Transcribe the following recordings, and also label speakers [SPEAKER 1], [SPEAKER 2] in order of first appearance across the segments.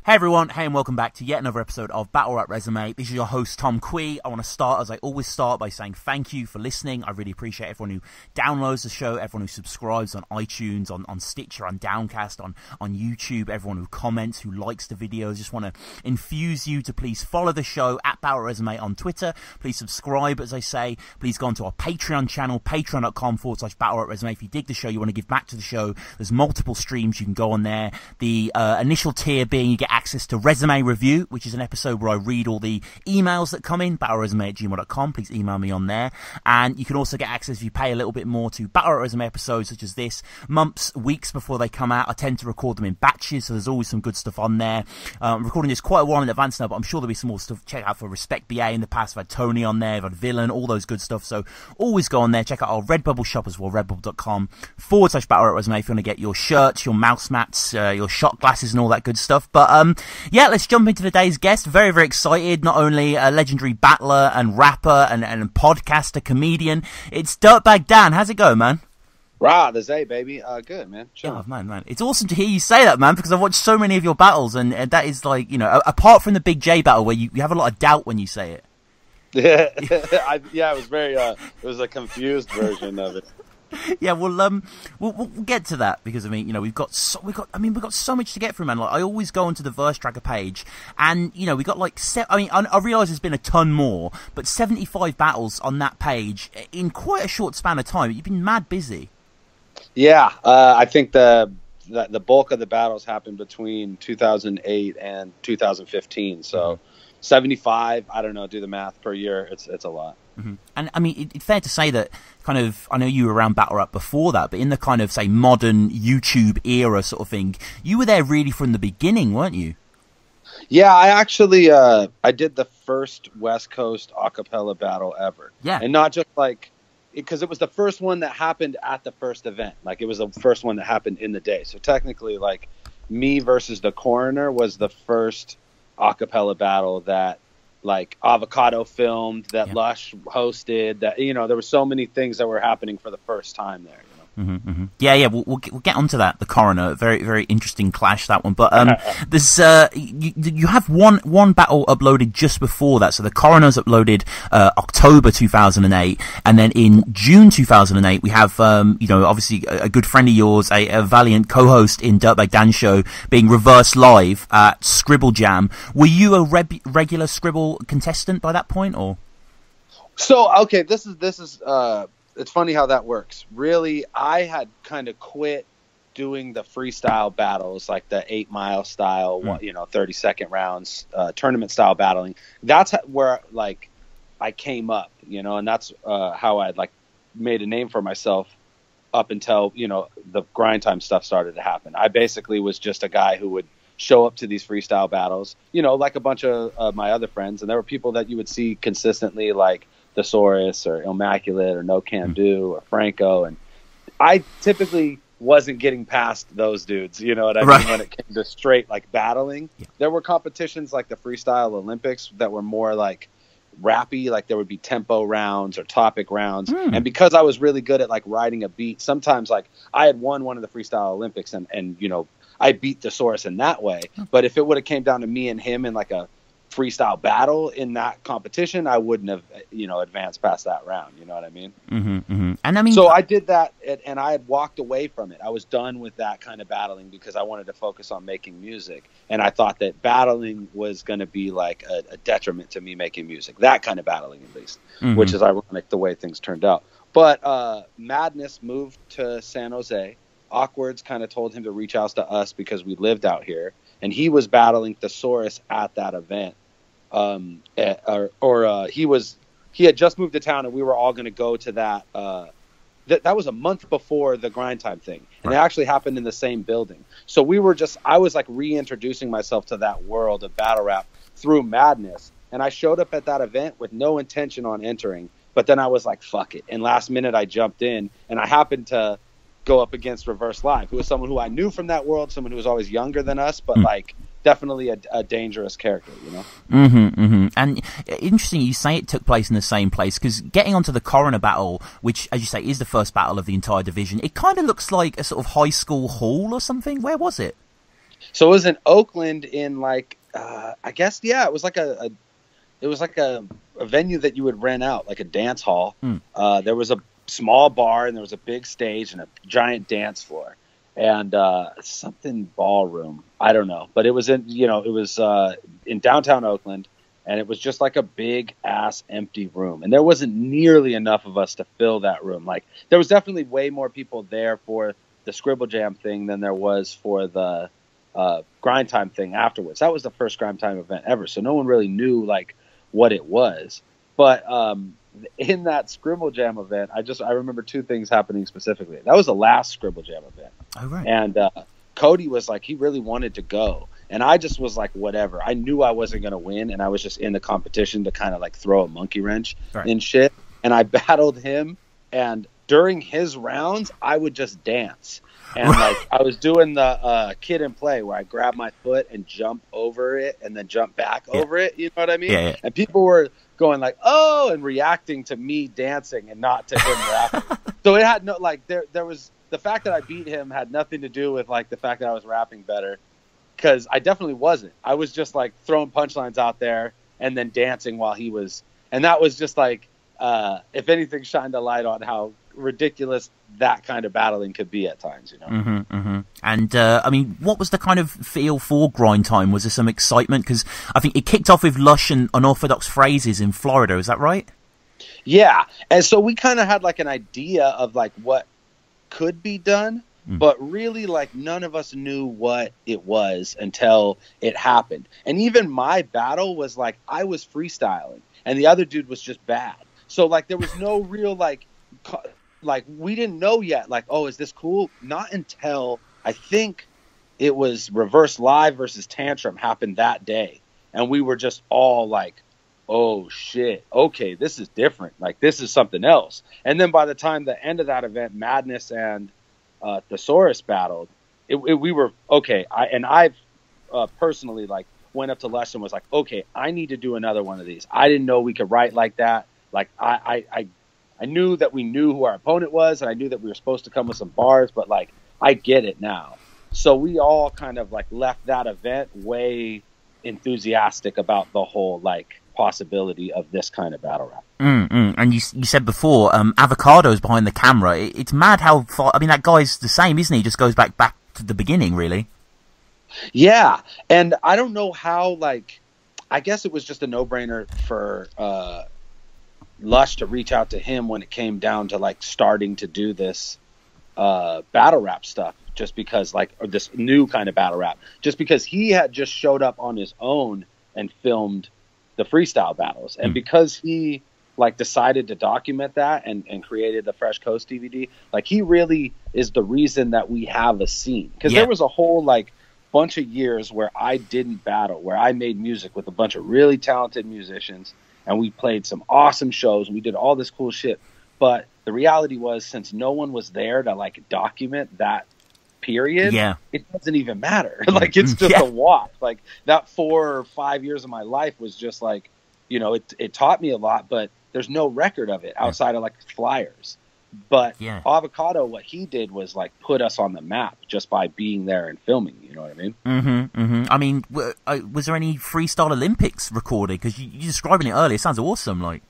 [SPEAKER 1] Hey everyone, hey and welcome back to yet another episode of Battle Rap Resume. This is your host Tom Quee. I want to start, as I always start, by saying thank you for listening. I really appreciate everyone who downloads the show, everyone who subscribes on iTunes, on Stitcher, on Downcast, on YouTube, everyone who comments, who likes the videos. Just want to infuse you to please follow the show at Battle Resume on Twitter. Please subscribe, as I say. Please go onto our Patreon channel, patreon.com/Battle Rap Resume. If you dig the show, you want to give back to the show, there's multiple streams you can go on there. The initial tier being you get access to Resume Review, which is an episode where I read all the emails that come in, battleresume@gmail.com. Please email me on there. And you can also get access, if you pay a little bit more, to Battle Rap Resume episodes such as this, months, weeks before they come out. I tend to record them in batches, so there's always some good stuff on there. I'm recording this quite a while in advance now, but I'm sure there'll be some more stuff. Check out for Respect BA in the past. I've had Tony on there, I've had Villain, all those good stuff. So always go on there. Check out our Redbubble shop as well, redbubble.com/Battle Rap Resume if you want to get your shirts, your mouse mats, your shot glasses and all that good stuff. But yeah, let's jump into today's guest. Very, very excited. Not only a legendary battler and rapper and podcaster, comedian. It's DIRTBAG Dan. How's it going, man?
[SPEAKER 2] Rah, the Zay, baby. Good, man. Sure.
[SPEAKER 1] Oh, man. It's awesome to hear you say that, man, because I've watched so many of your battles, and that is like, you know, apart from the Big J battle where you have a lot of doubt when you say it.
[SPEAKER 2] Yeah, it was very, it was a confused version of it.
[SPEAKER 1] Yeah, we'll get to that because I mean, you know, we've got so much to get through, man. Like, I always go onto the verse tracker page, and you know, we got like I realise there's been a ton more, but 75 battles on that page in quite a short span of time. You've been mad busy. Yeah,
[SPEAKER 2] I think the bulk of the battles happened between 2008 and 2015. So 75, I don't know, do the math per year. It's a lot.
[SPEAKER 1] Mm-hmm. And I mean, it's fair to say that kind of, I know you were around Battle Rap before that, but in the kind of, say, modern YouTube era sort of thing, you were there really from the beginning, weren't you?
[SPEAKER 2] Yeah, I actually, I did the first West Coast acapella battle ever.
[SPEAKER 1] Yeah.
[SPEAKER 2] And not just like, because it was the first one that happened at the first event. Like, it was the first one that happened in the day. So technically, like, me versus the Coroner was the first acapella battle that, like, Avocado filmed, that Lush hosted, that, you know, there were so many things that were happening for the first time there, you know?
[SPEAKER 1] Yeah, we'll get onto that. The Coroner, very, very interesting clash, that one. But there's you have one battle uploaded just before that. So the Coroner's uploaded October 2008, and then in June 2008 we have you know, obviously a good friend of yours, a valiant co-host in DIRTBAG Dan's show, being reversed live at Scribble Jam. Were you a regular Scribble contestant by that point, or?
[SPEAKER 2] So okay, this is it's funny how that works. Really, I had kind of quit doing the freestyle battles, like the 8 Mile style, you know, 30-second rounds, tournament style battling. That's where, like, I came up, you know, and that's how I like made a name for myself up until, you know, the grind time stuff started to happen. I basically was just a guy who would show up to these freestyle battles, you know, like a bunch of my other friends, and there were people that you would see consistently, like Thesaurus or Immaculate or No Can Do or Franco, and I typically wasn't getting past those dudes, you know what I mean, when it came to straight like battling. There were competitions like the Freestyle Olympics that were more like rappy, like there would be tempo rounds or topic rounds, and because I was really good at like riding a beat, sometimes like I had won one of the Freestyle Olympics and you know, I beat Thesaurus in that way. But if it would have came down to me and him in like a freestyle battle in that competition, I wouldn't have, you know, advanced past that round. You know what I mean?
[SPEAKER 1] And I mean,
[SPEAKER 2] so I did that, and I had walked away from it. I was done with that kind of battling because I wanted to focus on making music, and I thought that battling was going to be like a detriment to me making music. That kind of battling, at least, which is ironic the way things turned out. But Madness moved to San Jose. Awkwards kind of told him to reach out to us because we lived out here, and he was battling Thesaurus at that event. He had just moved to town, and we were all going to go to that. That was a month before the grind time thing, and it actually happened in the same building. So I was like reintroducing myself to that world of battle rap through Madness, and I showed up at that event with no intention on entering, but then I was like, fuck it, and last minute I jumped in, and I happened to go up against Reverse Live, who was someone who I knew from that world, someone who was always younger than us, but like definitely a dangerous character, you know?
[SPEAKER 1] And interesting you say it took place in the same place, because getting onto the Coroner battle, which, as you say, is the first battle of the entire division, it kind of looks like a sort of high school hall or something. Where was it?
[SPEAKER 2] So it was in Oakland in like I guess it was like a venue that you would rent out, like a dance hall. There was a small bar and there was a big stage and a giant dance floor and something ballroom. I don't know, but it was in in downtown Oakland, and it was just like a big ass empty room, and there wasn't nearly enough of us to fill that room. Like there was definitely way more people there for the Scribble Jam thing than there was for the Grind Time thing afterwards. That was the first Grind Time event ever, so no one really knew like what it was. But in that Scribble Jam event, I remember two things happening specifically. That was the last Scribble Jam event.
[SPEAKER 1] Oh, right.
[SPEAKER 2] And Cody was like, he really wanted to go, and I just was like, whatever. I knew I wasn't going to win, and I was just in the competition to kind of like throw a monkey wrench in shit. And I battled him, and during his rounds, I would just dance. And like I was doing the kid and play where I grab my foot and jump over it and then jump back over it. You know what I mean?
[SPEAKER 1] Yeah.
[SPEAKER 2] And people were going like, oh, and reacting to me dancing and not to him rapping. So it had no, like there was, the fact that I beat him had nothing to do with like the fact that I was rapping better, because I definitely wasn't. I was just like throwing punchlines out there and then dancing while he was, and that was just like, if anything, shined a light on how ridiculous that kind of battling could be at times, you know.
[SPEAKER 1] And I mean, what was the kind of feel for Grind Time? Was there some excitement? Because I think it kicked off with lush and unorthodox phrases in Florida. Is that right?
[SPEAKER 2] Yeah, and so we kind of had like an idea of like what could be done, but really like none of us knew what it was until it happened. And even my battle was like I was freestyling and the other dude was just bad. So like there was no real like we didn't know yet, like, oh, is this cool? Not until I think it was Reverse Live versus Tantrum happened that day. And we were just all like, oh shit, okay, this is different. Like this is something else. And then by the time the end of that event, Madness and Thesaurus battled, we were okay. I've personally like went up to Lush and was like, okay, I need to do another one of these. I didn't know we could write like that. Like I knew that we knew who our opponent was, and I knew that we were supposed to come with some bars, but like I get it now. So we all kind of like left that event way enthusiastic about the whole like possibility of this kind of battle rap.
[SPEAKER 1] And you said before, Avocado's behind the camera. It's mad how far. I mean, that guy's the same, isn't he? Just goes back to the beginning, really.
[SPEAKER 2] Yeah, and I don't know how. Like, I guess it was just a no-brainer for Lush to reach out to him when it came down to like starting to do this battle rap stuff, just because like, or this new kind of battle rap, just because he had just showed up on his own and filmed the freestyle battles, and because he like decided to document that and created the Fresh Coast DVD, like he really is the reason that we have a scene, because there was a whole like bunch of years where I didn't battle, where I made music with a bunch of really talented musicians, and we played some awesome shows, and we did all this cool shit. But the reality was, since no one was there to like document that period, it doesn't even matter. Like it's just a wash. Like that 4 or 5 years of my life was just like, you know, it taught me a lot, but there's no record of it outside of like flyers. But Avocado, what he did was like put us on the map just by being there and filming. You know what I mean?
[SPEAKER 1] I mean, was there any freestyle Olympics recorded? Because you describing it earlier, it sounds awesome. Like,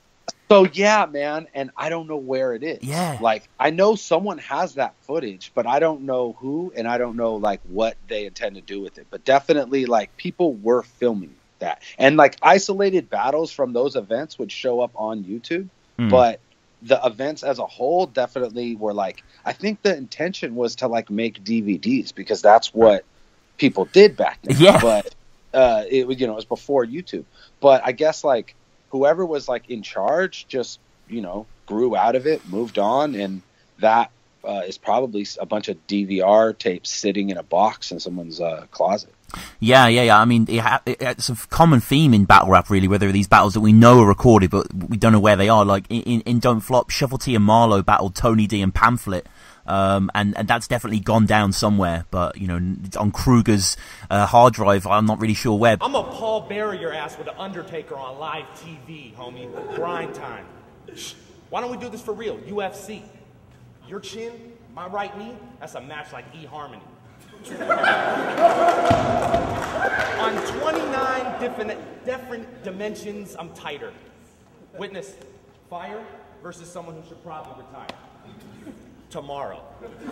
[SPEAKER 2] so yeah, man, and I don't know where it is.
[SPEAKER 1] Yeah,
[SPEAKER 2] like I know someone has that footage, but I don't know who, and I don't know like what they intend to do with it. But definitely, like people were filming that, and like isolated battles from those events would show up on YouTube, but the events as a whole definitely were like, I think the intention was to like make DVDs, because that's what people did back then. Yeah. But it was, you know, it was before YouTube. But I guess like whoever was like in charge just, you know, grew out of it, moved on, and that is probably a bunch of DVR tapes sitting in a box in someone's closet.
[SPEAKER 1] Yeah. I mean, it's a common theme in battle rap, really, whether these battles that we know are recorded, but we don't know where they are. Like in Don't Flop, Shuffle T and Marlowe battled Tony D and Pamphlet, and that's definitely gone down somewhere. But, you know, on Kruger's hard drive, I'm not really sure where.
[SPEAKER 3] I'm gonna Paul bury your ass with the Undertaker on live TV, homie. Grind time. Why don't we do this for real? UFC. Your chin, my right knee, that's a match like eHarmony. On 29 different dimensions, I'm tighter. Witness, fire versus someone who should probably retire. Tomorrow.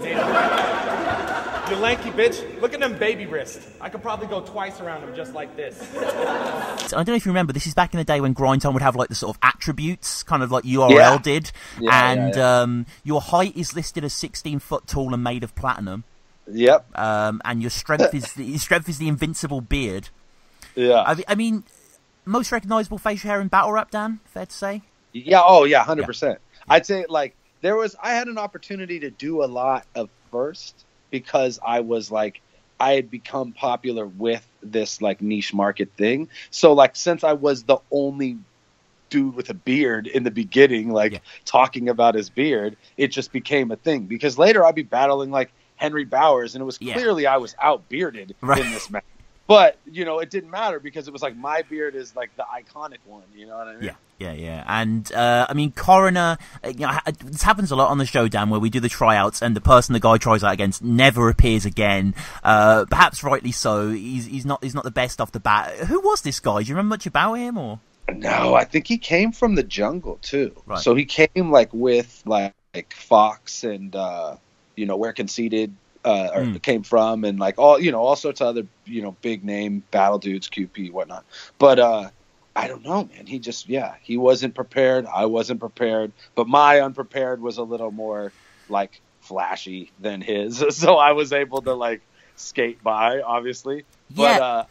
[SPEAKER 3] Damn. You lanky bitch. Look at them baby wrists. I could probably go twice around them just like this.
[SPEAKER 1] I don't know if you remember, this is back in the day when Grind Time would have like the sort of attributes, kind of like URL did. Your height is listed as 16 foot tall and made of platinum.
[SPEAKER 2] Yep.
[SPEAKER 1] And your strength is the invincible beard.
[SPEAKER 2] Yeah.
[SPEAKER 1] I mean, most recognizable facial hair in battle rap, Dan, fair to say?
[SPEAKER 2] Yeah, 100%. I'd say like I had an opportunity to do a lot of first because I had become popular with this like niche market thing. So like since I was the only dude with a beard in the beginning, talking about his beard, it just became a thing. Because later I'd be battling like Henry Bowers, and it was clearly I was out bearded in this match. But, it didn't matter because it was like my beard is like the iconic one, you know what I mean?
[SPEAKER 1] Yeah. And, I mean, Coroner, this happens a lot on the show, Dan, where we do the tryouts and the person the guy tries out against never appears again. Perhaps rightly so. He's not the best off the bat. Who was this guy? Do you remember much about him or?
[SPEAKER 2] No, I think he came from the jungle too.
[SPEAKER 1] Right.
[SPEAKER 2] So he came like with like Fox and, where Conceited came from, and like all sorts of other big name battle dudes, QP, whatnot. But I don't know, man. He just he wasn't prepared. I wasn't prepared, but my unprepared was a little more like flashy than his, so I was able to like skate by, obviously. But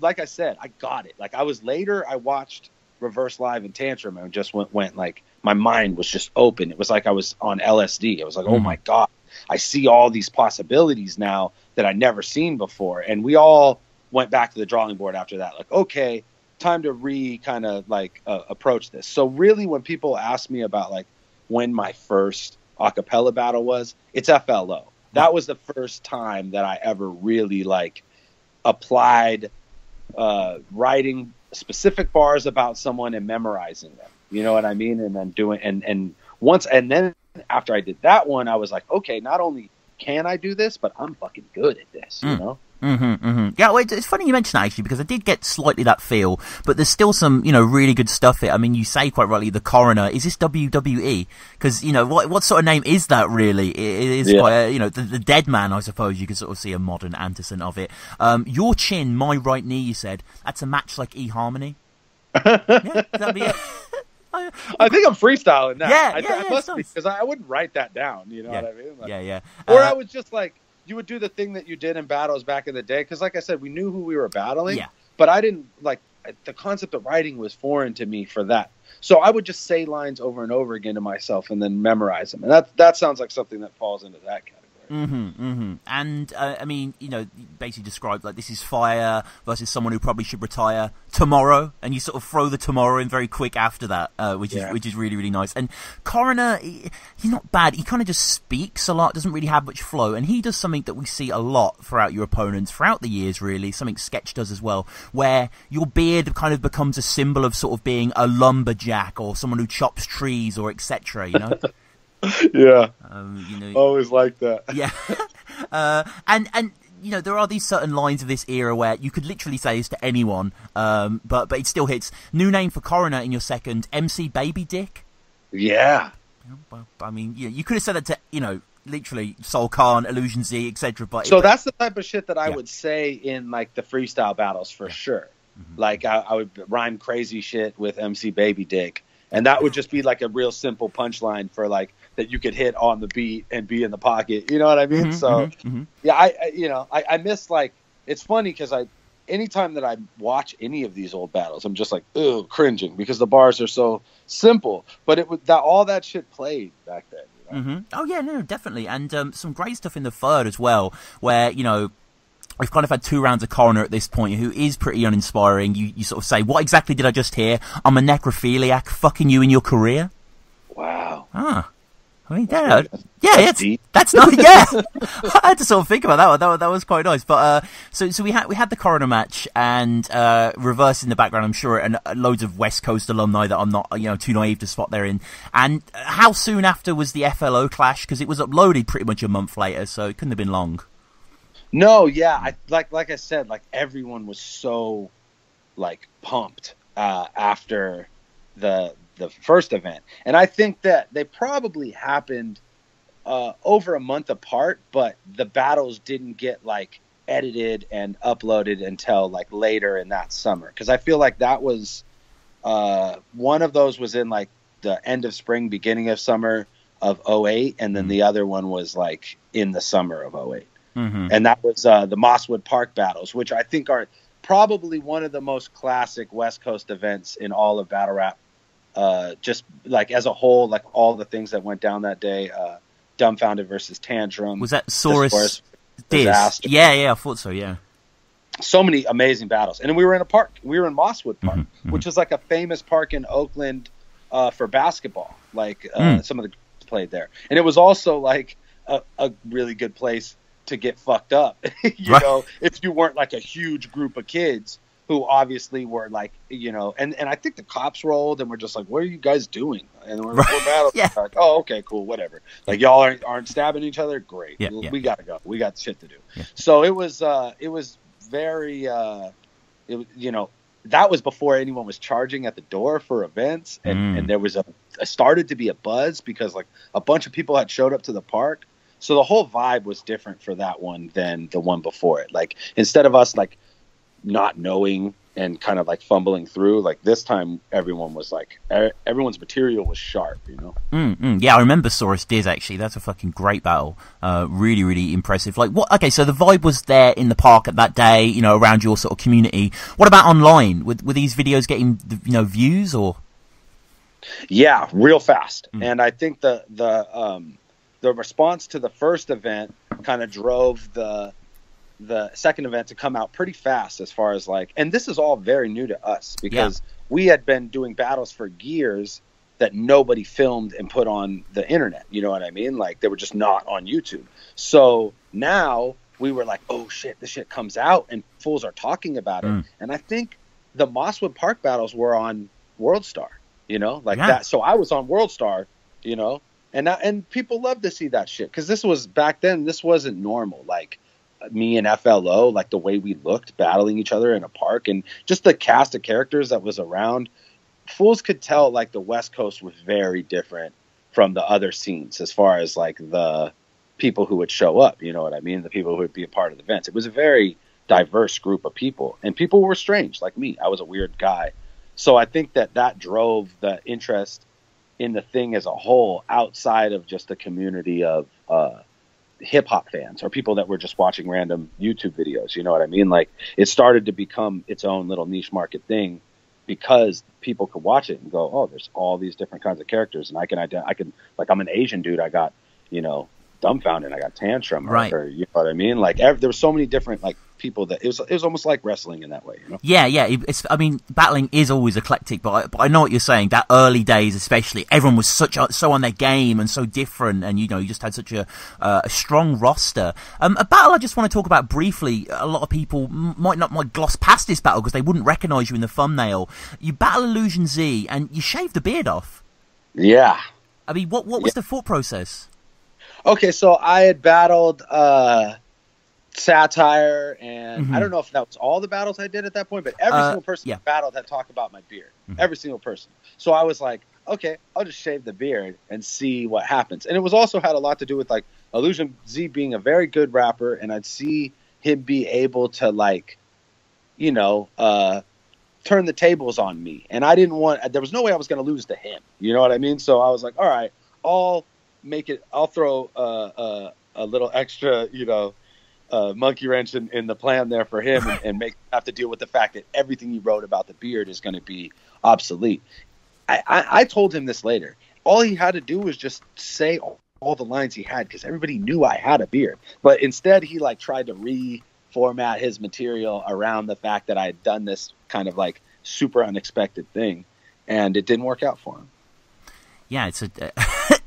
[SPEAKER 2] like I said, I got it. Like I watched Reverse Live and Tantrum and just went like my mind was just open. It was like I was on LSD. I was like, oh my God. I see all these possibilities now that I never seen before. And we all went back to the drawing board after that. Like, okay, time to approach this. So really when people ask me about like when my first acapella battle was, it's FLO. That was the first time that I ever really like applied writing specific bars about someone and memorizing them. You know what I mean? And then doing, and then after I did that one, I was like, okay, not only can I do this, but I'm fucking good at this, you know?
[SPEAKER 1] Yeah, well, it's funny you mention that, actually, because I did get slightly that feel, but there's still some, really good stuff here. I mean, you say quite rightly, the Coroner. Is this WWE? Because, what sort of name is that, really? It is quite, the Dead Man, I suppose. You can sort of see a modern antecedent of it. Your chin, my right knee, you said. That's a match like eHarmony? Yeah, that'd be it.
[SPEAKER 2] I think I'm freestyling that.
[SPEAKER 1] I
[SPEAKER 2] must be, because I wouldn't write that down. You know what I mean?
[SPEAKER 1] Like,
[SPEAKER 2] Or I would just like, you would do the thing that you did in battles back in the day. Because like I said, we knew who we were battling. Yeah. But I didn't like the concept of writing was foreign to me for that. So I would just say lines over and over again to myself and then memorize them. And that sounds like something that falls into that category.
[SPEAKER 1] And I mean, basically described like this is fire versus someone who probably should retire tomorrow, and you sort of throw the tomorrow in very quick after that, which is really, really nice. And Coroner, he's not bad. He kind of just speaks a lot, doesn't really have much flow, and he does something that we see a lot throughout your opponents throughout the years, really. Something Sketch does as well, where your beard kind of becomes a symbol of sort of being a lumberjack or someone who chops trees or etc.
[SPEAKER 2] Yeah. Always like that.
[SPEAKER 1] Yeah. And there are these certain lines of this era where you could literally say this to anyone, but it still hits. New name for Coroner in your second, MC Baby Dick.
[SPEAKER 2] Yeah.
[SPEAKER 1] I mean, you could have said that to, literally Soul Khan, Illusion Z, etc. But
[SPEAKER 2] that's the type of shit that I would say in like the freestyle battles for sure. Like I would rhyme crazy shit with MC Baby Dick. And that would just be like a real simple punchline for like that you could hit on the beat and be in the pocket. You know what I mean? I miss like, it's funny because anytime that I watch any of these old battles, I'm just like, ugh, cringing because the bars are so simple. But all that shit played back then.
[SPEAKER 1] Oh yeah, no, definitely. And some great stuff in the third as well, where, we've kind of had 2 rounds of Coroner at this point, who is pretty uninspiring. You sort of say, what exactly did I just hear? I'm a necrophiliac fucking you in your career.
[SPEAKER 2] Wow.
[SPEAKER 1] I mean, that's not, I had to sort of think about that one. That was quite nice. But, so we had the Coroner match and, Reverse in the background, I'm sure, and loads of West Coast alumni that I'm not, too naive to spot there in. And how soon after was the FLO clash? Because it was uploaded pretty much a month later, so it couldn't have been long.
[SPEAKER 2] No, yeah, like I said, like everyone was so like pumped after the first event, and I think that they probably happened over a month apart, but the battles didn't get like edited and uploaded until like later in that summer, because I feel like that was one of those was in like the end of spring, beginning of summer of 08, and then the other one was like in the summer of 08. And that was the Mosswood Park battles, which I think are probably one of the most classic West Coast events in all of battle rap. Just like as a whole, like all the things that went down that day. Dumbfounded versus Tantrum.
[SPEAKER 1] Was that Saurus?
[SPEAKER 2] Disaster.
[SPEAKER 1] Yeah, I thought so. Yeah.
[SPEAKER 2] So many amazing battles, and we were in a park. We were in Mosswood Park, which is like a famous park in Oakland for basketball. Like some of the played there, and it was also like a really good place to get fucked up. you know, if you weren't like a huge group of kids who obviously were like, you know, and I think the cops rolled and we're just like, what are you guys doing? And we're battling.
[SPEAKER 1] Yeah.
[SPEAKER 2] Like, oh, okay, cool, whatever. Like y'all aren't stabbing each other. Great.
[SPEAKER 1] Yeah,
[SPEAKER 2] we gotta go. We got shit to do.
[SPEAKER 1] Yeah.
[SPEAKER 2] So it was very, you know, that was before anyone was charging at the door for events. And there was started to be a buzz because like a bunch of people had showed up to the park. So the whole vibe was different for that one than the one before it. Like instead of us like not knowing and kind of like fumbling through, like this time everyone was like, everyone's material was sharp, you know?
[SPEAKER 1] Yeah, I remember Saurus Diz actually. That's a fucking great battle. Really, really impressive. Like what? Okay, so the vibe was there in the park at that day, you know, around your sort of community. What about online? Were these videos getting, you know, views or? Yeah,
[SPEAKER 2] real fast. And I think the response to the first event kind of drove the second event to come out pretty fast, as far as like, and this is all very new to us because we had been doing battles for years that nobody filmed and put on the internet. You know what I mean? Like they were just not on YouTube. So now we were like, oh shit, this shit comes out and fools are talking about it. And I think the Mosswood Park battles were on World Star, you know, like that. So I was on World Star, you know, and people love to see that shit. Cause this was back then, this wasn't normal. Like, me and FLO, like the way we looked battling each other in a park and just the cast of characters that was around, fools could tell like the West Coast was very different from the other scenes as far as like the people who would show up, you know what I mean? The people who would be a part of the events. It was a very diverse group of people, and people were strange like me. I was a weird guy. So I think that drove the interest in the thing as a whole outside of just the community of hip hop fans or people that were just watching random YouTube videos. You know what I mean? Like it started to become its own little niche market thing because people could watch it and go, oh, there's all these different kinds of characters. And I can like, I'm an Asian dude. I got, you know, Dumbfounded. I got Tantrum. Or, you know what I mean? Like there were so many different like people that it was almost like wrestling in that way, you know?
[SPEAKER 1] Yeah. It's, I mean, battling is always eclectic, but I know what you're saying. That early days, especially, everyone was so on their game and so different, and you know, you just had such a strong roster. A battle I just want to talk about briefly. A lot of people might gloss past this battle because they wouldn't recognize you in the thumbnail. You battle Illusion Z, and you shaved the beard off.
[SPEAKER 2] Yeah.
[SPEAKER 1] I mean, what was the thought process?
[SPEAKER 2] Okay, so I had battled Satire, and I don't know if that was all the battles I did at that point, but every single person I battled had talked about my beard. Every single person. So I was like, okay, I'll just shave the beard and see what happens. And it was also had a lot to do with like Illusion Z being a very good rapper, and I'd see him be able to like, you know, turn the tables on me. And I didn't want, there was no way I was going to lose to him. You know what I mean? So I was like, all right, I'll throw a little extra, you know, monkey wrench in the plan there for him and have to deal with the fact that everything he wrote about the beard is going to be obsolete. I told him this later. All he had to do was just say all the lines he had because everybody knew I had a beard. But instead he like tried to reformat his material around the fact that I had done this kind of like super unexpected thing, and it didn't work out for him.
[SPEAKER 1] Yeah,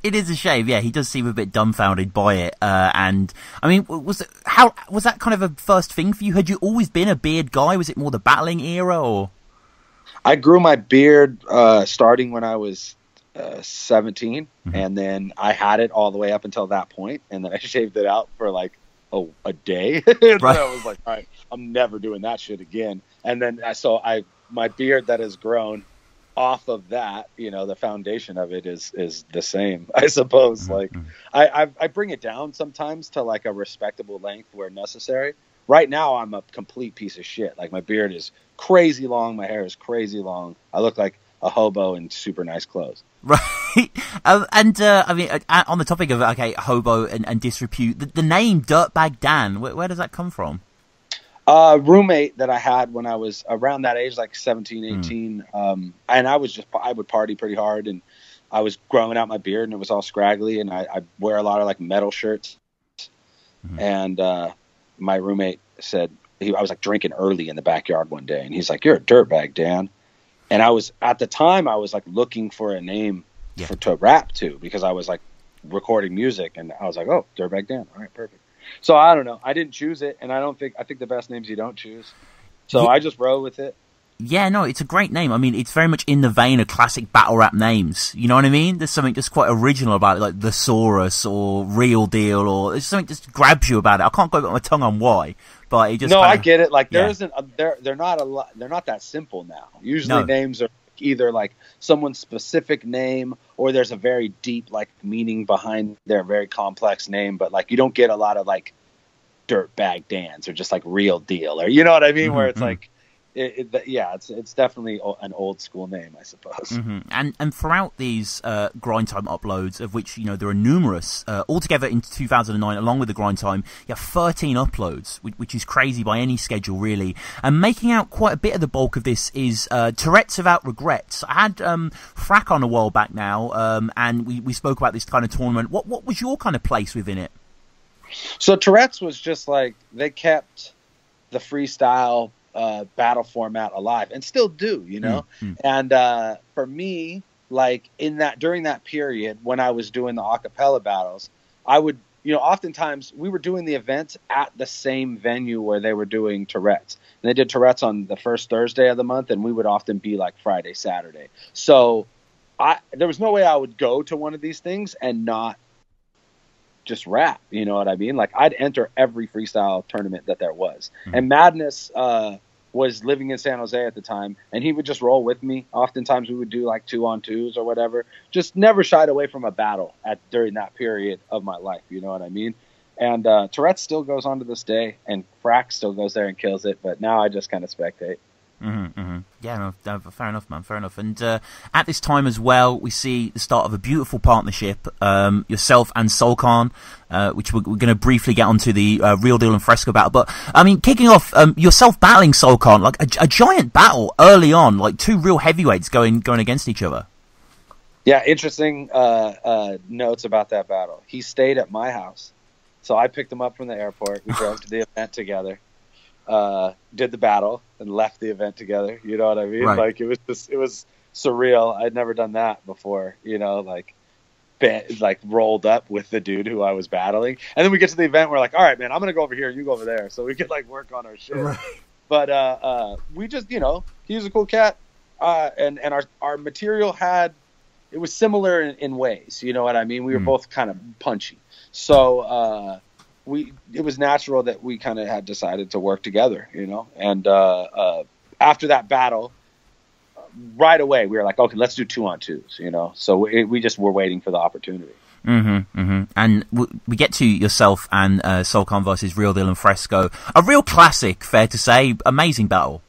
[SPEAKER 1] it is a shame. Yeah, he does seem a bit dumbfounded by it. And I mean, was that kind of a first thing for you? Had you always been a beard guy? Was it more the battling era, or?
[SPEAKER 2] I grew my beard starting when I was 17, and then I had it all the way up until that point, and then I shaved it out for like a day. And
[SPEAKER 1] Right.
[SPEAKER 2] I was like, all right, I'm never doing that shit again. And then my beard that has grown off of that, the foundation of it is the same, I suppose. Like I bring it down sometimes to like a respectable length where necessary. Right now I'm a complete piece of shit. Like my beard is crazy long, my hair is crazy long. I look like a hobo in super nice clothes.
[SPEAKER 1] Right. I mean, on the topic of hobo and disrepute, the name Dirtbag Dan, where does that come from?
[SPEAKER 2] Roommate that I had when I was around that age, like 17, 18. And I would party pretty hard, and I was growing out my beard and it was all scraggly, and I wear a lot of like metal shirts. And my roommate said, I was like drinking early in the backyard one day, and he's like, "You're a dirtbag, Dan." And at the time I was like looking for a name to rap to, because I was like recording music, and I was like, "Oh, Dirtbag Dan. All right, perfect." So I don't know. I didn't choose it, and I think the best names you don't choose. So I just rode with it.
[SPEAKER 1] Yeah, no, it's a great name. I mean, it's very much in the vein of classic battle rap names. You know what I mean? There's something just quite original about it, like Thesaurus or Real Deal, or there's something just grabs you about it. I can't go my tongue on why, but it just
[SPEAKER 2] I get it. Like they're not a lot. They're not that simple now. Usually names are either like someone's specific name, or there's a very deep like meaning behind their very complex name. But like you don't get a lot of like Dirtbag Dans or just like Real Deal, or you know what I mean, where it's like. It's definitely an old school name, I suppose.
[SPEAKER 1] And throughout these grind time uploads, of which there are numerous, altogether in 2009, along with the grind time, you have 13 uploads, which is crazy by any schedule, really. And making out quite a bit of the bulk of this is Tourette's Without Regrets. I had Frack on a while back now, and we spoke about this kind of tournament. What was your kind of place within it?
[SPEAKER 2] So Tourette's was just like they kept the freestyle battle format alive, and still do, and for me, like during that period when I was doing the acapella battles, I would oftentimes we were doing the events at the same venue where they were doing Tourette's, and they did Tourette's on the first Thursday of the month, and we would often be like Friday, Saturday. So there was no way I would go to one of these things and not just rap, you know what I mean? Like I'd enter every freestyle tournament that there was. And Madness was living in San Jose at the time, and he would just roll with me. Oftentimes we would do like 2-on-2s or whatever. Just never shied away from a battle during that period of my life, you know what I mean? And Tourette's still goes on to this day, and Frack still goes there and kills it, but now I just kind of spectate.
[SPEAKER 1] Yeah, no, fair enough, man, fair enough. And at this time as well, we see the start of a beautiful partnership, yourself and Solkan, which we're going to briefly get onto the Real Deal and Fresco battle. But, I mean, kicking off, yourself battling Solkan, like a giant battle early on, like two real heavyweights going against each other.
[SPEAKER 2] Yeah, interesting notes about that battle. He stayed at my house, so I picked him up from the airport. We drove to the event together. Did the battle and left the event together. You know what I mean?
[SPEAKER 1] Right.
[SPEAKER 2] Like it was surreal. I'd never done that before, like rolled up with the dude who I was battling. And then we get to the event. We're like, all right, man, I'm going to go over here. You go over there. So we could like work on our shit.
[SPEAKER 1] Right.
[SPEAKER 2] But, we just, he was a cool cat. And our material it was similar in ways, you know what I mean? We were both kind of punchy. So, it was natural that we kind of had decided to work together, and after that battle, right away we were like, okay, let's do 2-on-2s, so we just were waiting for the opportunity.
[SPEAKER 1] And we get to yourself and Solkan versus Real Deal and Fresco, a real classic, fair to say, amazing battle.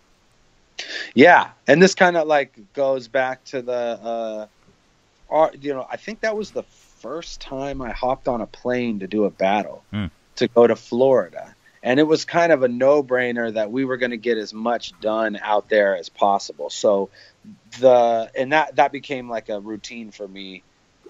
[SPEAKER 2] Yeah, and this kind of like goes back to the I think that was the first time I hopped on a plane to do a battle. To go to Florida, and it was kind of a no-brainer that we were going to get as much done out there as possible. So that became like a routine for me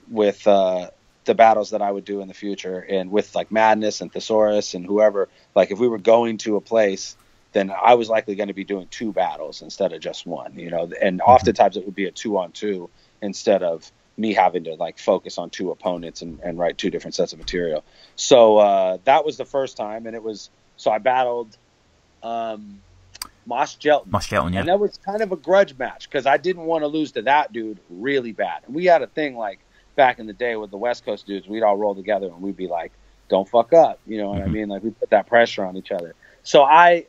[SPEAKER 2] with the battles that I would do in the future, and with like Madness and Thesaurus and whoever. Like if we were going to a place, then I was likely going to be doing 2 battles instead of just one, and oftentimes it would be a 2-on-2 instead of me having to like focus on 2 opponents and write 2 different sets of material. So that was the first time, and I battled Moss Gelton,
[SPEAKER 1] yeah.
[SPEAKER 2] And that was kind of a grudge match because I didn't want to lose to that dude really bad. And we had a thing like back in the day with the West Coast dudes, we'd all roll together and we'd be like don't fuck up. You know what I mean? Like we put that pressure on each other. So I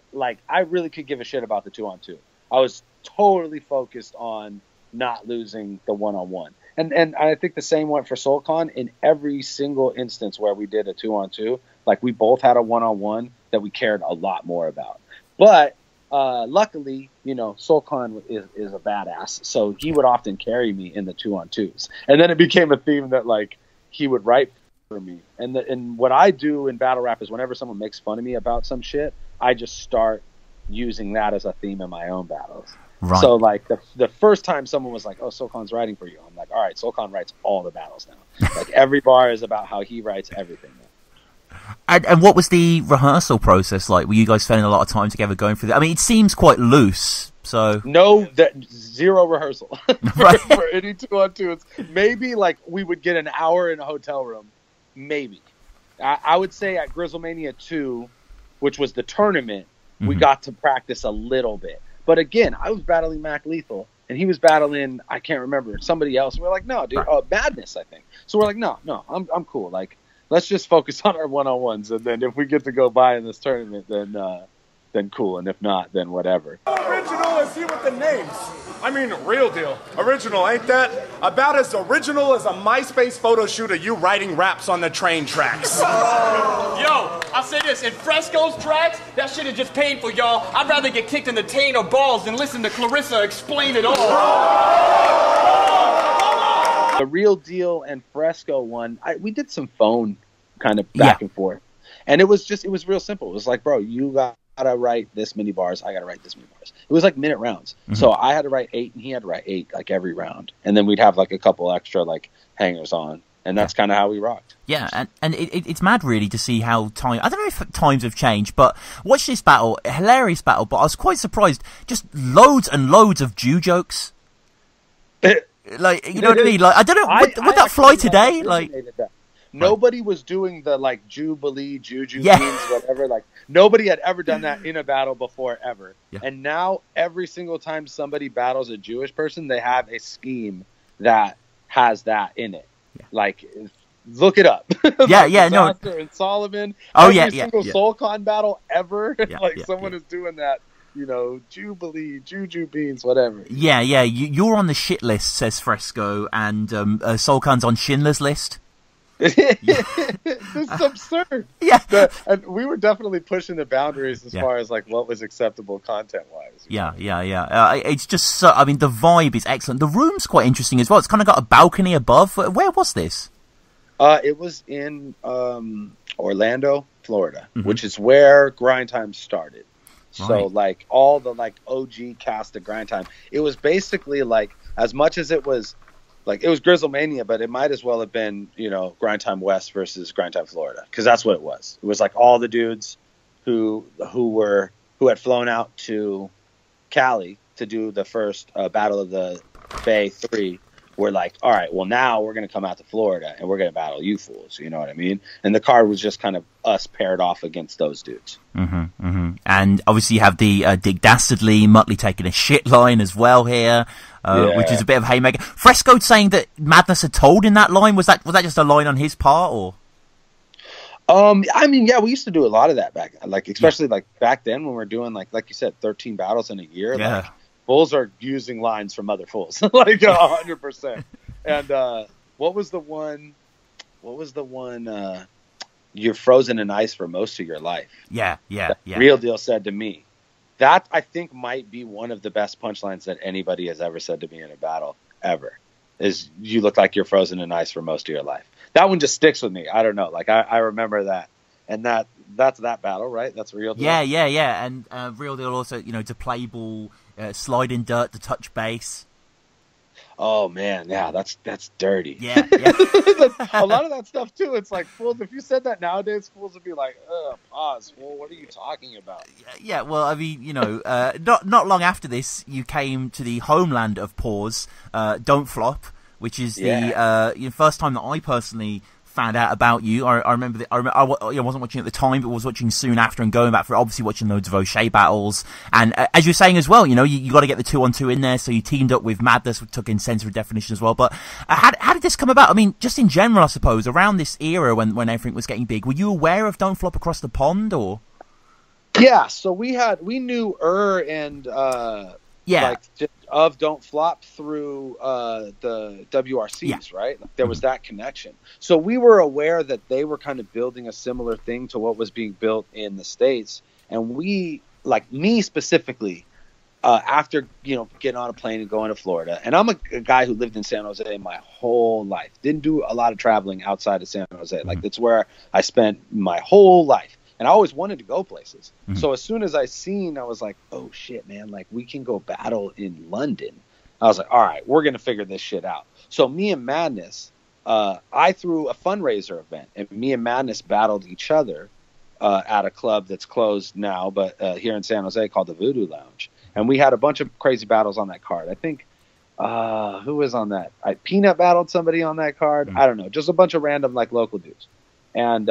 [SPEAKER 2] really could give a shit about the 2-on-2. I was totally focused on not losing the 1-on-1. And I think the same went for SoulCon. In every single instance where we did a 2-on-2, like we both had a 1-on-1 that we cared a lot more about. But luckily, you know, SoulCon is a badass, so he would often carry me in the 2-on-2s. And then it became a theme that like he would write for me. And what I do in battle rap is whenever someone makes fun of me about some shit, I just start using that as a theme in my own battles. Right. So like the first time someone was like, "Oh, SoulCon's writing for you," I'm like, "All right, SoulCon writes all the battles now." Like every bar is about how he writes everything now.
[SPEAKER 1] And what was the rehearsal process like? Were you guys spending a lot of time together going through that? I mean, it seems quite loose. So
[SPEAKER 2] zero rehearsal for any 2-on-2s. Maybe like we would get an hour in a hotel room. Maybe I would say at Grizzlemania 2, which was the tournament, we got to practice a little bit. But again, I was battling Mac Lethal, and he was battling, I can't remember, somebody else. We're like, no, dude, Madness, I think. So we're like, no, I'm cool. Like, let's just focus on our 1-on-1s, and then if we get to go by in this tournament, then cool, and if not, then whatever.
[SPEAKER 4] Original is here with the names. I mean, real deal. Original, ain't that? About as original as a MySpace photo shoot of you writing raps on the train tracks.
[SPEAKER 5] Yo, I'll say this, in Fresco's tracks, that shit is just painful, y'all. I'd rather get kicked in the taint or balls than listen to Clarissa explain it all.
[SPEAKER 2] The Real Deal and Fresco one, we did some phone kind of back and forth. And it was real simple. It was like, bro, you gotta write this many bars, I gotta write this many bars. It was like minute rounds. So I had to write 8 and he had to write 8 like every round. And then we'd have like a couple extra like hangers on. And that's kind of how we rocked.
[SPEAKER 1] Yeah, and it's mad really to see how I don't know if times have changed, but watch this battle, a hilarious battle, but I was quite surprised. Just loads and loads of Jew jokes. Like, you know what I mean? Like, I don't know, would that fly today? Like,
[SPEAKER 2] nobody was doing the like Jubilee, Juju beans, whatever. Like nobody had ever done that in a battle before, ever. Yeah. And now every single time somebody battles a Jewish person, they have a scheme that has that in it. Yeah. Like, look it up.
[SPEAKER 1] No.
[SPEAKER 2] And Solomon.
[SPEAKER 1] Every
[SPEAKER 2] single SoulCon battle ever. Someone is doing that. You know, Jubilee, Juju beans, whatever.
[SPEAKER 1] Yeah. You're on the shit list, says Fresco, and SoulCon's on Schindler's List.
[SPEAKER 2] This is absurd.
[SPEAKER 1] Yeah,
[SPEAKER 2] and we were definitely pushing the boundaries as far as like what was acceptable content-wise.
[SPEAKER 1] Yeah. It's just so. I mean, the vibe is excellent. The room's quite interesting as well. It's kind of got a balcony above. Where was this?
[SPEAKER 2] It was in Orlando, Florida, which is where Grind Time started. Right. So like all the like OG cast of Grind Time, it was basically like as much as it was. Like, it was Grizzlemania, but it might as well have been, you know, Grind Time West versus Grind Time Florida, because that's what it was. It was like all the dudes who had flown out to Cali to do the first Battle of the Bay 3 were like, all right, well, now we're going to come out to Florida and we're going to battle you fools. You know what I mean? And the card was just kind of us paired off against those dudes.
[SPEAKER 1] And obviously you have the Dick Dastardly, Muttley taking a shit line as well here. Which is a bit of a haymaker. Fresco saying that Madness had told in that line. Was that just a line on his part, or?
[SPEAKER 2] I mean, yeah, we used to do a lot of that back, like especially like back then when we were doing like you said, 13 battles in a year. Yeah. Like, fools are using lines from other fools, like 100%. And what was the one? You're frozen in ice for most of your life.
[SPEAKER 1] Yeah.
[SPEAKER 2] Real Deal said to me. That, I think, might be one of the best punchlines that anybody has ever said to me in a battle, ever, is you look like you're frozen in ice for most of your life. That one just sticks with me. I don't know. Like, I remember that. And that's that battle, right? That's Real Deal?
[SPEAKER 1] Yeah. And Real Deal also, you know, to play ball, slide in dirt, to touch base.
[SPEAKER 2] Oh, man, yeah, that's dirty.
[SPEAKER 1] Yeah.
[SPEAKER 2] A lot of that stuff, too, it's like, fools, if you said that nowadays, fools would be like, pause, fool, what are you talking about?
[SPEAKER 1] Yeah, well, I mean, you know, not long after this, you came to the homeland of Pause, Don't Flop, which is the first time that I personally found out about you. I remember I wasn't watching at the time, but was watching soon after and going back for obviously watching loads of Oshea battles. And as you were saying as well, you know, you got to get the 2-on-2 in there. So you teamed up with Madness, took in Censor and Deffinition as well. But how did this come about? I mean, just in general, I suppose, around this era when everything was getting big, were you aware of Don't Flop Across the Pond or?
[SPEAKER 2] Yeah, so we knew and like of Don't Flop through the WRCs, right? Like, there was that connection. So we were aware that they were kind of building a similar thing to what was being built in the States. And we, like me specifically, after, you know, getting on a plane and going to Florida, and I'm a guy who lived in San Jose my whole life, didn't do a lot of traveling outside of San Jose. Like, that's where I spent my whole life. And I always wanted to go places. So as soon as I was like, oh shit, man, like we can go battle in London. I was like, all right, we're going to figure this shit out. So me and Madness, I threw a fundraiser event, and me and Madness battled each other at a club that's closed now, but here in San Jose, called the Voodoo Lounge. And we had a bunch of crazy battles on that card. I think, who was on that? Peanut battled somebody on that card. I don't know, just a bunch of random like local dudes. And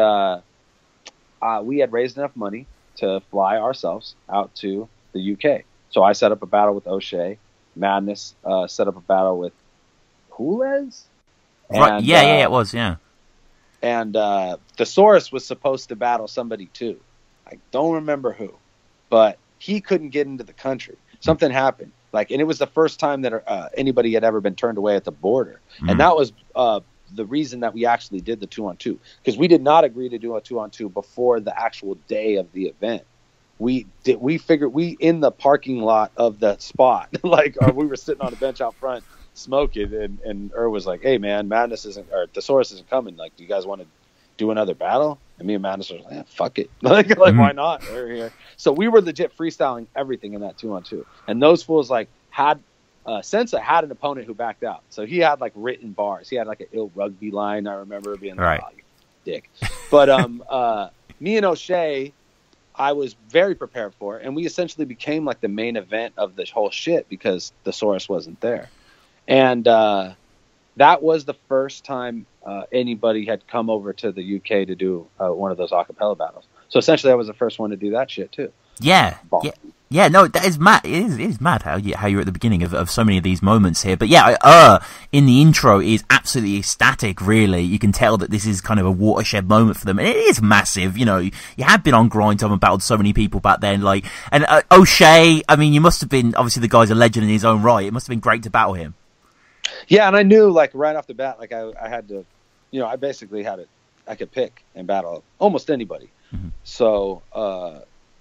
[SPEAKER 2] we had raised enough money to fly ourselves out to the UK. So I set up a battle with Oshea. Madness set up a battle with Hules.
[SPEAKER 1] Right. Yeah, it was, yeah.
[SPEAKER 2] And Thesaurus was supposed to battle somebody too. I don't remember who, but he couldn't get into the country. Something happened. Like, and it was the first time that anybody had ever been turned away at the border. And that was the reason that we actually did the 2-on-2, because we did not agree to do a 2-on-2 before the actual day of the event. We figured in the parking lot of the spot, like, or we were sitting on a bench out front smoking, and was like, hey man, Madness isn't, or Thesaurus isn't coming. Like, do you guys want to do another battle? And me and Madness were like, fuck it. like why not? We're here. So we were legit freestyling everything in that 2-on-2. And those fools like had, Sensa had an opponent who backed out. So he had like written bars. He had like an ill rugby line. I remember being like, oh, you dick. But me and Oshea, I was very prepared for, and we essentially became like the main event of this whole shit because the Saurus wasn't there. And that was the first time anybody had come over to the UK to do one of those acapella battles. So essentially I was the first one to do that shit too.
[SPEAKER 1] Yeah. Yeah, no, that is mad. It is mad how you're at the beginning of so many of these moments here. But yeah, in the intro is absolutely ecstatic, really. You can tell that this is kind of a watershed moment for them. And it is massive, you know. You have been on grind time and battled so many people back then. Like, and Oshea, I mean, you must have been, obviously the guy's a legend in his own right. It must have been great to battle him.
[SPEAKER 2] Yeah, and I knew, like, right off the bat, like, I had to, you know, I basically had it, I could pick and battle almost anybody. So,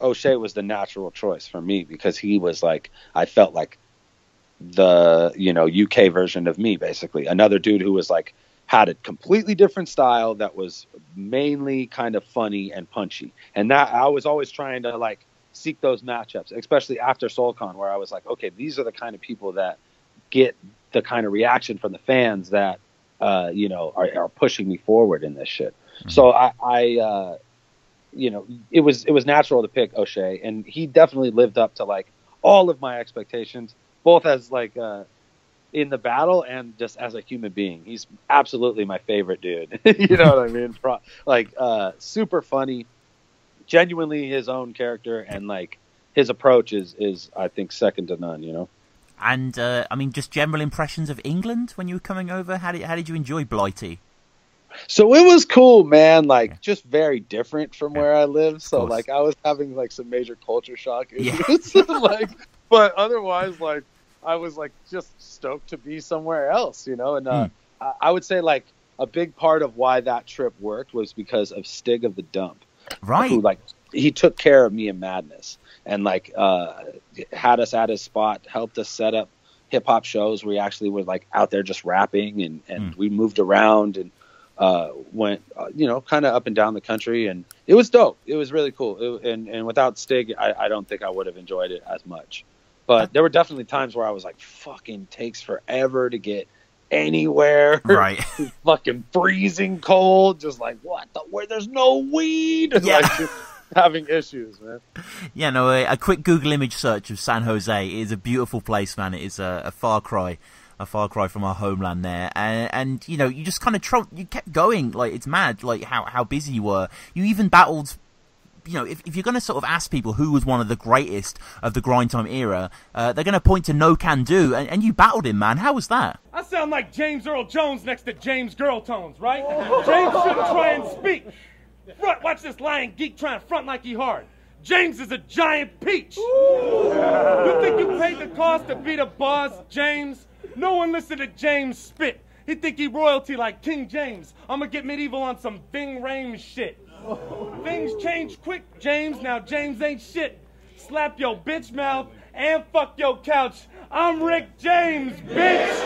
[SPEAKER 2] Oshea was the natural choice for me because he was like, I felt like the, you know, UK version of me, basically. Another dude who was like, had a completely different style that was mainly kind of funny and punchy. And that I was always trying to like seek those matchups, especially after SoulCon, where I was like, okay, these are the kind of people that get the kind of reaction from the fans that, you know, are pushing me forward in this shit. So I you know, it was natural to pick Oshea, and he definitely lived up to like all of my expectations, both as like in the battle and just as a human being. He's absolutely my favorite dude. You know what I mean? Like super funny, genuinely his own character, and like his approach is I think second to none. You know.
[SPEAKER 1] And I mean, just general impressions of England when you were coming over. How did you enjoy Blighty?
[SPEAKER 2] So it was cool, man. Like, just very different from where I live. So, like, I was having like some major culture shock issues. Like, but otherwise, like, I was like just stoked to be somewhere else, you know. And I would say like a big part of why that trip worked was because of Stig of the Dump,
[SPEAKER 1] right?
[SPEAKER 2] Who like he took care of me and Madness, and like had us at his spot, helped us set up hip hop shows where we actually were like out there just rapping, and we moved around and. Went, you know, kind of up and down the country, and it was dope. It was really cool. And without Stig, I don't think I would have enjoyed it as much. But there were definitely times where I was like, fucking takes forever to get anywhere.
[SPEAKER 1] Right.
[SPEAKER 2] Fucking freezing cold. Just like, where there's no weed. Yeah. Like, just having issues, man.
[SPEAKER 1] Yeah, no, a quick Google image search of San Jose is a beautiful place, man. It is a far cry a far cry from our homeland there. And you know, you just kind of you kept going. Like, it's mad, like how busy you were. You even battled. You know, if you're going to sort of ask people who was one of the greatest of the grind time era, they're going to point to Nocando, and you battled him, man. How was that?
[SPEAKER 3] I sound like James Earl Jones next to James Girl Tones, right? James shouldn't try and speak. Front, watch this lying geek trying to front like he hard. James is a giant peach. You think you paid the cost to be the boss, James? No one listened to James spit. He think he royalty like King James. I'ma get medieval on some Ving Rhames shit. Things change quick, James. Now James ain't shit. Slap your bitch mouth and fuck your couch. I'm Rick James, bitch.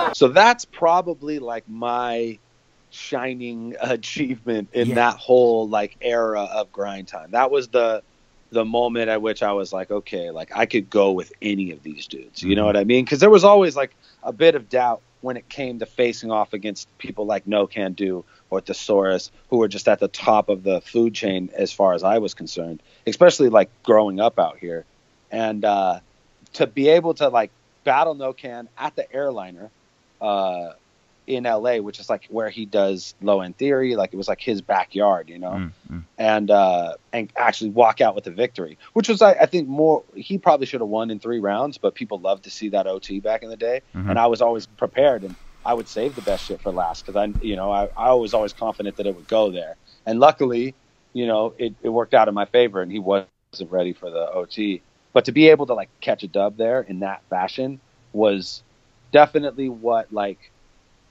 [SPEAKER 3] Unity.
[SPEAKER 2] So that's probably like my shining achievement in that whole like era of grind time. That was the moment at which I was like, okay, like I could go with any of these dudes. You know what I mean? Because there was always like a bit of doubt when it came to facing off against people like Nocando or Thesaurus, who were just at the top of the food chain as far as I was concerned, especially like growing up out here. And to be able to like battle Nocan at the airliner in LA, which is like where he does Low End Theory, like it was like his backyard, you know, and actually walk out with a victory, which was I think more, he probably should have won in 3 rounds, but people loved to see that OT back in the day, and I was always prepared, and I would save the best shit for last because I was always confident that it would go there, and luckily, you know, it worked out in my favor, and he wasn't ready for the OT, but to be able to like catch a dub there in that fashion was definitely what like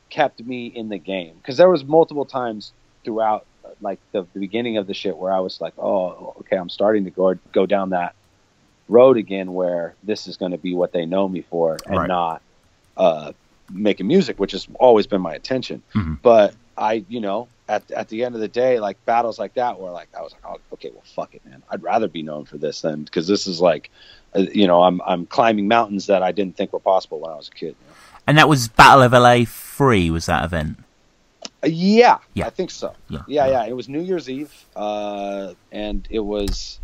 [SPEAKER 2] kept me in the game, because there was multiple times throughout like the beginning of the shit where I was like, oh, okay, I'm starting to go down that road again where this is going to be what they know me for, and not making music, which has always been my intention. But I, you know, at the end of the day, like battles like that where like I was like, oh, okay, well, fuck it, man, I'd rather be known for this than, because this is like you know, I'm climbing mountains that I didn't think were possible when I was a kid, you know?
[SPEAKER 1] And that was Battle of LA 3, was that event?
[SPEAKER 2] Yeah, I think so. Yeah. It was New Year's Eve, and it was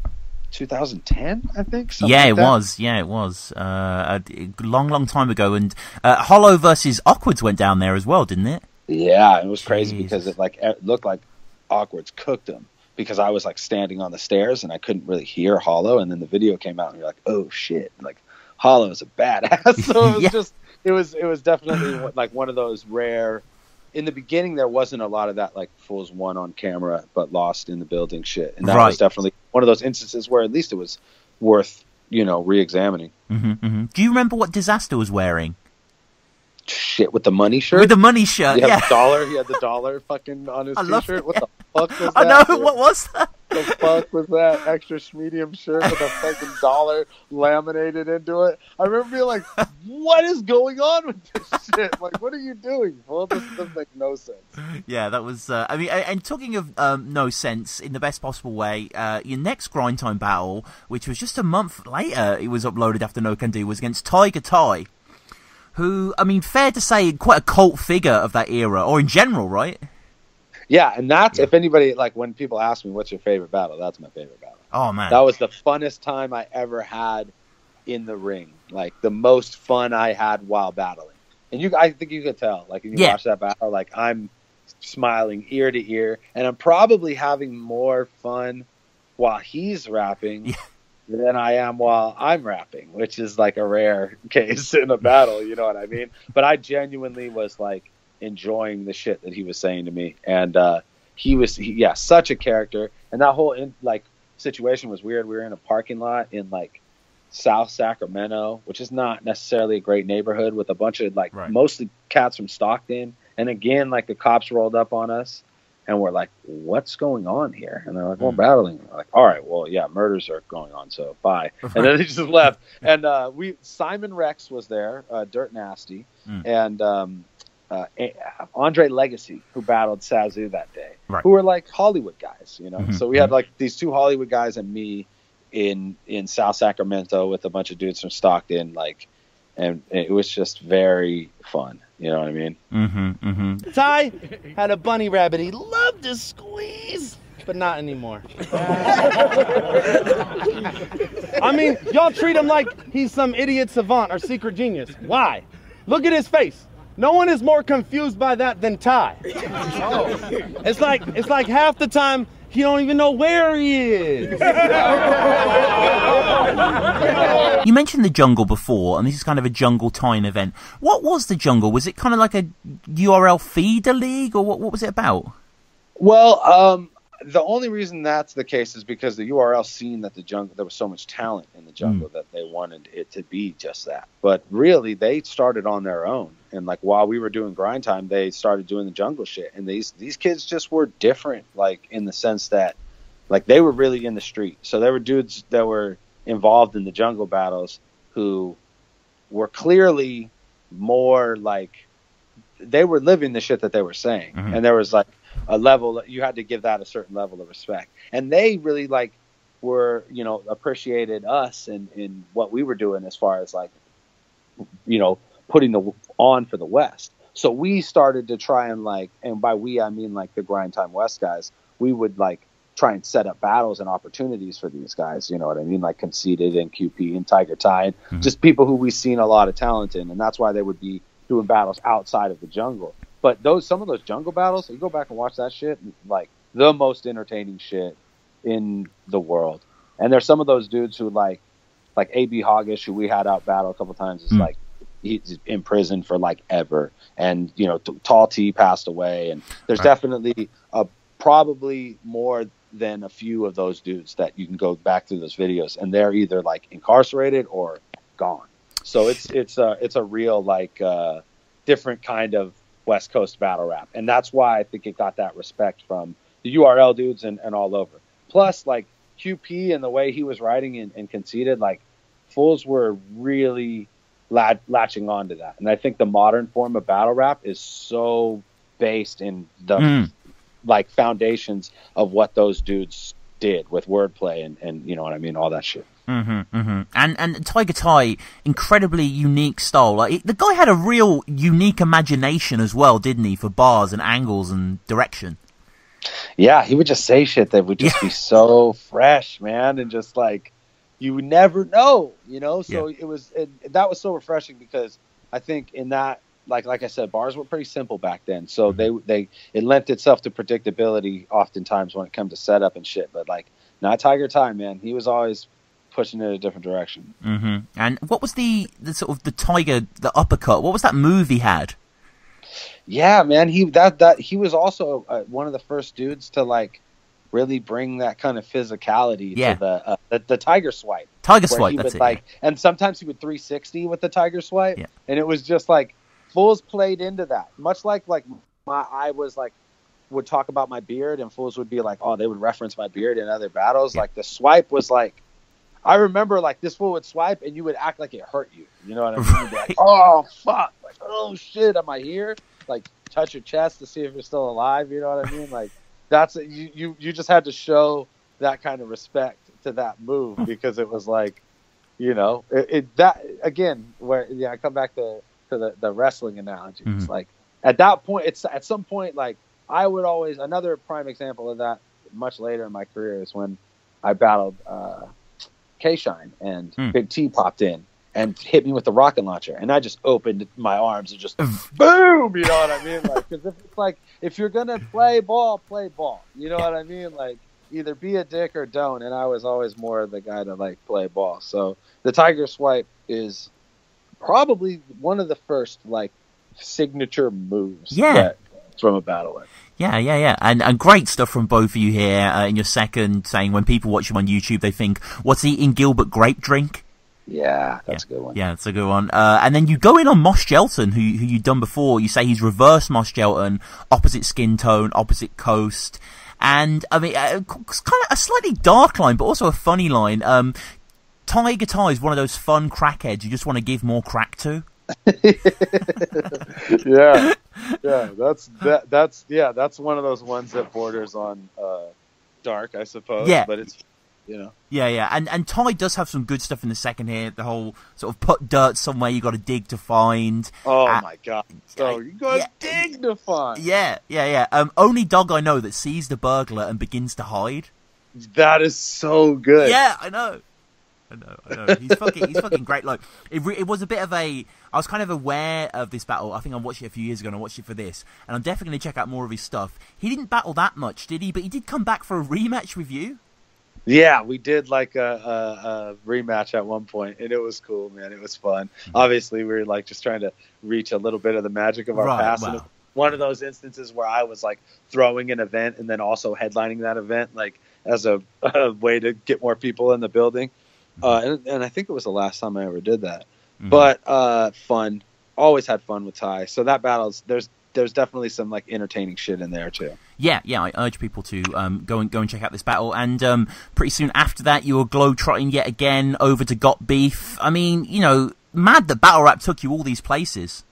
[SPEAKER 2] 2010, I think.
[SPEAKER 1] It was. A long time ago. And Hollow versus Awkwards went down there as well, didn't it? Yeah,
[SPEAKER 2] it was crazy because it looked like Awkwards cooked him, because I was like standing on the stairs and I couldn't really hear Hollow, and then the video came out and you're like, oh shit, like Hollow is a badass. So it was it was definitely like one of those rare. In the beginning, there wasn't a lot of that like fools won on camera but lost in the building shit, and that was definitely one of those instances where at least it was worth, you know, re-examining.
[SPEAKER 1] Do you remember what Disaster was wearing?
[SPEAKER 2] Shit, with the money shirt.
[SPEAKER 1] With the money shirt,
[SPEAKER 2] yeah. He had the dollar fucking on his t-shirt. What the fuck was that?
[SPEAKER 1] I know, what was that?
[SPEAKER 2] The fuck was that extra medium shirt with a fucking dollar laminated into it? I remember being like, what is going on with this shit? Like, what are you doing? Well, this doesn't make no sense.
[SPEAKER 1] Yeah, that was, I mean, and talking of no sense in the best possible way, your next Grind Time battle, which was just a month later, it was uploaded after Nocando, was against Tiger Ty, who, I mean, fair to say, quite a cult figure of that era, or in general, right?
[SPEAKER 2] Yeah, and that's, if anybody, like, when people ask me, what's your favorite battle, that's my favorite battle.
[SPEAKER 1] Oh, man.
[SPEAKER 2] That was the funnest time I ever had in the ring. Like, the most fun I had while battling. And I think you could tell, like, if you watch that battle, like, I'm smiling ear to ear, and I'm probably having more fun while he's rapping than I am while I'm rapping, which is, like, a rare case in a battle, you know what I mean? But I genuinely was, like, enjoying the shit that he was saying to me, and he was such a character, and that whole situation was weird. We were in a parking lot in like South Sacramento, which is not necessarily a great neighborhood, with a bunch of mostly cats from Stockton, and again, like, the cops rolled up on us and we're like, what's going on here? And they're like, we're battling. We're like, all right, well, yeah, murders are going on, so bye. And then they just left. And Simon Rex was there, Dirt Nasty, and Andre Legacy, who battled Sazu that day, who were like Hollywood guys, you know. So we had like these 2 Hollywood guys and me in South Sacramento with a bunch of dudes from Stockton, like, and it was just very fun, you know what I mean?
[SPEAKER 6] Ty had a bunny rabbit he loved to squeeze.
[SPEAKER 3] but not anymore. I mean, y'all treat him like he's some idiot savant or secret genius. Why? Look at his face. No one is more confused by that than Ty. It's like half the time he don't even know where he is.
[SPEAKER 1] You mentioned the jungle before, and this is kind of a jungle time event. What was the jungle? Was it kind of like a URL feeder league, or what was it about?
[SPEAKER 2] Well, the only reason that's the case is because the URL seen that the jungle, there was so much talent in the jungle that they wanted it to be just that. But really, they started on their own. And like while we were doing grind time, they started doing the jungle shit. And these kids just were different, like in the sense that like they were really in the street. So there were dudes that were involved in the jungle battles who were clearly more like they were living the shit that they were saying. Mm-hmm. And there was like a level, you had to give that a certain level of respect. And they really like were, you know, appreciated us in what we were doing as far as like, you know, putting on for the West. So we started to try and like, and by we, I mean like the Grind Time West guys, we would like try and set up battles and opportunities for these guys. You know what I mean? Like Conceited and QP and Tiger Tide, just people who we've seen a lot of talent in. And that's why they would be doing battles outside of the jungle. But some of those jungle battles, you go back and watch that shit, like the most entertaining shit in the world. And there's some of those dudes who like AB Hoggish, who we had out battle a couple times, is like he's in prison for like ever. And you know, Tall T passed away, and there's definitely probably more than a few of those dudes that you can go back through those videos, and they're either like incarcerated or gone. So it's a real like different kind of West Coast battle rap, and that's why I think it got that respect from the URL dudes and all over. Plus, like QP and the way he was writing and Conceited, like fools were really latching on to that. And I think the modern form of battle rap is so based in the like foundations of what those dudes did with wordplay and you know what I mean, all that shit.
[SPEAKER 1] And Tiger Ty, incredibly unique style. Like the guy had a real unique imagination as well, didn't he, for bars and angles and direction?
[SPEAKER 2] Yeah, he would just say shit that would just be so fresh, man, and just like you would never know, you know. So that was so refreshing because I think in that, like I said, bars were pretty simple back then. So it lent itself to predictability oftentimes when it comes to setup and shit. But like not Tiger Ty, man, he was always pushing in a different direction.
[SPEAKER 1] And what was the sort of the Tiger, the uppercut? What was that move he had?
[SPEAKER 2] Yeah, man, he was also one of the first dudes to like really bring that kind of physicality to the Tiger Swipe. Tiger Swipe, that's it. Like, and sometimes he would 360 with the Tiger Swipe, and it was just like fools played into that. Much like I was like would talk about my beard, and fools would be like, oh, they would reference my beard in other battles. Like the swipe was like, I remember like this fool would swipe and you would act like it hurt you. You know what I mean? You'd be like, oh fuck, like oh shit, am I here? Like touch your chest to see if you're still alive. You know what I mean? Like that's you just had to show that kind of respect to that move because it was like, you know, that again where I come back to the wrestling analogy. It's like at that point, it's at some point like I would always, another prime example of that much later in my career is when I battled K-Shine and Big T popped in and hit me with the rocket launcher, and I just opened my arms and just boom, you know what I mean? Like, because if you're gonna play ball, you know what I mean? Like, either be a dick or don't. And I was always more the guy to like play ball. So the Tiger Swipe is probably one of the first like signature moves from a battle.
[SPEAKER 1] Yeah. And great stuff from both of you here in your second, saying when people watch you on YouTube, they think, what's eating Gilbert grape drink?
[SPEAKER 2] Yeah, that's a good one.
[SPEAKER 1] Yeah, that's a good one. And then you go in on Moss Gelton, who you've done before. You say he's reverse Moss Gelton, opposite skin tone, opposite coast. And, I mean, it's kind of a slightly dark line, but also a funny line. Tiger Ty is one of those fun crackheads you just want to give more crack to.
[SPEAKER 2] yeah, that's one of those ones that borders on dark, I suppose.
[SPEAKER 1] Yeah,
[SPEAKER 2] but it's you know.
[SPEAKER 1] Yeah. And Ty does have some good stuff in the second here. The whole sort of put dirt somewhere you got to dig to find.
[SPEAKER 2] Oh my god! So you got to dig to find.
[SPEAKER 1] Yeah. Only dog I know that sees the burglar and begins to hide.
[SPEAKER 2] That is so good.
[SPEAKER 1] Yeah, I know. He's fucking great. Like it was a bit of a. I was kind of aware of this battle. I think I watched it a few years ago, and I watched it for this. And I'm definitely going to check out more of his stuff. He didn't battle that much, did he? But he did come back for a rematch with you.
[SPEAKER 2] Yeah, we did like a rematch at one point, and it was cool, man. It was fun. Obviously, we were like just trying to reach a little bit of the magic of our past. Wow. And one of those instances where I was like throwing an event and then also headlining that event, like as a way to get more people in the building. And I think it was the last time I ever did that. Mm-hmm. But fun. Always had fun with Ty. So that battle's there's definitely some like entertaining shit in there too.
[SPEAKER 1] Yeah. I urge people to go and check out this battle. And pretty soon after that, you were globetrotting yet again over to Got Beef. I mean, you know, mad that Battle Rap took you all these places.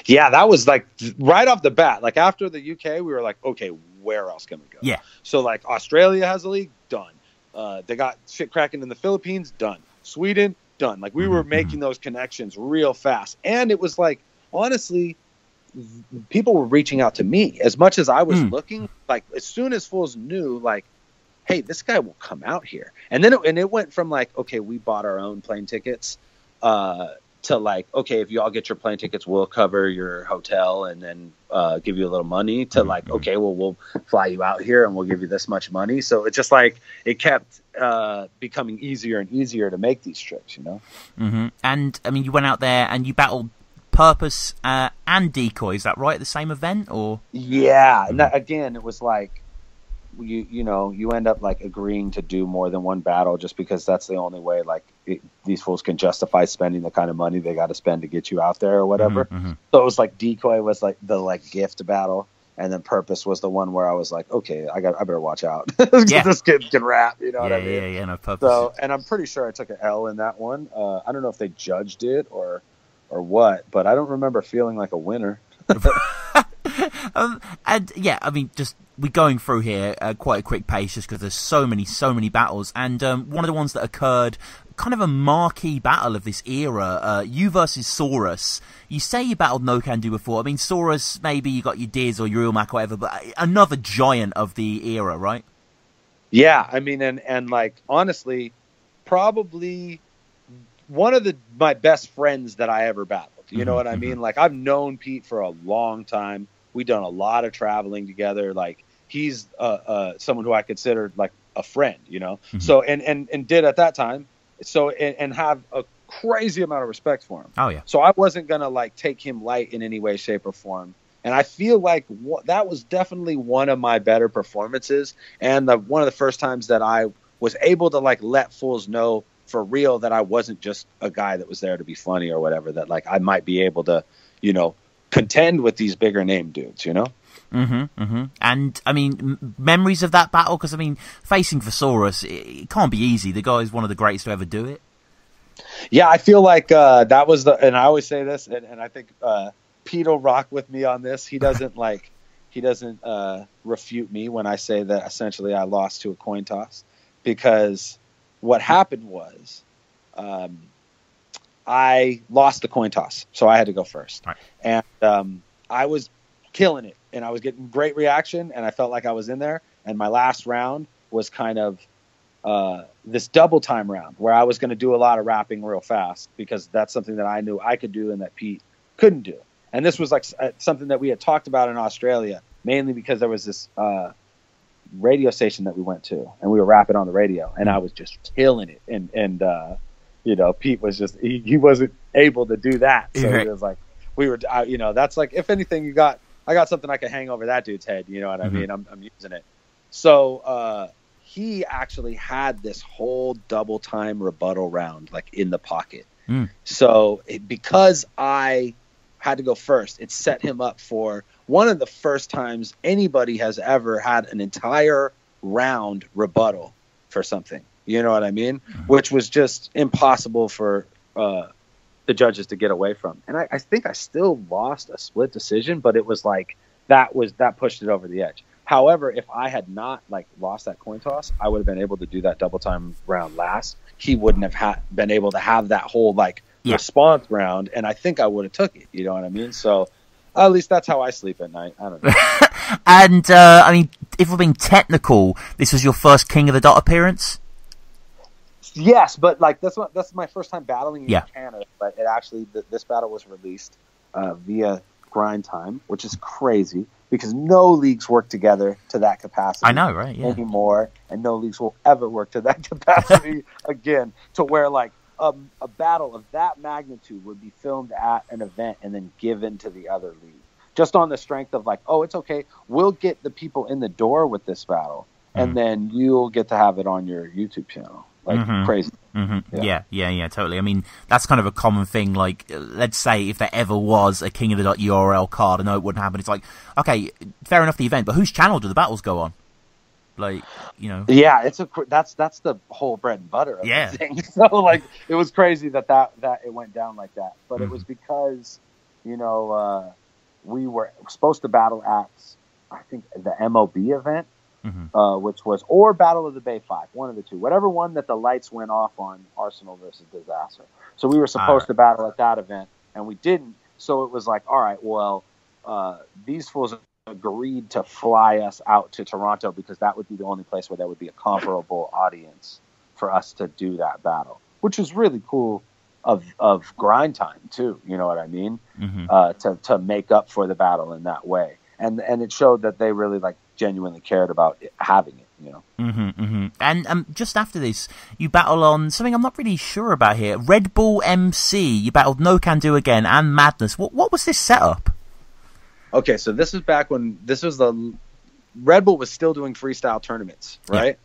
[SPEAKER 2] Yeah, that was like right off the bat. Like after the UK, we were like, okay, where else can we go?
[SPEAKER 1] Yeah.
[SPEAKER 2] So like Australia has a league, done. They got shit cracking in the Philippines, done. Sweden, done. Like we were making those connections real fast. And it was like, honestly, people were reaching out to me as much as I was looking. Like as soon as fools knew, like, hey, this guy will come out here. And then it went from like, okay, we bought our own plane tickets, to like, okay, if you all get your plane tickets, we'll cover your hotel and then give you a little money, to like, okay, well, we'll fly you out here and we'll give you this much money. So it's just like it kept becoming easier and easier to make these trips, you know?
[SPEAKER 1] Mm-hmm. And I mean, you went out there and you battled Purpose and Decoy. Is that right? At the same event, or?
[SPEAKER 2] Yeah. And that, again, it was like, you know, you end up like agreeing to do more than one battle just because that's the only way like these fools can justify spending the kind of money they got to spend to get you out there or whatever. So it was like Decoy was like the like gift battle, and then Purpose was the one where I was like, okay, I better watch out. This kid can rap, you know what I mean?
[SPEAKER 1] Yeah, no, Purpose.
[SPEAKER 2] So, and I'm pretty sure I took an L in that one. I don't know if they judged it or what, but I don't remember feeling like a winner.
[SPEAKER 1] And yeah, I mean, just we're going through here quite a quick pace just because there's so many battles. And one of the ones that occurred, kind of a marquee battle of this era, you versus Saurus. You say you battled Nocando before. I mean, Saurus, maybe you got your Diz or your Ilmac or whatever, but another giant of the era, right?
[SPEAKER 2] Yeah, I mean, and like, honestly, probably one of my best friends that I ever battled. You know what I mean? Like, I've known Pete for a long time. We've done a lot of traveling together. Like, he's someone who I considered like a friend, you know? So, and did at that time. So, and have a crazy amount of respect for him.
[SPEAKER 1] Oh, yeah.
[SPEAKER 2] So I wasn't going to like take him light in any way, shape, or form. And I feel like that was definitely one of my better performances. And one of the first times that I was able to like let fools know for real that I wasn't just a guy that was there to be funny or whatever, that like I might be able to, you know, contend with these bigger name dudes, you know?
[SPEAKER 1] And I mean, memories of that battle, because I mean, facing Thesaurus, it can't be easy. The guy is one of the greatest to ever do it. Yeah,
[SPEAKER 2] I feel like that was and I always say this, and I think Pete will rock with me on this. He doesn't refute me when I say that essentially I lost to a coin toss, because what happened was I lost the coin toss, so I had to go first.
[SPEAKER 1] Right.
[SPEAKER 2] And I was killing it, and I was getting great reaction, and I felt like I was in there. And my last round was kind of this double time round where I was going to do a lot of rapping real fast, because that's something that I knew I could do and that Pete couldn't do. And this was like something that we had talked about in Australia, mainly because there was this radio station that we went to, and we were rapping on the radio, and I was just killing it. And you know, Pete was just, he wasn't able to do that. So it was like, we were, you know, that's like, if anything, I got something I can hang over that dude's head. You know what I mean? I'm using it. So, he actually had this whole double time rebuttal round, like in the pocket. So because I had to go first, it set him up for one of the first times anybody has ever had an entire round rebuttal for something. You know what I mean? Which was just impossible for the judges to get away from. And I think I still lost a split decision, but it was like that pushed it over the edge. However, if I had not like lost that coin toss, I would have been able to do that double time round last. He wouldn't have been able to have that whole like response round, and I think I would have took it. You know what I mean? So at least that's how I sleep at night. I don't know.
[SPEAKER 1] And I mean, if we're being technical, this was your first King of the Dot appearance.
[SPEAKER 2] Yes, but like that's my first time battling in Canada. But it actually this battle was released via Grind Time, which is crazy because no leagues work together to that capacity.
[SPEAKER 1] I know, right? Yeah.
[SPEAKER 2] Anymore, and no leagues will ever work to that capacity again. To where like a battle of that magnitude would be filmed at an event and then given to the other league, just on the strength of like, oh, it's okay, we'll get the people in the door with this battle, and then you'll get to have it on your YouTube channel. Like crazy.
[SPEAKER 1] Yeah, totally. I mean, that's kind of a common thing. Like, let's say if there ever was a King of the Dot URL card, I know it wouldn't happen. It's like, okay, fair enough, the event, but whose channel do the battles go on? Like, you know.
[SPEAKER 2] Yeah, that's the whole bread and butter of the thing. So like, it was crazy that it went down like that. But it was because, you know, we were supposed to battle at, I think, the MOB event. Which was, or Battle of the Bay 5, one of the two, whatever one that the lights went off on Arsenal versus Disaster. So we were supposed to battle at that event, and we didn't. So it was like, all right, well, these fools agreed to fly us out to Toronto because that would be the only place where there would be a comparable audience for us to do that battle, which was really cool of Grind Time too. You know what I mean? To make up for the battle in that way. And it showed that they really like genuinely cared about having it, you know.
[SPEAKER 1] And just after this, you battle on something I'm not really sure about here. Red Bull MC. You battled No Can Do again and Madness. What was this setup? Okay,
[SPEAKER 2] so this is back when the Red Bull was still doing freestyle tournaments, right?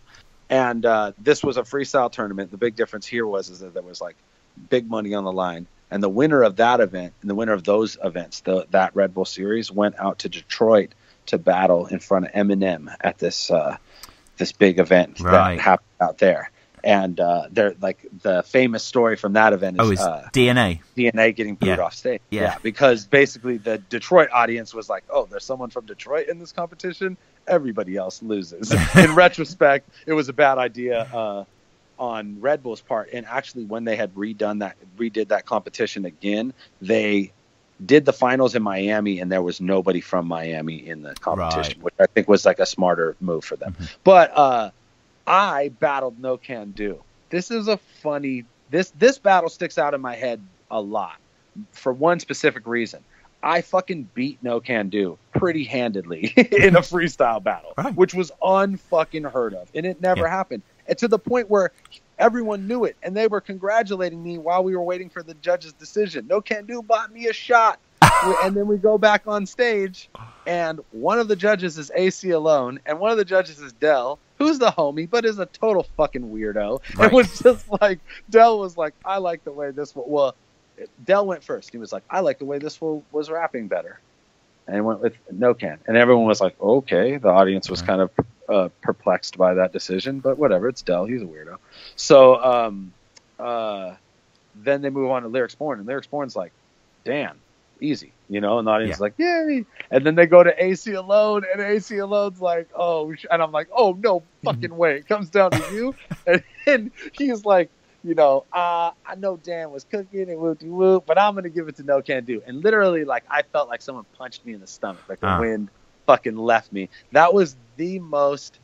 [SPEAKER 2] Yeah. And this was a freestyle tournament. The big difference here is that there was like big money on the line. And the winner of that event and the winner of those events, that Red Bull series, went out to Detroit to battle in front of Eminem at this big event that happened out there. And they're like the famous story from that event is
[SPEAKER 1] DNA
[SPEAKER 2] getting booed off stage. Yeah, because basically the Detroit audience was like, oh, there's someone from Detroit in this competition. Everybody else loses. In retrospect, it was a bad idea on Red Bull's part, and actually when they had redid that competition again, they did the finals in Miami and there was nobody from Miami in the competition, which I think was like a smarter move for them. But I battled No Can Do. This is a funny this battle sticks out in my head a lot for one specific reason. I fucking beat No Can Do pretty handedly in a freestyle battle, which was unfucking heard of, and it never happened. And to the point where everyone knew it, and they were congratulating me while we were waiting for the judge's decision. No Can Do bought me a shot. And then we go back on stage, and one of the judges is AC Alone, and one of the judges is Dell, who's the homie, but is a total fucking weirdo. Right. It was just like, Dell was like, I like the way this one, well, Dell went first. He was like, I like the way this one was rapping better. And he went with No Can. And everyone was like, okay. The audience was kind of perplexed by that decision, but whatever. It's Dell. He's a weirdo. So then they move on to Lyrics Born, and Lyrics Born's like, damn, easy. You know, and the audience is like, yay. And then they go to AC Alone, and AC Alone's like, oh, and I'm like, oh, no fucking way. It comes down to you. And he's like, you know, I know Dan was cooking and whoop-de-whoop, but I'm going to give it to No Can Do. And literally, like, I felt like someone punched me in the stomach. Like, the wind fucking left me. That was the most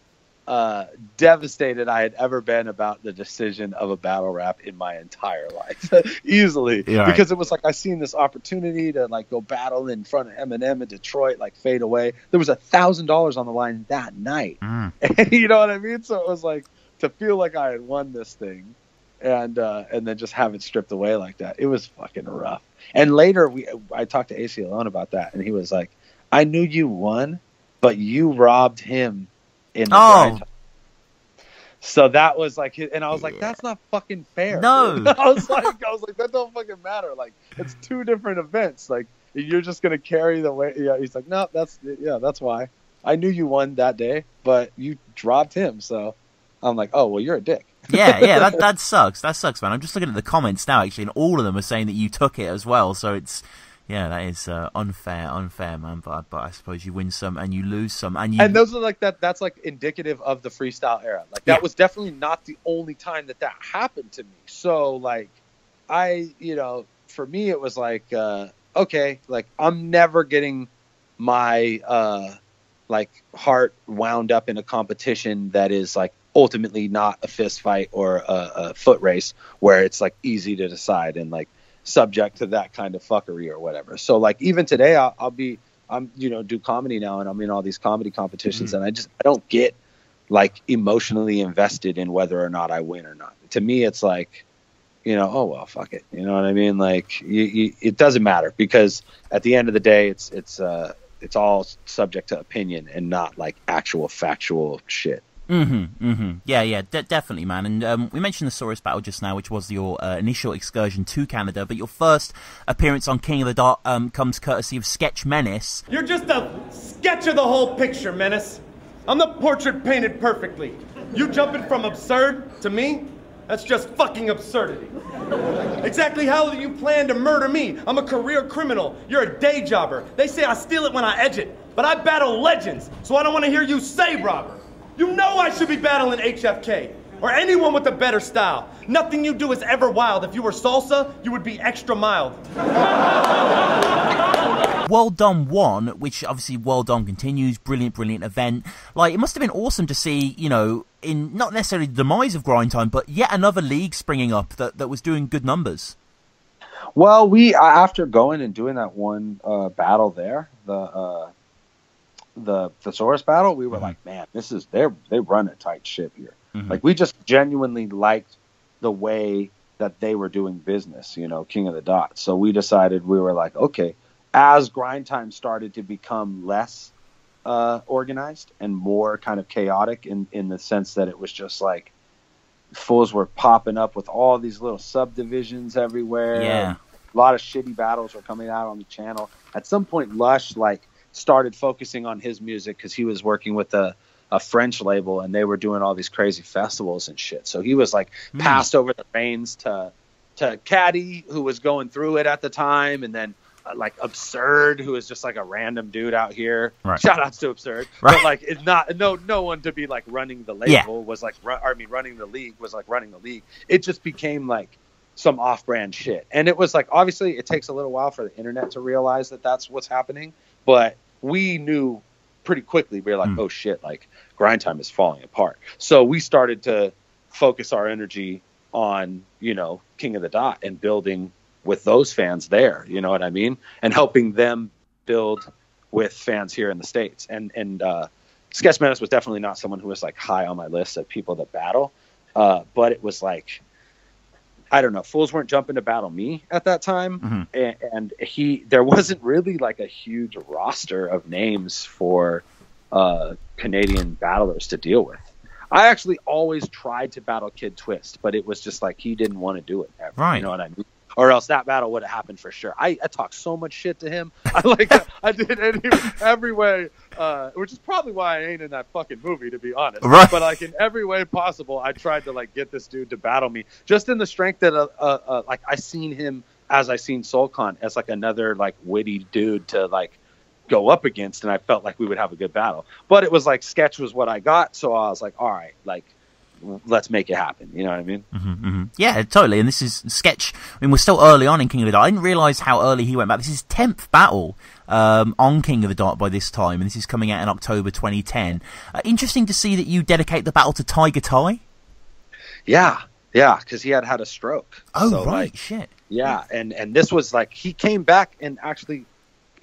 [SPEAKER 2] devastated I had ever been about the decision of a battle rap in my entire life. Easily. Yeah, because it was like, I seen this opportunity to, like, go battle in front of Eminem in Detroit, like, fade away. There was $1,000 on the line that night. And, you know what I mean? So it was like, to feel like I had won this thing. And then just have it stripped away like that. It was fucking rough. And later I talked to AC Alone about that, and he was like, I knew you won, but you robbed him in the grind. So that was like, and I was like, that's not fucking fair.
[SPEAKER 1] No.
[SPEAKER 2] I was like, that don't fucking matter. Like, it's two different events. Like, you're just gonna carry the weight. Yeah. He's like, no, that's why. I knew you won that day, but you dropped him. So I'm like, oh, well, you're a dick.
[SPEAKER 1] yeah, that sucks. That sucks, man. I'm just looking at the comments now, actually, and all of them are saying that you took it as well. So it's, that is unfair, man. But I suppose you win some and you lose some, and
[SPEAKER 2] those are like that. That's like indicative of the freestyle era. Like that was definitely not the only time that happened to me. So like, for me it was like, okay, like I'm never getting my like heart wound up in a competition that is like ultimately not a fist fight or a foot race where it's like easy to decide and like subject to that kind of fuckery or whatever. So like even today I'm do comedy now, and I'm in all these comedy competitions, and I don't get like emotionally invested in whether or not I win or not. To me it's like, oh well, fuck it, you know what I mean? Like it doesn't matter, because at the end of the day it's all subject to opinion and not like actual factual shit.
[SPEAKER 1] Yeah, definitely, man. And we mentioned the Saurus battle just now, which was your initial excursion to Canada, but your first appearance on King of the Dot comes courtesy of Sketch Menace.
[SPEAKER 3] You're just a sketch of the whole picture, Menace. I'm the portrait painted perfectly. You jumping from absurd to me? That's just fucking absurdity. Exactly how do you plan to murder me? I'm a career criminal. You're a day jobber. They say I steal it when I edge it, but I battle legends, so I don't want to hear you say robber. You know I should be battling HFK, or anyone with a better style. Nothing you do is ever wild. If you were salsa, you would be extra mild.
[SPEAKER 1] World Dom 1, which obviously World Dom continues, brilliant event. Like, it must have been awesome to see, in not necessarily the demise of Grind Time, but yet another league springing up that was doing good numbers.
[SPEAKER 2] Well, after going and doing that one battle there, the Thesaurus battle, we were like, man, they run a tight ship here. Like, we just genuinely liked the way that they were doing business, King of the Dot. So we decided, we were like, okay, as Grind Time started to become less organized and more kind of chaotic in the sense that it was just like fools were popping up with all these little subdivisions everywhere.
[SPEAKER 1] Yeah.
[SPEAKER 2] A lot of shitty battles were coming out on the channel. At some point, Lush started focusing on his music because he was working with a French label, and they were doing all these crazy festivals and shit. So he was like passed over the reins to Caddy, who was going through it at the time, and then like Absurd, who is just like a random dude out here.
[SPEAKER 1] Right.
[SPEAKER 2] Shout outs to Absurd.
[SPEAKER 1] Right.
[SPEAKER 2] But like, it's not no one to be like running the label was like, running the league was like running the league. It just became like some off-brand shit, and it was like, obviously it takes a little while for the internet to realize that that's what's happening, but we knew pretty quickly. We were like, oh shit, like Grind Time is falling apart. So we started to focus our energy on, King of the Dot and building with those fans there, you know what I mean? And helping them build with fans here in the States. And Sketch Menace was definitely not someone who was like high on my list of people that battle. But it was like, I don't know, fools weren't jumping to battle me at that time. And there wasn't really like a huge roster of names for Canadian battlers to deal with. I actually always tried to battle Kid Twist, but it was just like, he didn't want to do it ever.
[SPEAKER 1] Right.
[SPEAKER 2] You know what I mean? Or else that battle would have happened for sure. I talked so much shit to him. I did every way, which is probably why I ain't in that fucking movie, to be honest.
[SPEAKER 1] Right.
[SPEAKER 2] But like in every way possible, I tried to like get this dude to battle me, just in the strength that like I seen him as I seen SoulCon as like another like witty dude to like go up against, and I felt like we would have a good battle. But it was like Sketch was what I got, so I was like, all right, like, let's make it happen. You know what I mean?
[SPEAKER 1] Yeah, totally. And this is Sketch. I mean, we're still early on in King of the Dot. I didn't realize how early he went back. This is his 10th battle on King of the Dot by this time, and this is coming out in October 2010. Interesting to see that you dedicate the battle to Tiger Ty.
[SPEAKER 2] Yeah, because he had a stroke.
[SPEAKER 1] Oh,
[SPEAKER 2] so,
[SPEAKER 1] right,
[SPEAKER 2] like,
[SPEAKER 1] shit.
[SPEAKER 2] Yeah, and this was like, he came back and actually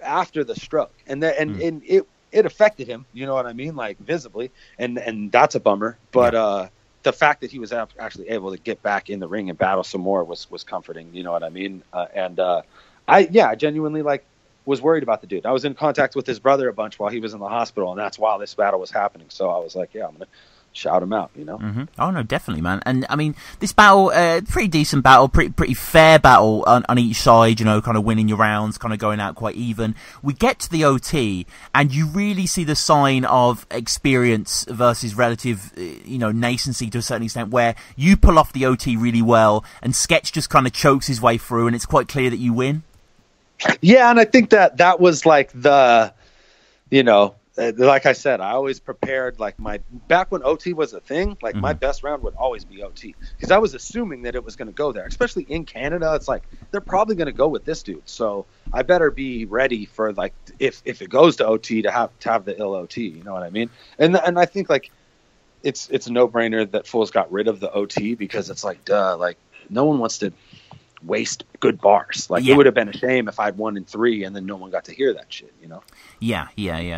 [SPEAKER 2] after the stroke, and it affected him. You know what I mean? Like visibly, and that's a bummer. But the fact that he was actually able to get back in the ring and battle some more was comforting. You know what I mean? I genuinely like was worried about the dude. I was in contact with his brother a bunch while he was in the hospital, and that's while this battle was happening. So I was like, yeah, I'm gonna shout him out, you know?
[SPEAKER 1] Oh no, definitely, man. And I mean, this battle, pretty decent battle, pretty fair battle on each side, you know, kind of winning your rounds, kind of going out quite even. We get to the OT, and you really see the sign of experience versus relative, nascency to a certain extent, where you pull off the OT really well, and Sketch just kind of chokes his way through, and it's quite clear that you win.
[SPEAKER 2] Yeah, and I think that was like the, like I said, I always prepared like back when OT was a thing, like my best round would always be OT because I was assuming that it was going to go there, especially in Canada. It's like they're probably going to go with this dude, so I better be ready for like if it goes to OT to have the ill OT. You know what I mean? And I think like it's a no brainer that Fools got rid of the OT because it's like duh, like no one wants to waste good bars. Like it would have been a shame if I'd 1 in 3 and then no one got to hear that shit, Yeah,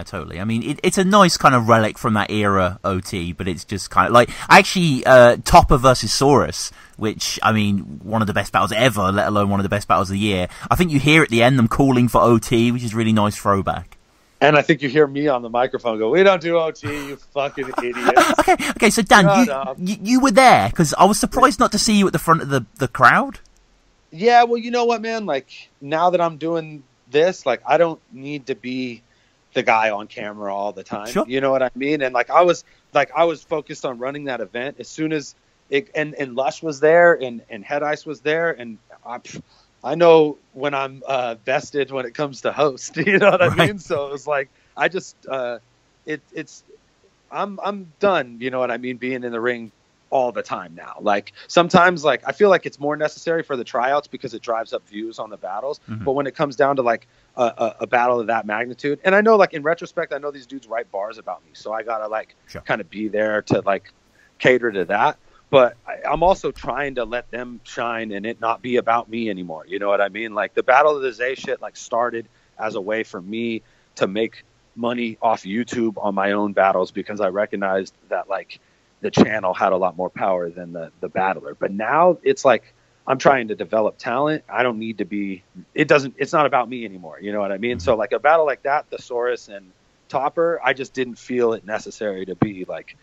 [SPEAKER 1] totally. I mean, it's a nice kind of relic from that era OT, but it's just kind of like actually Topper versus Saurus, which I mean, one of the best battles ever, let alone one of the best battles of the year. I think you hear at the end them calling for OT, which is really nice throwback.
[SPEAKER 2] And I think you hear me on the microphone go, "We don't do OT, you fucking idiots."
[SPEAKER 1] Okay. So Dan, you were there because I was surprised not to see you at the front of the crowd.
[SPEAKER 2] Yeah, well, you know what, man? Like, now that I'm doing this, like, I don't need to be the guy on camera all the time. Sure. You know what I mean? And like, I was focused on running that event as soon as it, and Lush was there and Head Ice was there. And I know when I'm vested when it comes to host, you know what I mean? So it was like, I just, I'm done. You know what I mean? Being in the ring all the time now. Like sometimes like I feel like it's more necessary for the tryouts because it drives up views on the battles. But when it comes down to like a battle of that magnitude, and I know like in retrospect, I know these dudes write bars about me, so I gotta like kind of be there to like cater to that. But I'm also trying to let them shine and it not be about me anymore. You know what I mean? Like the Battle of the Zay shit like started as a way for me to make money off YouTube on my own battles because I recognized that like the channel had a lot more power than the battler. But now it's like I'm trying to develop talent. I don't need to be, it's not about me anymore. You know what I mean? So like a battle like that, Thesaurus and Topper, I just didn't feel it necessary to be like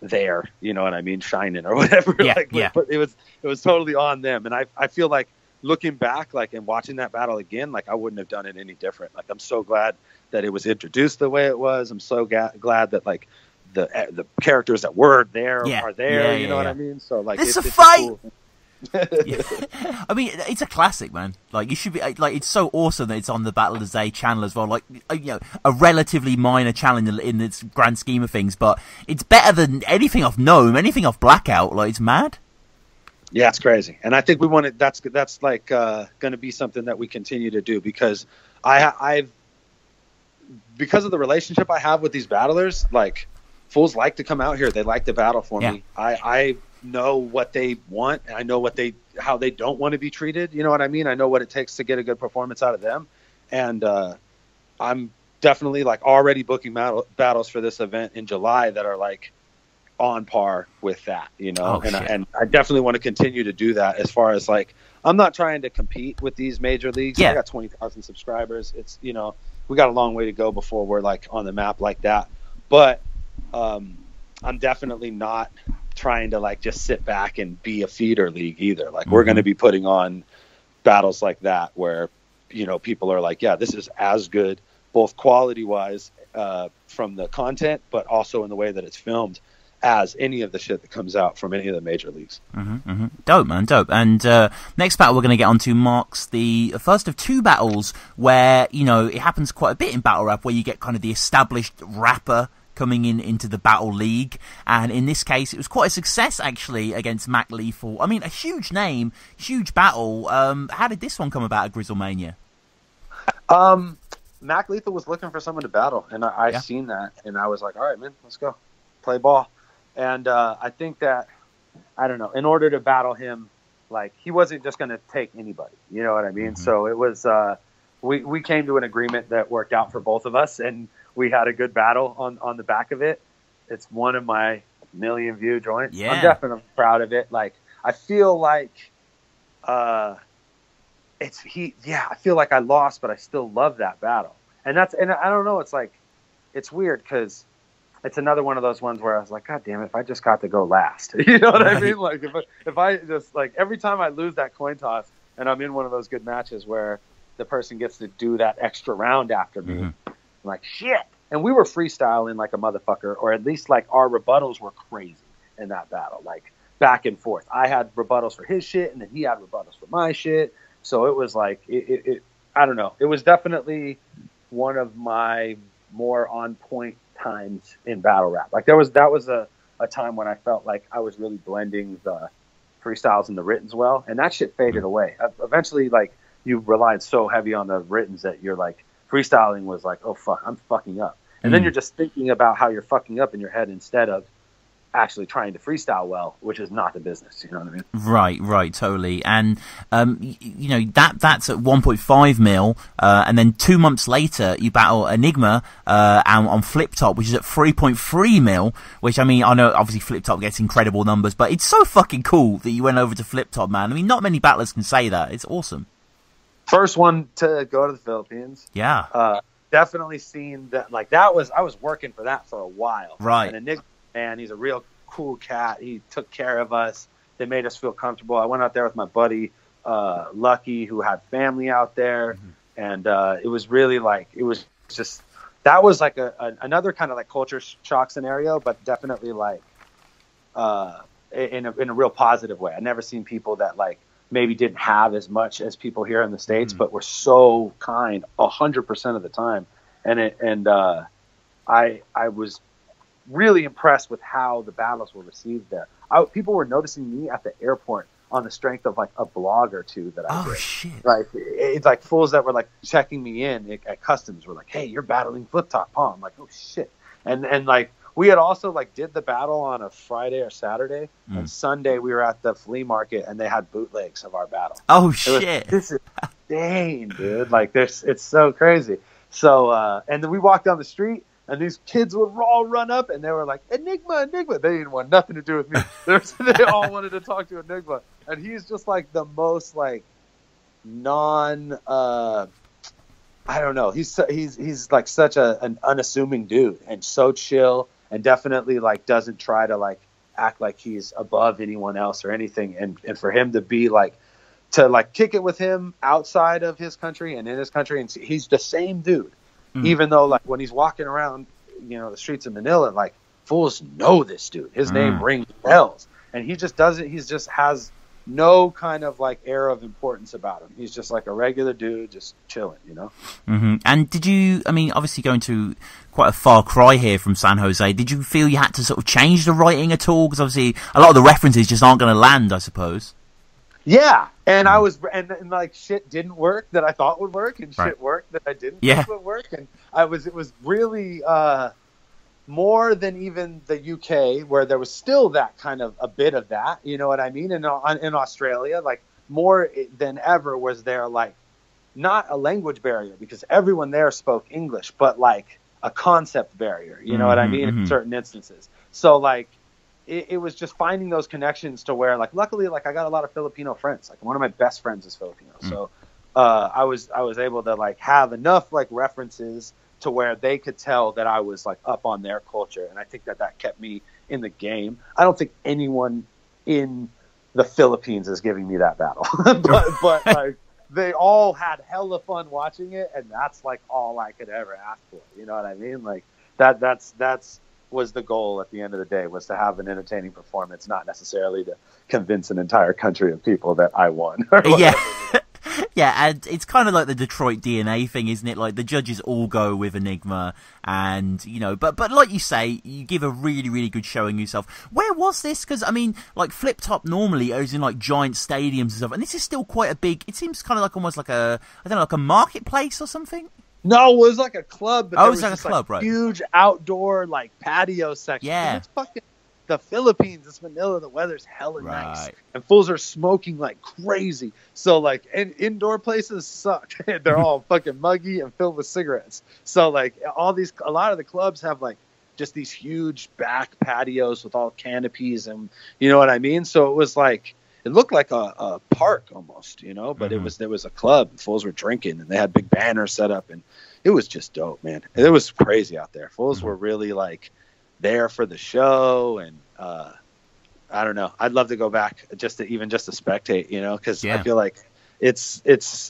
[SPEAKER 2] there, you know what I mean? Shining or whatever. But it was totally on them. And I feel like looking back, like and watching that battle again, like I wouldn't have done it any different. Like I'm so glad that it was introduced the way it was. I'm so glad that like, the characters that were there are there, you know what I mean? So like
[SPEAKER 1] it's a fight. Cool. I mean, it's a classic, man. Like you should be like, it's so awesome that it's on the Battle of the Zay channel as well. Like a relatively minor challenge in its grand scheme of things, but it's better than anything off Gnome, anything off Blackout. Like it's mad.
[SPEAKER 2] Yeah, it's crazy, and I think we want it. That's like going to be something that we continue to do because I've because of the relationship I have with these battlers, like. Fools like to come out here. They like to battle for me. I know what they want. And I know how they don't want to be treated. You know what I mean? I know what it takes to get a good performance out of them. And I'm definitely like already booking battles for this event in July that are like on par with that, and I definitely want to continue to do that as far as like, I'm not trying to compete with these major leagues. I got 20,000 subscribers. It's, we got a long way to go before we're like on the map like that. But I'm definitely not trying to like just sit back and be a feeder league either. Like we're going to be putting on battles like that where, people are like, yeah, this is as good, both quality wise, from the content, but also in the way that it's filmed as any of the shit that comes out from any of the major leagues.
[SPEAKER 1] Dope, man, dope. And next battle we're going to get onto marks the first of 2 battles where, it happens quite a bit in battle rap where you get kind of the established rapper coming into the battle league, and in this case it was quite a success actually against Mac Lethal. I mean, a huge name, huge battle. How did this one come about at Grizzlemania?
[SPEAKER 2] Mac Lethal was looking for someone to battle, and I seen that, and I was like, all right, man, let's go play ball. And I think that, I don't know, in order to battle him, like he wasn't just going to take anybody, you know what I mean? So it was we came to an agreement that worked out for both of us, and we had a good battle on the back of it. It's one of my million view joints. Yeah. I'm definitely proud of it. Like, I feel like, I feel like I lost, but I still love that battle. And I don't know. It's like, it's weird because it's another one of those ones where I was like, God damn it, if I just got to go last, you know what I mean? Like if I just like, every time I lose that coin toss and I'm in one of those good matches where the person gets to do that extra round after me, I'm like, shit. And we were freestyling like a motherfucker, or at least like our rebuttals were crazy in that battle, like back and forth. I had rebuttals for his shit, and then he had rebuttals for my shit. So it was like, I don't know. It was definitely one of my more on point times in battle rap. Like that was a time when I felt like I was really blending the freestyles and the writtens well, and that shit faded away. Eventually, like, you relied so heavy on the writtens that you're like, freestyling was like, oh fuck, I'm fucking up. And then you're just thinking about how you're fucking up in your head instead of actually trying to freestyle well, which is not the business. You know what I mean?
[SPEAKER 1] Right, totally. And you know, that's at 1.5 mil, and then 2 months later you battle Anygma on Flip Top, which is at 3.3 mil. Which, I mean, I know obviously Flip Top gets incredible numbers, but it's so fucking cool that you went over to Flip Top, man. I mean, not many battlers can say that. It's awesome.
[SPEAKER 2] First one to go to the Philippines.
[SPEAKER 1] Yeah.
[SPEAKER 2] Definitely seen that. Like, I was working for that for a while.
[SPEAKER 1] Right.
[SPEAKER 2] And Anygma, man, he's a real cool cat. He took care of us. They made us feel comfortable. I went out there with my buddy Lucky, who had family out there, and it was really like, it was just, that was like another kind of like culture shock scenario, but definitely like in a real positive way. I never seen people that like maybe didn't have as much as people here in the States, but were so kind 100% of the time. And I was really impressed with how the battles were received there. People were noticing me at the airport on the strength of like a blog or two that I did.
[SPEAKER 1] Shit.
[SPEAKER 2] Like, it's like fools that were like checking me in at customs were like, hey, you're battling Flip Top Paw. I'm like, oh shit. And like, we had also like did the battle on a Friday or Saturday, and Sunday we were at the flea market and they had bootlegs of our battle.
[SPEAKER 1] Oh shit!
[SPEAKER 2] This is insane, dude. Like, it's so crazy. So and then we walked down the street and these kids would all run up and they were like, Anygma. They didn't want nothing to do with me. They all wanted to talk to Anygma, and he's just like the most like I don't know. He's like such an unassuming dude and so chill. And definitely like doesn't try to like act like he's above anyone else or anything. And for him to be like, to like kick it with him outside of his country and in his country, and he's the same dude, even though like when he's walking around, you know, the streets of Manila, like fools know this dude. His name rings bells, and he just doesn't. He just has no kind of like air of importance about him. He's just like a regular dude, just chilling, you know?
[SPEAKER 1] And did you, I mean, obviously going to quite a far cry here from San Jose, did you feel you had to sort of change the writing at all? Because obviously a lot of the references just aren't going to land, I suppose.
[SPEAKER 2] Yeah. And I was, and like shit didn't work that I thought would work, and shit worked that I didn't think would work. And it was really, more than even the UK, where there was still that kind of a bit of that, you know what I mean? And in Australia, like more than ever was there like not a language barrier because everyone there spoke English, but like a concept barrier, you know what I mean? In certain instances. So like it was just finding those connections to where like, luckily, like I got a lot of Filipino friends. Like one of my best friends is Filipino. So I was able to like have enough like references to where they could tell that I was like up on their culture. And I think that kept me in the game. I don't think anyone in the Philippines is giving me that battle, but like they all had hella fun watching it. And that's like all I could ever ask for. You know what I mean? Like that's was the goal at the end of the day, was to have an entertaining performance, not necessarily to convince an entire country of people that I won.
[SPEAKER 1] Yeah. Yeah, and it's kind of like the Detroit DNA thing, isn't it? Like, the judges all go with Anygma, and, you know, but like you say, you give a really, really good showing yourself. Where was this? Because, I mean, like, Flip Top normally is in, like, giant stadiums and stuff, and this is still quite a big, it seems kind of like almost like a, I don't know, like a marketplace or something?
[SPEAKER 2] No, it was like a club. But
[SPEAKER 1] it was like a club, right?
[SPEAKER 2] Huge outdoor, like, patio section.
[SPEAKER 1] Yeah.
[SPEAKER 2] It's fucking the Philippines, it's Manila, the weather's hella nice, and fools are smoking like crazy. So like, and indoor places suck. They're all fucking muggy and filled with cigarettes. So like, a lot of the clubs have like just these huge back patios with all canopies, and you know what I mean. So it was like, it looked like a park almost, you know. But there was a club, and fools were drinking, and they had big banners set up, and it was just dope, man. It was crazy out there. Fools were really like there for the show, and I don't know, I'd love to go back just to spectate, you know, because I feel like it's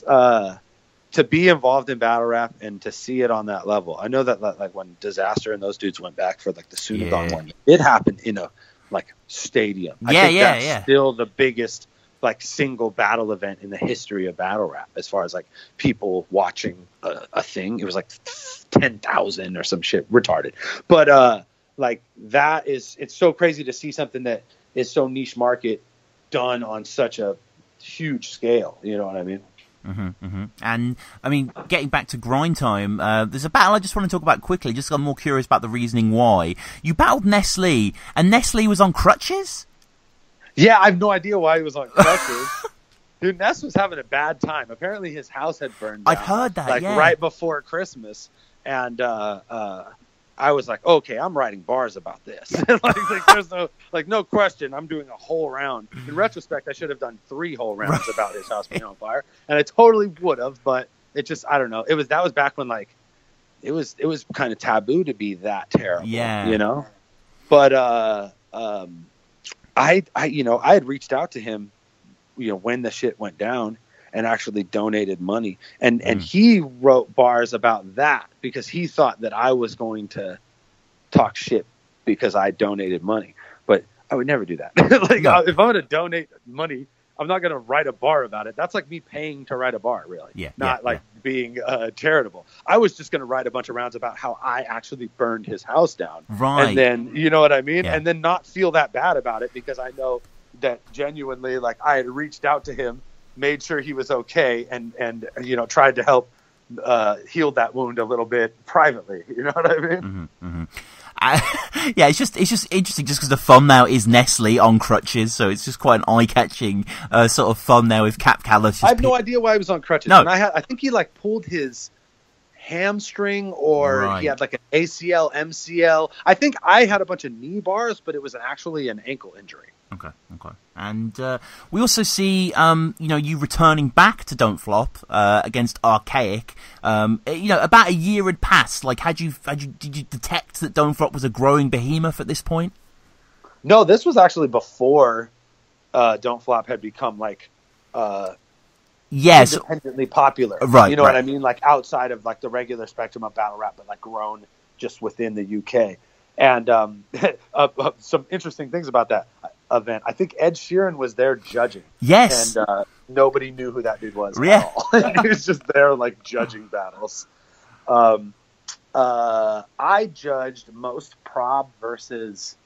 [SPEAKER 2] to be involved in battle rap and to see it on that level. I know that like when Disaster and those dudes went back for like the Sunagon one, it happened in a like stadium. I think that's still the biggest like single battle event in the history of battle rap as far as like people watching a thing. It was like 10,000 or some shit retarded. But like that is, it's so crazy to see something that is so niche market done on such a huge scale. You know what I mean?
[SPEAKER 1] And I mean, getting back to grind time, there's a battle I just want to talk about quickly. Just I'm more curious about the reasoning why you battled Nestle, and Nestle was on crutches.
[SPEAKER 2] Yeah, I have no idea why he was on crutches. Dude, Ness was having a bad time. Apparently his house had burned down.
[SPEAKER 1] I've heard that,
[SPEAKER 2] like, right before Christmas. And I was like, okay, I'm writing bars about this. like there's no question. I'm doing a whole round. In retrospect, I should have done 3 whole rounds about his house being on fire. And I totally would have, but it just, I don't know. That was back when like it was kind of taboo to be that terrible.
[SPEAKER 1] Yeah.
[SPEAKER 2] You know? But I had reached out to him, when the shit went down, and actually donated money. And he wrote bars about that because he thought that I was going to talk shit because I donated money. But I would never do that. If I'm going to donate money, I'm not going to write a bar about it. That's like me paying to write a bar, really. Not being charitable. I was just going to write a bunch of rounds about how I actually burned his house down.
[SPEAKER 1] Right.
[SPEAKER 2] And then, you know what I mean?
[SPEAKER 1] Yeah.
[SPEAKER 2] And then not feel that bad about it because I know that genuinely, like, I had reached out to him, made sure he was okay, and tried to help heal that wound a little bit privately. You know what I mean?
[SPEAKER 1] Yeah, it's just interesting just because the thumbnail is Nestle on crutches, so it's just quite an eye-catching sort of thumbnail with Cap Callus.
[SPEAKER 2] I have no idea why he was on crutches.
[SPEAKER 1] No.
[SPEAKER 2] And I think he like pulled his hamstring, or he had like an ACL, MCL. I think I had a bunch of knee bars, but it was actually an ankle injury.
[SPEAKER 1] Okay. And we also see, you returning back to Don't Flop against Archaic. About a year had passed. Like, did you detect that Don't Flop was a growing behemoth at this point?
[SPEAKER 2] No, this was actually before Don't Flop had become like independently popular.
[SPEAKER 1] Right.
[SPEAKER 2] You know what I mean? Like outside of like the regular spectrum of battle rap, but like grown just within the UK. And some interesting things about that event. I think Ed Sheeran was there judging.
[SPEAKER 1] Yes.
[SPEAKER 2] And nobody knew who that dude was
[SPEAKER 1] Yeah.
[SPEAKER 2] at all. He was just there like judging battles. I judged Most Prob versus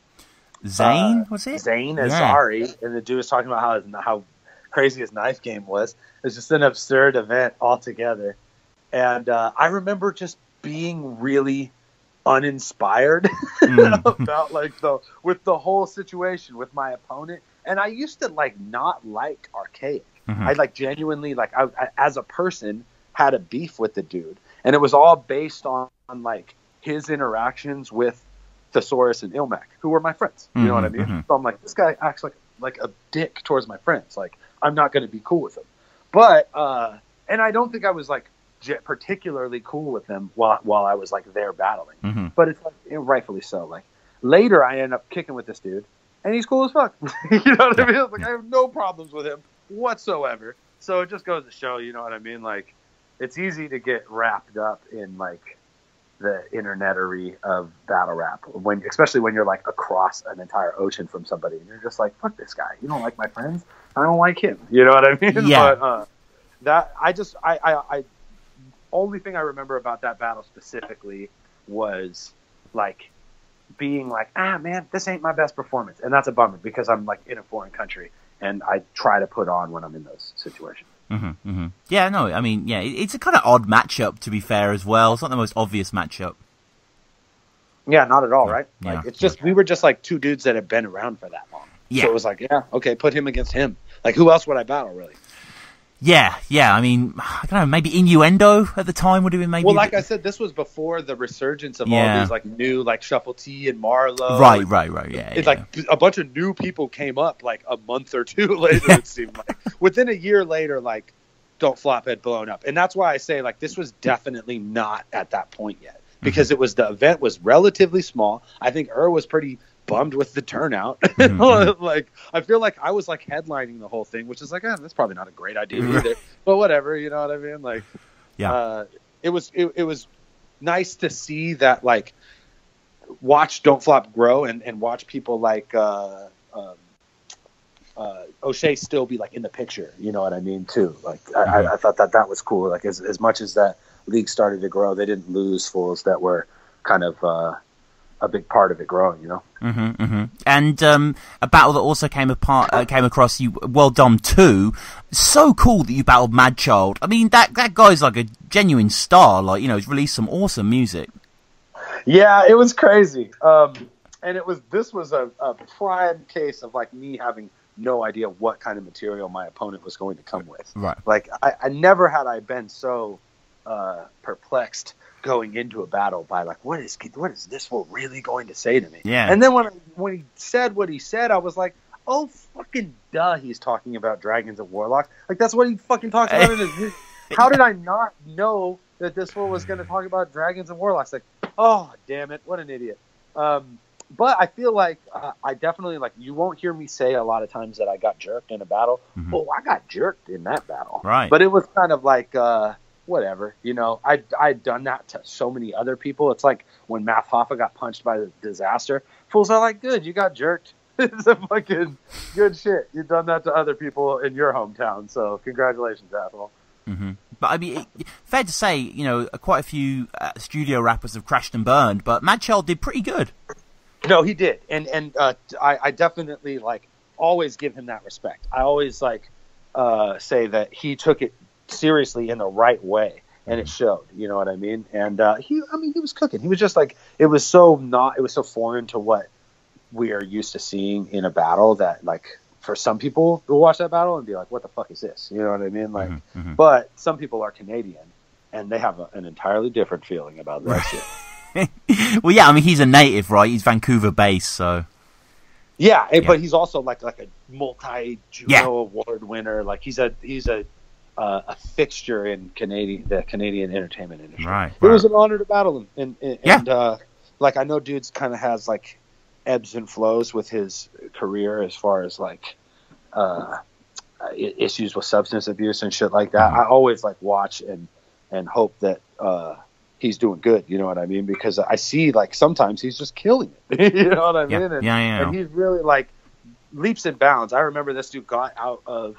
[SPEAKER 1] Zane, was it?
[SPEAKER 2] Zane Azari. And the dude was talking about how crazy his knife game was. It was just an absurd event altogether. And I remember just being really uninspired about with the whole situation with my opponent. And I used to not like Archaic. I genuinely I as a person had a beef with the dude, and it was all based on his interactions with Thesaurus and Ilmac, who were my friends. You know what I mean? So I'm like, this guy acts like a dick towards my friends. Like, I'm not going to be cool with him. But and I don't think I was particularly cool with them while I was there battling. But it's rightfully so. Later I end up kicking with this dude, and he's cool as fuck. You know what I mean? I have no problems with him whatsoever. So it just goes to show, you know what I mean? It's easy to get wrapped up in the internetery of battle rap, especially when you're across an entire ocean from somebody, and you're just like, fuck this guy. You don't like my friends, I don't like him. You know what I mean?
[SPEAKER 1] Yeah.
[SPEAKER 2] But I only thing I remember about that battle specifically was being man, this ain't my best performance. And that's a bummer because I'm in a foreign country and I try to put on when I'm in those situations.
[SPEAKER 1] Yeah, no, I mean, yeah, it's a kind of odd matchup, to be fair, as well. It's not the most obvious matchup.
[SPEAKER 2] Yeah, not at all, right?
[SPEAKER 1] Yeah.
[SPEAKER 2] It's just, we were just 2 dudes that had been around for that long.
[SPEAKER 1] Yeah.
[SPEAKER 2] So it was okay, put him against him. Who else would I battle, really?
[SPEAKER 1] Yeah, I mean, I don't know, maybe Innuendo at the time would have been maybe...
[SPEAKER 2] Well, I said, this was before the resurgence of all these, new, Shuffle T and Marlowe.
[SPEAKER 1] Right, yeah.
[SPEAKER 2] It's a bunch of new people came up, a month or 2 later, it seemed like. Within a year later, Don't Flop had blown up. And that's why I say, this was definitely not at that point yet. Because the event was relatively small. I think was pretty bummed with the turnout. I feel like I was headlining the whole thing, which is that's probably not a great idea either. But whatever, you know what I mean? It was nice to see that watch Don't Flop grow and watch people Oshea still be like in the picture, you know what I mean, too. Like I thought that was cool. Like as much as that league started to grow, they didn't lose fools that were kind of a big part of it growing, you know.
[SPEAKER 1] And a battle that also came across you, World Dom 2. So cool that you battled Madchild. I mean, that guy's like a genuine star. Like, you know, he's released some awesome music.
[SPEAKER 2] Yeah, it was crazy. And this was a prime case of like me having no idea what kind of material my opponent was going to come with.
[SPEAKER 1] Right.
[SPEAKER 2] Like I never had I been so perplexed going into a battle by like, what is this fool really going to say to me?
[SPEAKER 1] Yeah.
[SPEAKER 2] And then when he said what he said, I was like, oh fucking duh, he's talking about dragons and warlocks. Like that's what he fucking talks about in his music. How did I not know that this fool was going to talk about dragons and warlocks? Like, oh damn it, what an idiot. But I feel like I definitely, like, you won't hear me say a lot of times that I got jerked in a battle. Oh, I got jerked in that battle.
[SPEAKER 1] Right.
[SPEAKER 2] But it was kind of like, whatever, you know. I'd done that to so many other people. It's like when Math Hoffa got punched by the disaster. Fools are like, good, you got jerked. It's a fucking good shit. You've done that to other people in your hometown. So congratulations, asshole.
[SPEAKER 1] But I mean, fair to say, you know, quite a few studio rappers have crashed and burned, but Madchild did pretty good.
[SPEAKER 2] No, he did, and I definitely like always give him that respect. I always like say that he took it seriously in the right way, and it showed. You know what I mean? And he was cooking. He was just like, it was so foreign to what we are used to seeing in a battle that, like, for some people will watch that battle and be like, what the fuck is this? You know what I mean? Like, but some people are Canadian and they have an entirely different feeling about that shit.
[SPEAKER 1] Well, yeah, I mean, he's a native, right? He's Vancouver-based, so...
[SPEAKER 2] Yeah, but he's also like a multi-Juno Award winner. Like, he's a fixture in the Canadian entertainment industry.
[SPEAKER 1] Right.
[SPEAKER 2] It was an honor to battle him. And like, I know dude's kind of has, like, ebbs and flows with his career as far as, like, issues with substance abuse and shit like that. I always, like, watch and hope that... he's doing good, you know what I mean? Because I see, like, sometimes he's just killing it. You know what I mean? And he's really, like, leaps and bounds. I remember this dude got out of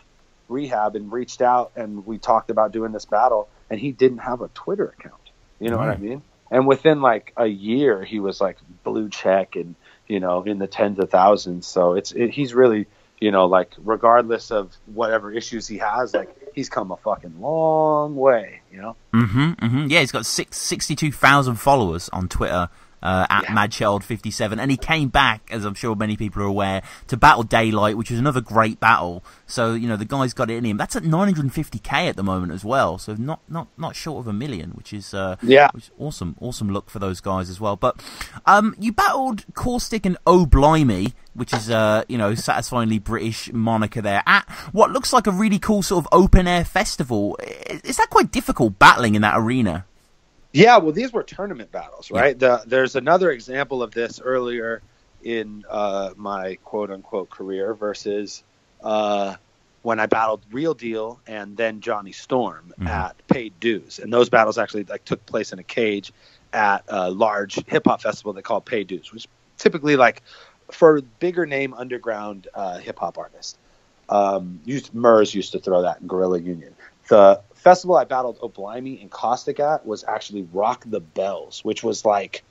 [SPEAKER 2] rehab and reached out, and we talked about doing this battle, and he didn't have a Twitter account. You know what I mean? And within, like, a year, he was, like, blue check and, you know, in the tens of thousands. So he's really, you know, like, regardless of whatever issues he has, like, he's come a fucking long way, you know?
[SPEAKER 1] Yeah, he's got 62,000 followers on Twitter, at Madchild57, and he came back, as I'm sure many people are aware, to battle Daylight, which was another great battle. So, you know, the guy's got it in him. That's at 950k at the moment as well, so not short of 1 million, which is which is awesome look for those guys as well. But you battled Caustic and Oh Blimey, which is you know, satisfyingly British moniker there, at what looks like a really cool sort of open air festival. Is that quite difficult battling in that arena?
[SPEAKER 2] Yeah, well, these were tournament battles, right? There's another example of this earlier in my quote-unquote career versus when I battled Real Deal and then Johnny Storm at Paid Dues. And those battles actually, like, took place in a cage at a large hip-hop festival they call Paid Dues, which typically, like, for bigger name underground hip-hop artists. Murs used to throw that in Guerrilla Union. The festival I battled Oblimey and Caustic at was actually Rock the Bells, which was like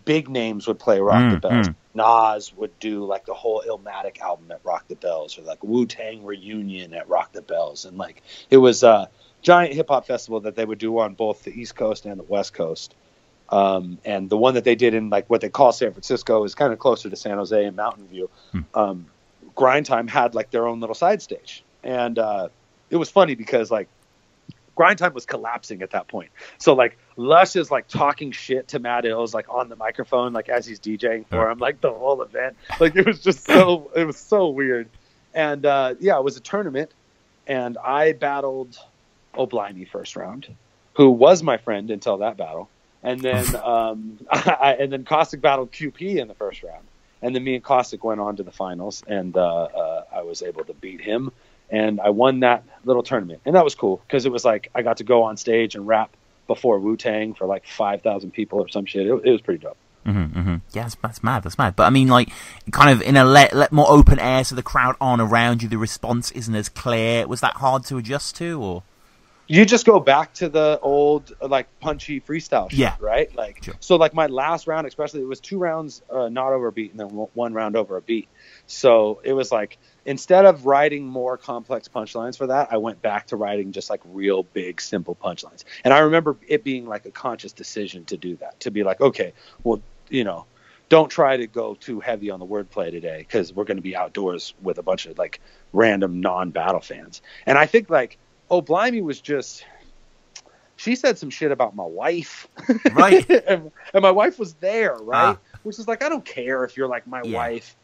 [SPEAKER 2] big names would play Rock the Bells. Nas would do like the whole Illmatic album at Rock the Bells, or like Wu-Tang Reunion at Rock the Bells. And like, it was a giant hip hop festival that they would do on both the East Coast and the West Coast. And the one that they did in like what they call San Francisco is kind of closer to San Jose and Mountain View. Grind Time had like their own little side stage. And it was funny because like Grind Time was collapsing at that point. So like Lush is like talking shit to Matt Ills like on the microphone, like as he's DJing for him, like the whole event. Like it was just it was so weird. And it was a tournament, and I battled Oblimey first round, who was my friend until that battle. And then and then Caustic battled QP in the first round. And then me and Caustic went on to the finals, and I was able to beat him. And I won that little tournament. And that was cool because it was like I got to go on stage and rap before Wu-Tang for like 5,000 people or some shit. It was pretty dope.
[SPEAKER 1] Yeah, that's mad. But I mean, like, kind of in a let more open air, so the crowd aren't around you, the response isn't as clear. Was that hard to adjust to, or?
[SPEAKER 2] You just go back to the old, like, punchy freestyle shit,
[SPEAKER 1] yeah.
[SPEAKER 2] right? Like,
[SPEAKER 1] sure.
[SPEAKER 2] So, like, my last round, especially, it was 2 rounds not over a beat and then 1 round over a beat. So it was like, instead of writing more complex punchlines for that, I went back to writing just, like, real big, simple punchlines. And I remember it being, like, a conscious decision to do that, to be like, okay, well, you know, don't try to go too heavy on the wordplay today because we're going to be outdoors with a bunch of, like, random non-battle fans. And I think, like, Oh Blimey was just, she said some shit about my wife.
[SPEAKER 1] Right.
[SPEAKER 2] and my wife was there, right? Which is like, I don't care if you're like my wife,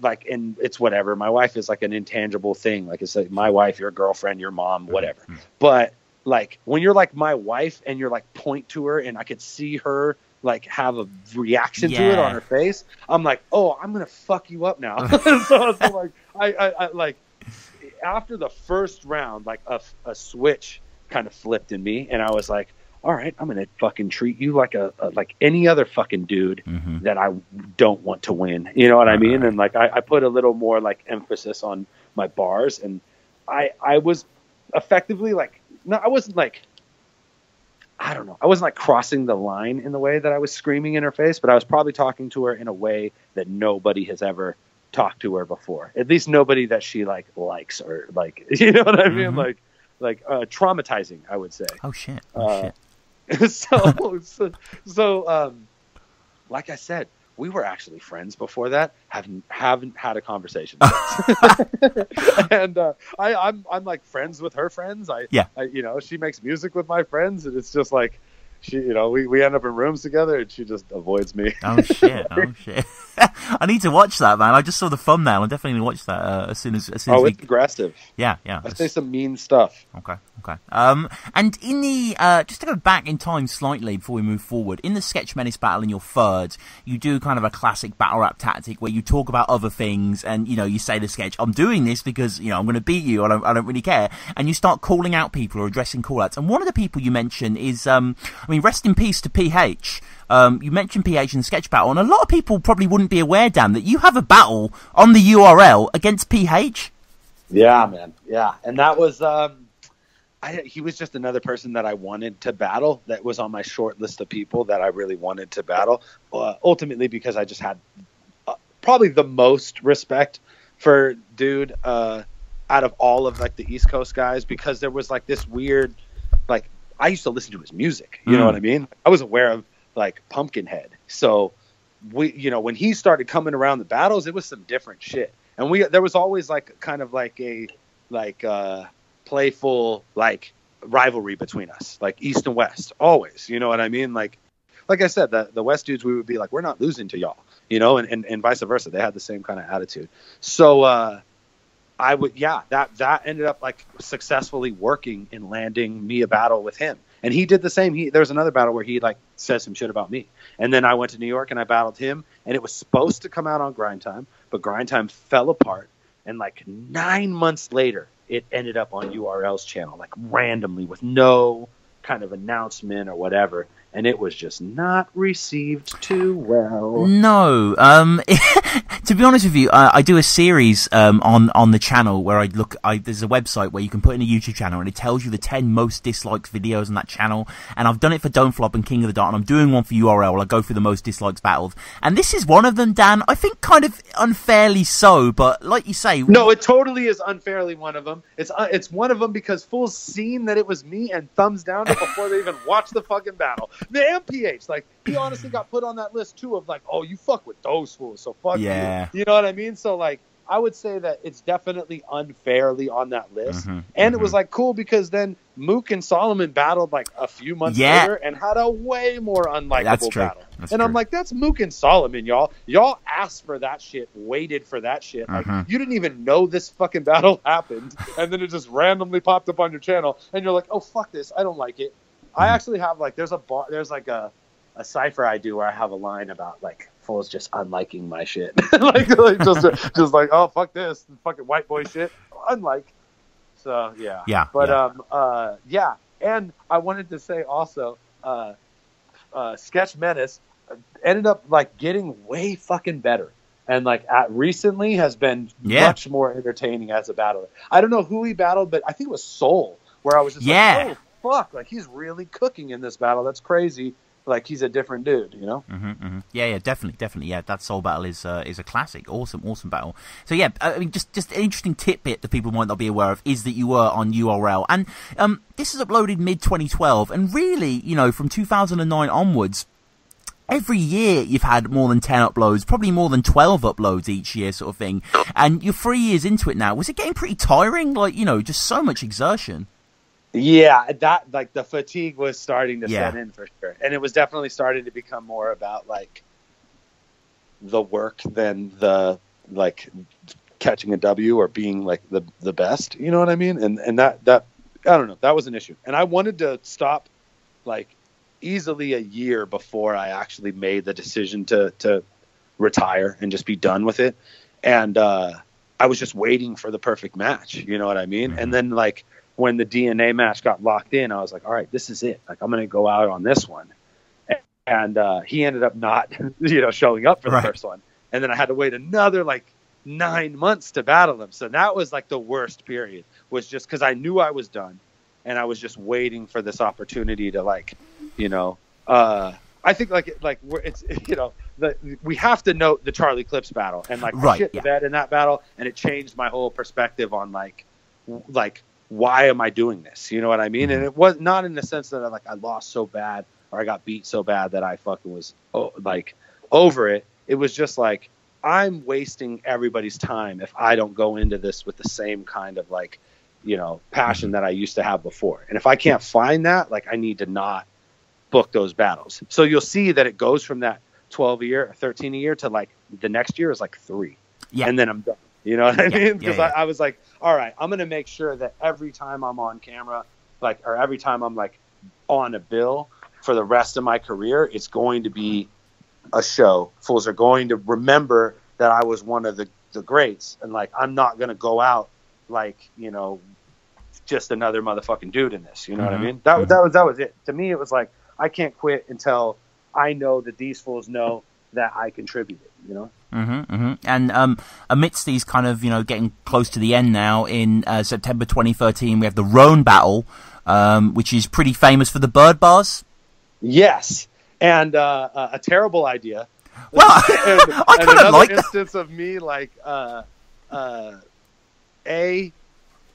[SPEAKER 2] like, and it's whatever. My wife is like an intangible thing. Like, it's like my wife, your girlfriend, your mom, whatever. But like, when you're like my wife and you're like point to her and I could see her like have a reaction to it on her face, I'm like, oh, I'm going to fuck you up now. So like, I like, after the first round, like a switch kind of flipped in me, and I was like, all right, I'm gonna fucking treat you like a like any other fucking dude that I don't want to win. You know what I mean? And like I put a little more like emphasis on my bars, and I was effectively like, no, I wasn't like, I don't know, I wasn't like crossing the line in the way that I was screaming in her face, but I was probably talking to her in a way that nobody has ever talked to her before, at least nobody that she like likes or like, you know what I mean? Like traumatizing, I would say.
[SPEAKER 1] Oh shit.
[SPEAKER 2] So like I said, we were actually friends before that. Haven't had a conversation and I'm like friends with her friends. I you know, she makes music with my friends, and it's just like, she, you know, we end up in rooms together, and she just avoids me.
[SPEAKER 1] Oh shit! I need to watch that, man. I just saw the thumbnail. I definitely watch that as soon as
[SPEAKER 2] it's aggressive.
[SPEAKER 1] Yeah.
[SPEAKER 2] I say some mean stuff.
[SPEAKER 1] Okay. And in the just to go back in time slightly before we move forward, in the Sketch Menace battle in your third, you do kind of a classic battle rap tactic where you talk about other things, and you know, you say to Sketch, "I'm doing this because, you know, I'm going to beat you. I don't really care," and you start calling out people or addressing call-outs. And one of the people you mention is, I mean, rest in peace to PH. You mentioned PH in the sketch battle, and a lot of people probably wouldn't be aware, Dan, that you have a battle on the URL against PH.
[SPEAKER 2] Yeah, man. Yeah. And that was, he was just another person that I wanted to battle, that was on my short list of people that I really wanted to battle, ultimately because I just had probably the most respect for dude out of all of like the East Coast guys, because there was like this weird, like, I used to listen to his music, you know what I mean? I was aware of like Pumpkinhead. So we, you know, when he started coming around the battles, it was some different shit. And there was always like kind of like a playful like rivalry between us, like East and West, always, you know what I mean? Like I said, the West dudes, we would be like, we're not losing to y'all, you know, and vice versa. They had the same kind of attitude. So, that ended up like successfully working and landing me a battle with him. And he did the same. There was another battle where he like says some shit about me. And then I went to New York and I battled him, and it was supposed to come out on Grind Time, but Grind Time fell apart. And like 9 months later, it ended up on URL's channel, like randomly with no kind of announcement or whatever. And it was just not received too well.
[SPEAKER 1] No. To be honest with you, I do a series on the channel where there's a website where you can put in a YouTube channel and it tells you the 10 most disliked videos on that channel. And I've done it for Don't Flop and King of the Dart, and I'm doing one for URL where I go through the most disliked battles. And this is one of them, Dan. I think kind of unfairly so, but like you say...
[SPEAKER 2] No, it totally is unfairly one of them. It's one of them because fools seen that it was me and thumbs down it before they even watched the fucking battle. The MPH, like, he honestly got put on that list too of like, oh, you fuck with those fools, so fuck you. You know what I mean? So like, I would say that it's definitely unfairly on that list. And it was like cool because then Mook and Solomon battled like a few months later and had a way more unlikable battle. And I'm like, that's Mook and Solomon, y'all. Y'all asked for that shit, waited for that shit. Like, you didn't even know this fucking battle happened, and then it just randomly popped up on your channel, and you're like, oh, fuck this, I don't like it. I actually have like, there's like a cipher I do where I have a line about like fools just unliking my shit, like just like, oh, fuck this fucking white boy shit, unlike. So but and I wanted to say also, Sketch Menace, ended up like getting way fucking better. And like recently has been much more entertaining as a battler. I don't know who he battled, but I think it was Soul, where I was just like, oh fuck, like he's really cooking in this battle. That's crazy. Like he's a different dude, you know?
[SPEAKER 1] Yeah, definitely. Yeah, that Soul battle is a classic. Awesome battle. So yeah, I mean, just an interesting tidbit that people might not be aware of is that you were on URL, and this is uploaded mid 2012, and really, you know, from 2009 onwards. Every year you've had more than 10 uploads, probably more than 12 uploads each year sort of thing. And you're 3 years into it now. Was it getting pretty tiring? Like, you know, just so much exertion.
[SPEAKER 2] Yeah, that, like, the fatigue was starting to set in for sure. And it was definitely starting to become more about, like, the work than the, like, catching a W or being, like, the best. You know what I mean? And that, I don't know, that was an issue. And I wanted to stop, like, easily a year before I actually made the decision to retire and just be done with it. And I was just waiting for the perfect match. You know what I mean? And then like when the DNA match got locked in, I was like, all right, this is it. Like I'm going to go out on this one. And he ended up not, you know, showing up for the first one. And then I had to wait another like 9 months to battle him. So that was like the worst period, was just because I knew I was done. And I was just waiting for this opportunity to like, you know, I think it's, you know, we have to note the Charlie Clips battle and like I shit the bed in that battle. And it changed my whole perspective on like, why am I doing this? You know what I mean? And it was not in the sense that I lost so bad or I got beat so bad that I fucking was like over it. It was just like, I'm wasting everybody's time if I don't go into this with the same kind of like, you know, passion that I used to have before. And if I can't find that, like I need to not book those battles. So you'll see that it goes from that 12 a year or 13 a year to like the next year is like 3. Yeah. And then I'm done. You know what I mean? Because I was like, all right, I'm going to make sure that every time I'm on camera, like, or every time I'm like on a bill for the rest of my career, it's going to be a show. Fools are going to remember that I was one of the greats. And like, I'm not going to go out like, you know, just another motherfucking dude in this. You know what I mean? That was it. To me, it was like, I can't quit until I know that these fools know that I contributed, you know?
[SPEAKER 1] And amidst these kind of, you know, getting close to the end now, in September 2013, we have the Roan battle, which is pretty famous for the bird bars.
[SPEAKER 2] Yes. And a terrible idea.
[SPEAKER 1] Well, I kind of like that.
[SPEAKER 2] Instance of me, like, A,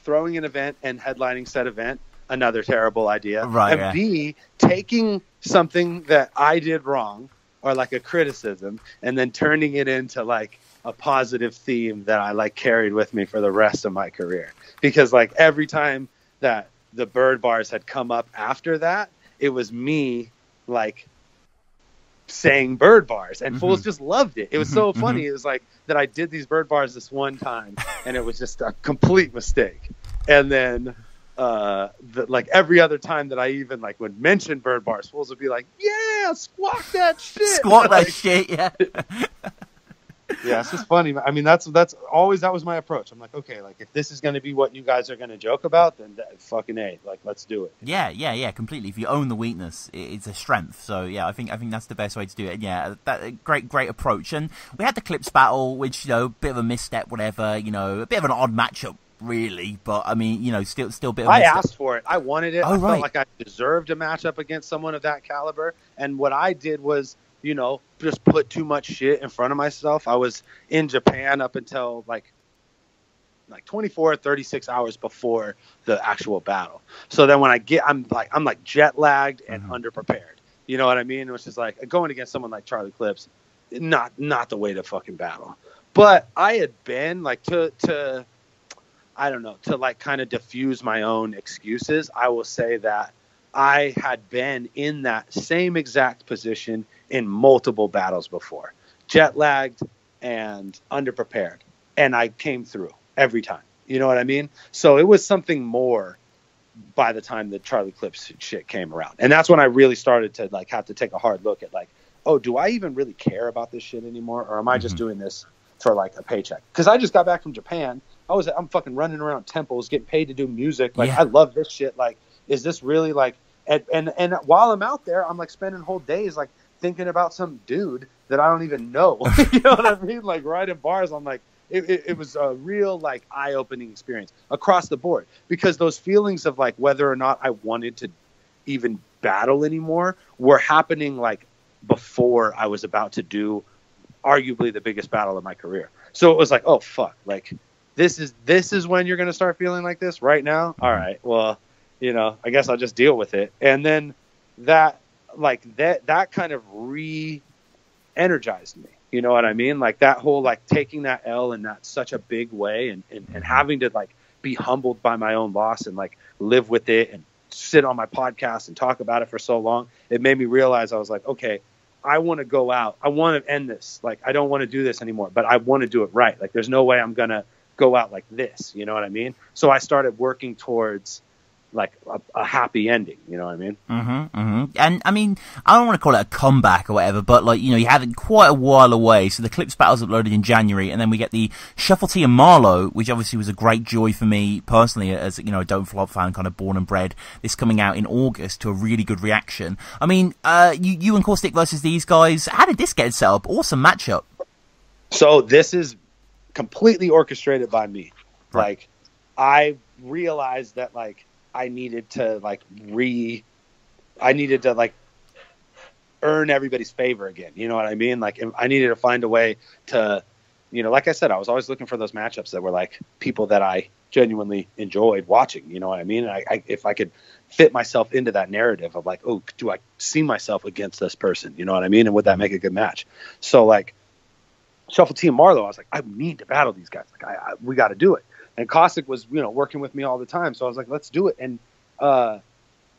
[SPEAKER 2] throwing an event and headlining said event, another terrible idea.
[SPEAKER 1] Right.
[SPEAKER 2] And B, taking something that I did wrong or like a criticism and then turning it into like a positive theme that I like carried with me for the rest of my career. Because like every time that the bird bars had come up after that, it was me like saying bird bars, and fools just loved it. It was so funny. It was like that I did these bird bars this one time and it was just a complete mistake. And then like every otother time that I even like would mention bird bars, fools would be like, yeah, squawk that shit.
[SPEAKER 1] Squawk that shit, yeah.
[SPEAKER 2] Yeah, it's just funny. I mean, that was my approach. I'm like, okay, like if this is going to be what you guys are going to joke about, then fucking A, like let's do it.
[SPEAKER 1] Yeah, completely. If you own the weakness, it's a strength. So yeah, I think that's the best way to do it. Yeah, that great approach. And we had the Clips battle, which, you know, a bit of a misstep, whatever. You know, a bit of an odd matchup, really. But I mean, you know, still a bit of a misstep.
[SPEAKER 2] I asked for it. I wanted it. I felt like I deserved a matchup against someone of that caliber. And what I did was, you know, just put too much shit in front of myself. I was in Japan up until like 24 or 36 hours before the actual battle. So then when I'm like jet lagged and underprepared. You know what I mean? Which is like going against someone like Charlie Clips, not the way to fucking battle. But I had been like to I don't know, to like kind of diffuse my own excuses. I will say that I had been in that same exact position in multiple battles before, jet lagged and underprepared. And I came through every time. You know what I mean? So it was something more by the time the Charlie Clips shit came around. And that's when I really started to like have to take a hard look at like, oh, do I even really care about this shit anymore? Or am I just doing this for like a paycheck? Because I just got back from Japan. I'm fucking running around temples, getting paid to do music. Like, I love this shit. Like, is this really like, and while I'm out there, I'm like spending whole days like thinking about some dude that I don't even know. You know what I mean? Like writing bars, I'm like, it was a real like eye-opening experience across the board, because those feelings of like whether or not I wanted to even battle anymore were happening like before I was about to do arguably the biggest battle of my career. So it was like, oh fuck, like this is when you're going to start feeling like this right now. All right, well, you know, I guess I'll just deal with it. And then that kind of re-energized me. You know what I mean? Like that whole, like taking that L in that such a big way and having to like be humbled by my own loss and like live with it and sit on my podcast and talk about it for so long. It made me realize I was like, okay, I want to go out. I want to end this. Like, I don't want to do this anymore, but I want to do it right. Like, there's no way I'm going to go out like this. You know what I mean? So I started working towards like a happy ending. You know what I mean?
[SPEAKER 1] And I mean, I don't want to call it a comeback or whatever, but like, you know, you had it quite a while away. So the Clips battles uploaded in January, and then we get the Shuffle T and Marlowe, which obviously was a great joy for me personally as, you know, a Don't Flop fan, kind of born and bred. This coming out in August to a really good reaction. I mean, you and Caustic versus these guys, how did this get set up? Awesome matchup.
[SPEAKER 2] So this is completely orchestrated by me.
[SPEAKER 1] Right.
[SPEAKER 2] Like, I realized that like I needed to earn everybody's favor again. You know what I mean? Like, I needed to find a way to, you know, like I said, I was always looking for those matchups that were like people that I genuinely enjoyed watching. You know what I mean? And if I could fit myself into that narrative of like, oh, do I see myself against this person? You know what I mean? And would that make a good match? So like Shuffle T and Marlowe, I was like, I need to battle these guys. Like, we got to do it. And Caustic was, you know, working with me all the time. So I was like, let's do it. And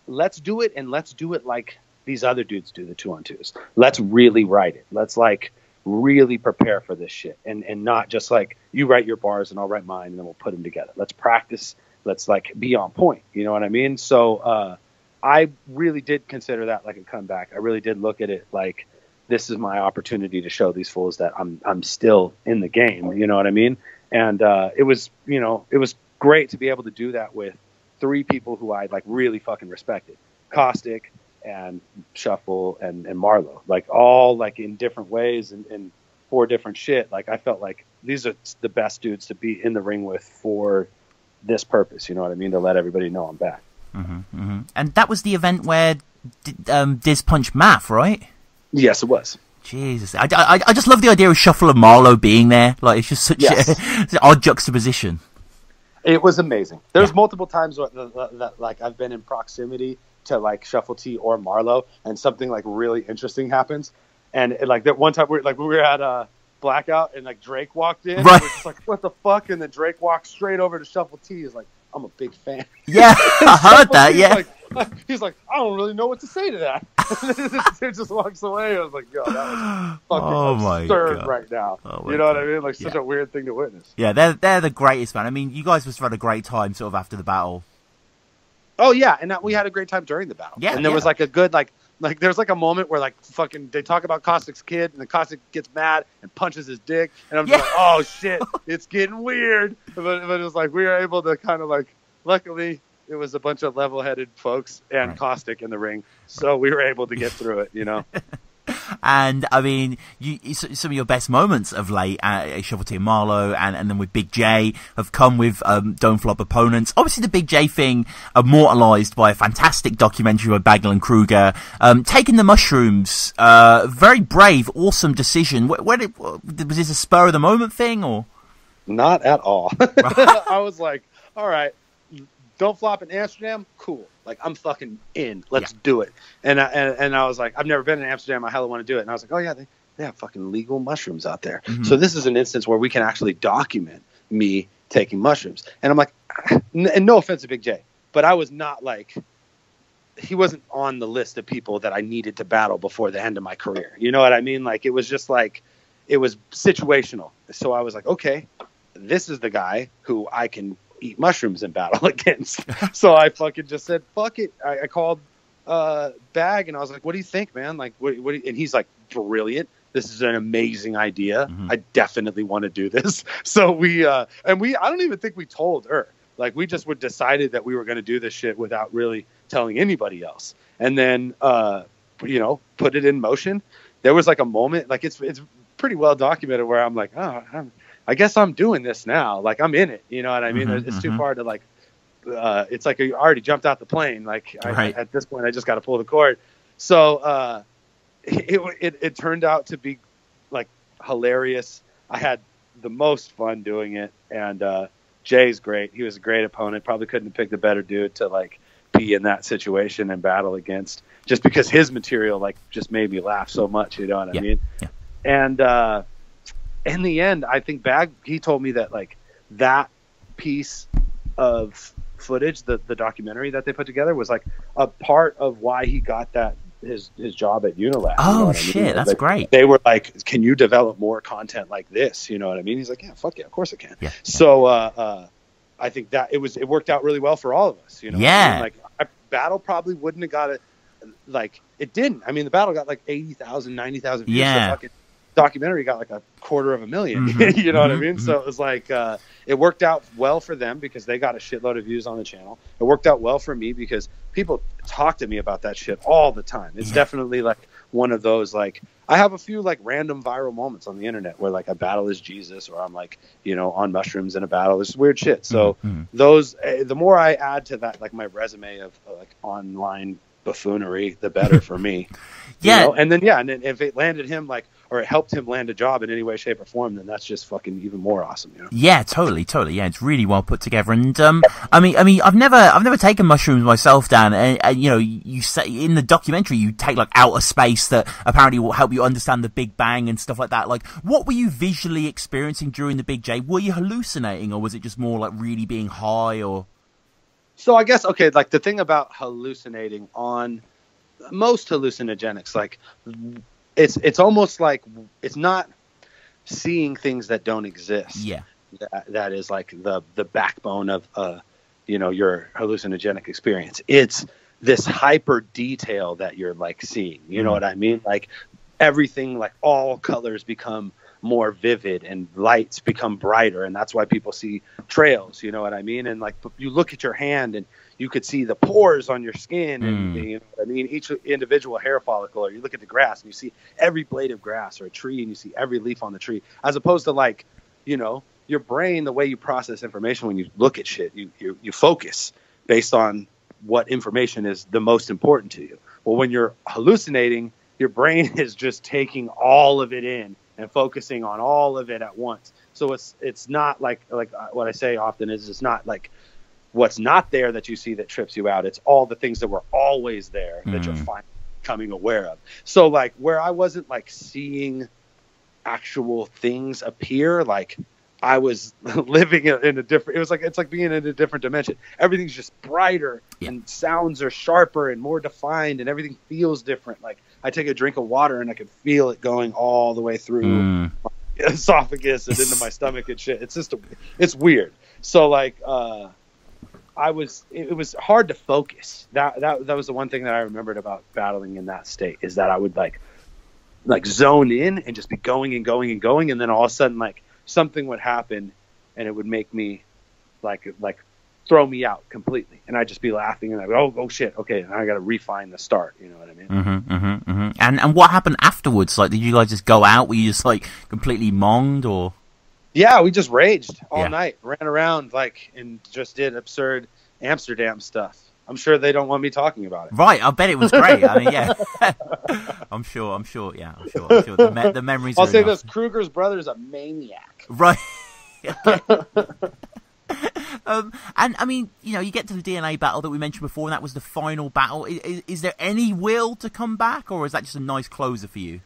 [SPEAKER 2] let's do it. And let's do it like these other dudes do the 2-on-2s. Let's really write it. Let's like really prepare for this shit. And not just like you write your bars and I'll write mine and then we'll put them together. Let's practice. Let's like be on point. You know what I mean? So I really did consider that like a comeback. I really did look at it like, this is my opportunity to show these fools that I'm still in the game. You know what I mean? And it was, you know, it was great to be able to do that with 3 people who I like really fucking respected. Caustic and Shuffle and Marlowe, like all like in different ways and for different shit. Like I felt like these are the best dudes to be in the ring with for this purpose. You know what I mean? To let everybody know I'm back.
[SPEAKER 1] And that was the event where Diz punched Math, right?
[SPEAKER 2] Yes, it was.
[SPEAKER 1] Jesus, I just love the idea of Shuffle and Marlowe being there. Like, it's just such an odd juxtaposition.
[SPEAKER 2] It was amazing. There's multiple times that like I've been in proximity to like Shuffle T or Marlowe, and something like really interesting happens. And like that one time we were at Blackout, and like Drake walked in.
[SPEAKER 1] Right.
[SPEAKER 2] And we're just like, what the fuck? And then Drake walked straight over to Shuffle T. He's like, I'm a big fan.
[SPEAKER 1] Yeah, I heard that. Yeah.
[SPEAKER 2] He's like, I don't really know what to say to that. It just walks away. I was like, yo, that was fucking absurd right now. You know what I mean? Like, such a weird thing to witness.
[SPEAKER 1] Yeah, they're the greatest, man. I mean, you guys must have had a great time sort of after the battle.
[SPEAKER 2] Oh, yeah, and we had a great time during the battle.
[SPEAKER 1] Yeah,
[SPEAKER 2] and there was like a good, like there's like a moment where like fucking they talk about Caustic's kid, and the Caustic gets mad and punches his dick, and I'm just like, oh shit, it's getting weird. But it was like we were able to kind of like, luckily it was a bunch of level-headed folks and Caustic in the ring, so we were able to get through it, you know.
[SPEAKER 1] And I mean, some of your best moments of late, Shuffle T and Marlowe, and then with Big J, have come with Don't Flop opponents. Obviously, the Big J thing immortalized by a fantastic documentary by Bagel and Kruger. Taking the mushrooms, very brave, awesome decision. Was this a spur of the moment thing, or
[SPEAKER 2] not at all? I was like, all right. Don't Flop in Amsterdam, cool. Like, I'm fucking in. Let's do it. And I was like, I've never been in Amsterdam. I hella want to do it. And I was like, oh yeah, they have fucking legal mushrooms out there. So this is an instance where we can actually document me taking mushrooms. And I'm like, and no offense to Big J, but I was not like, he wasn't on the list of people that I needed to battle before the end of my career. You know what I mean? Like, it was just like, it was situational. So I was like, okay, this is the guy who I can eat mushrooms in battle against. So I fucking just said, fuck it. I called Bag, and I was like, what do you think, man? Like, what and he's like, brilliant. This is an amazing idea. I definitely want to do this. So I don't even think we told her. Like, we just decided that we were going to do this shit without really telling anybody else. And then put it in motion. There was like a moment, like it's pretty well documented, where I'm like, oh, I guess I'm doing this now. Like I'm in it. You know what I mean? It's too far to like. It's like I already jumped out the plane. Like at this point, I just got to pull the cord. So it turned out to be like hilarious. I had the most fun doing it, and Jay's great. He was a great opponent. Probably couldn't have picked a better dude to like be in that situation and battle against, just because his material like just made me laugh so much. You know what I mean? Yeah. And in the end, I think Bag, he told me that like that piece of footage, the documentary that they put together, was like a part of why he got that his job at Unilab.
[SPEAKER 1] Oh shit, that's great.
[SPEAKER 2] They were like, can you develop more content like this? You know what I mean? He's like, yeah, fuck yeah, of course I can. Yeah. So I think that it worked out really well for all of us. You know,
[SPEAKER 1] yeah.
[SPEAKER 2] Like Battle probably wouldn't have got it. Like it didn't. I mean, the Battle got like 80,000, 90,000 views.
[SPEAKER 1] Yeah.
[SPEAKER 2] The fucking documentary got like 250,000. You know what I mean? So it was like it worked out well for them because they got a shitload of views on the channel. It worked out well for me because people talk to me about that shit all the time. It's definitely like one of those, like, I have a few like random viral moments on the internet where like a battle is Jesus, or I'm like, on mushrooms in a battle. It's weird shit. So those, the more I add to that, like my resume of like online buffoonery, the better for me. And then if it landed him like, or it helped him land a job in any way, shape, or form, then that's just fucking even more awesome.
[SPEAKER 1] Yeah, totally. Yeah, it's really well put together. And I mean, I've never taken mushrooms myself, Dan. And you say in the documentary you take like outer space that apparently will help you understand the Big Bang and stuff like that. Like, what were you visually experiencing during the Big J? Were you hallucinating, or was it just more like really being high? Or
[SPEAKER 2] so I guess like the thing about hallucinating on most hallucinogenics, like it's almost like it's not seeing things that don't exist. Yeah, that is like the backbone of your hallucinogenic experience. It's this hyper detail that you're like seeing. You know what I mean? Like everything, like all colors become more vivid and lights become brighter, and that's why people see trails. You know what I mean? And like you look at your hand and you could see the pores on your skin, and you know what I mean, each individual hair follicle. Or you look at the grass and you see every blade of grass, or a tree and you see every leaf on the tree, as opposed to like, your brain, the way you process information when you look at shit, you focus based on what information is the most important to you. Well, when you're hallucinating, your brain is just taking all of it in and focusing on all of it at once. So it's not like what I say often is, it's not like what's not there that you see that trips you out. It's all the things that were always there that you're finally becoming aware of. So like where I wasn't like seeing actual things appear, like I was living in a different, it's like being in a different dimension. Everything's just brighter and sounds are sharper and more defined, and everything feels different. Like I take a drink of water and I can feel it going all the way through my esophagus and into my stomach and shit. It's just, it's weird. So like, it was hard to focus. That was the one thing that I remembered about battling in that state, is that I would like zone in and just be going and going and going. And then all of a sudden, like something would happen and it would make me like throw me out completely. And I'd just be laughing and I'd go, oh shit. Okay. Now I got to refine the start. You know what I mean?
[SPEAKER 1] And what happened afterwards? Like, did you guys just go out? Were you just like completely monged, or?
[SPEAKER 2] Yeah, we just raged all night, ran around and just did absurd Amsterdam stuff. I'm sure they don't want me talking about it.
[SPEAKER 1] Right, I bet it was great. I mean, yeah. I'm sure. Yeah, I'm sure. The memories.
[SPEAKER 2] I'll say this: Kruger's brother's a maniac.
[SPEAKER 1] Right. And I mean, you get to the DNA battle that we mentioned before, and that was the final battle. Is there any will to come back, or is that just a nice closer for you?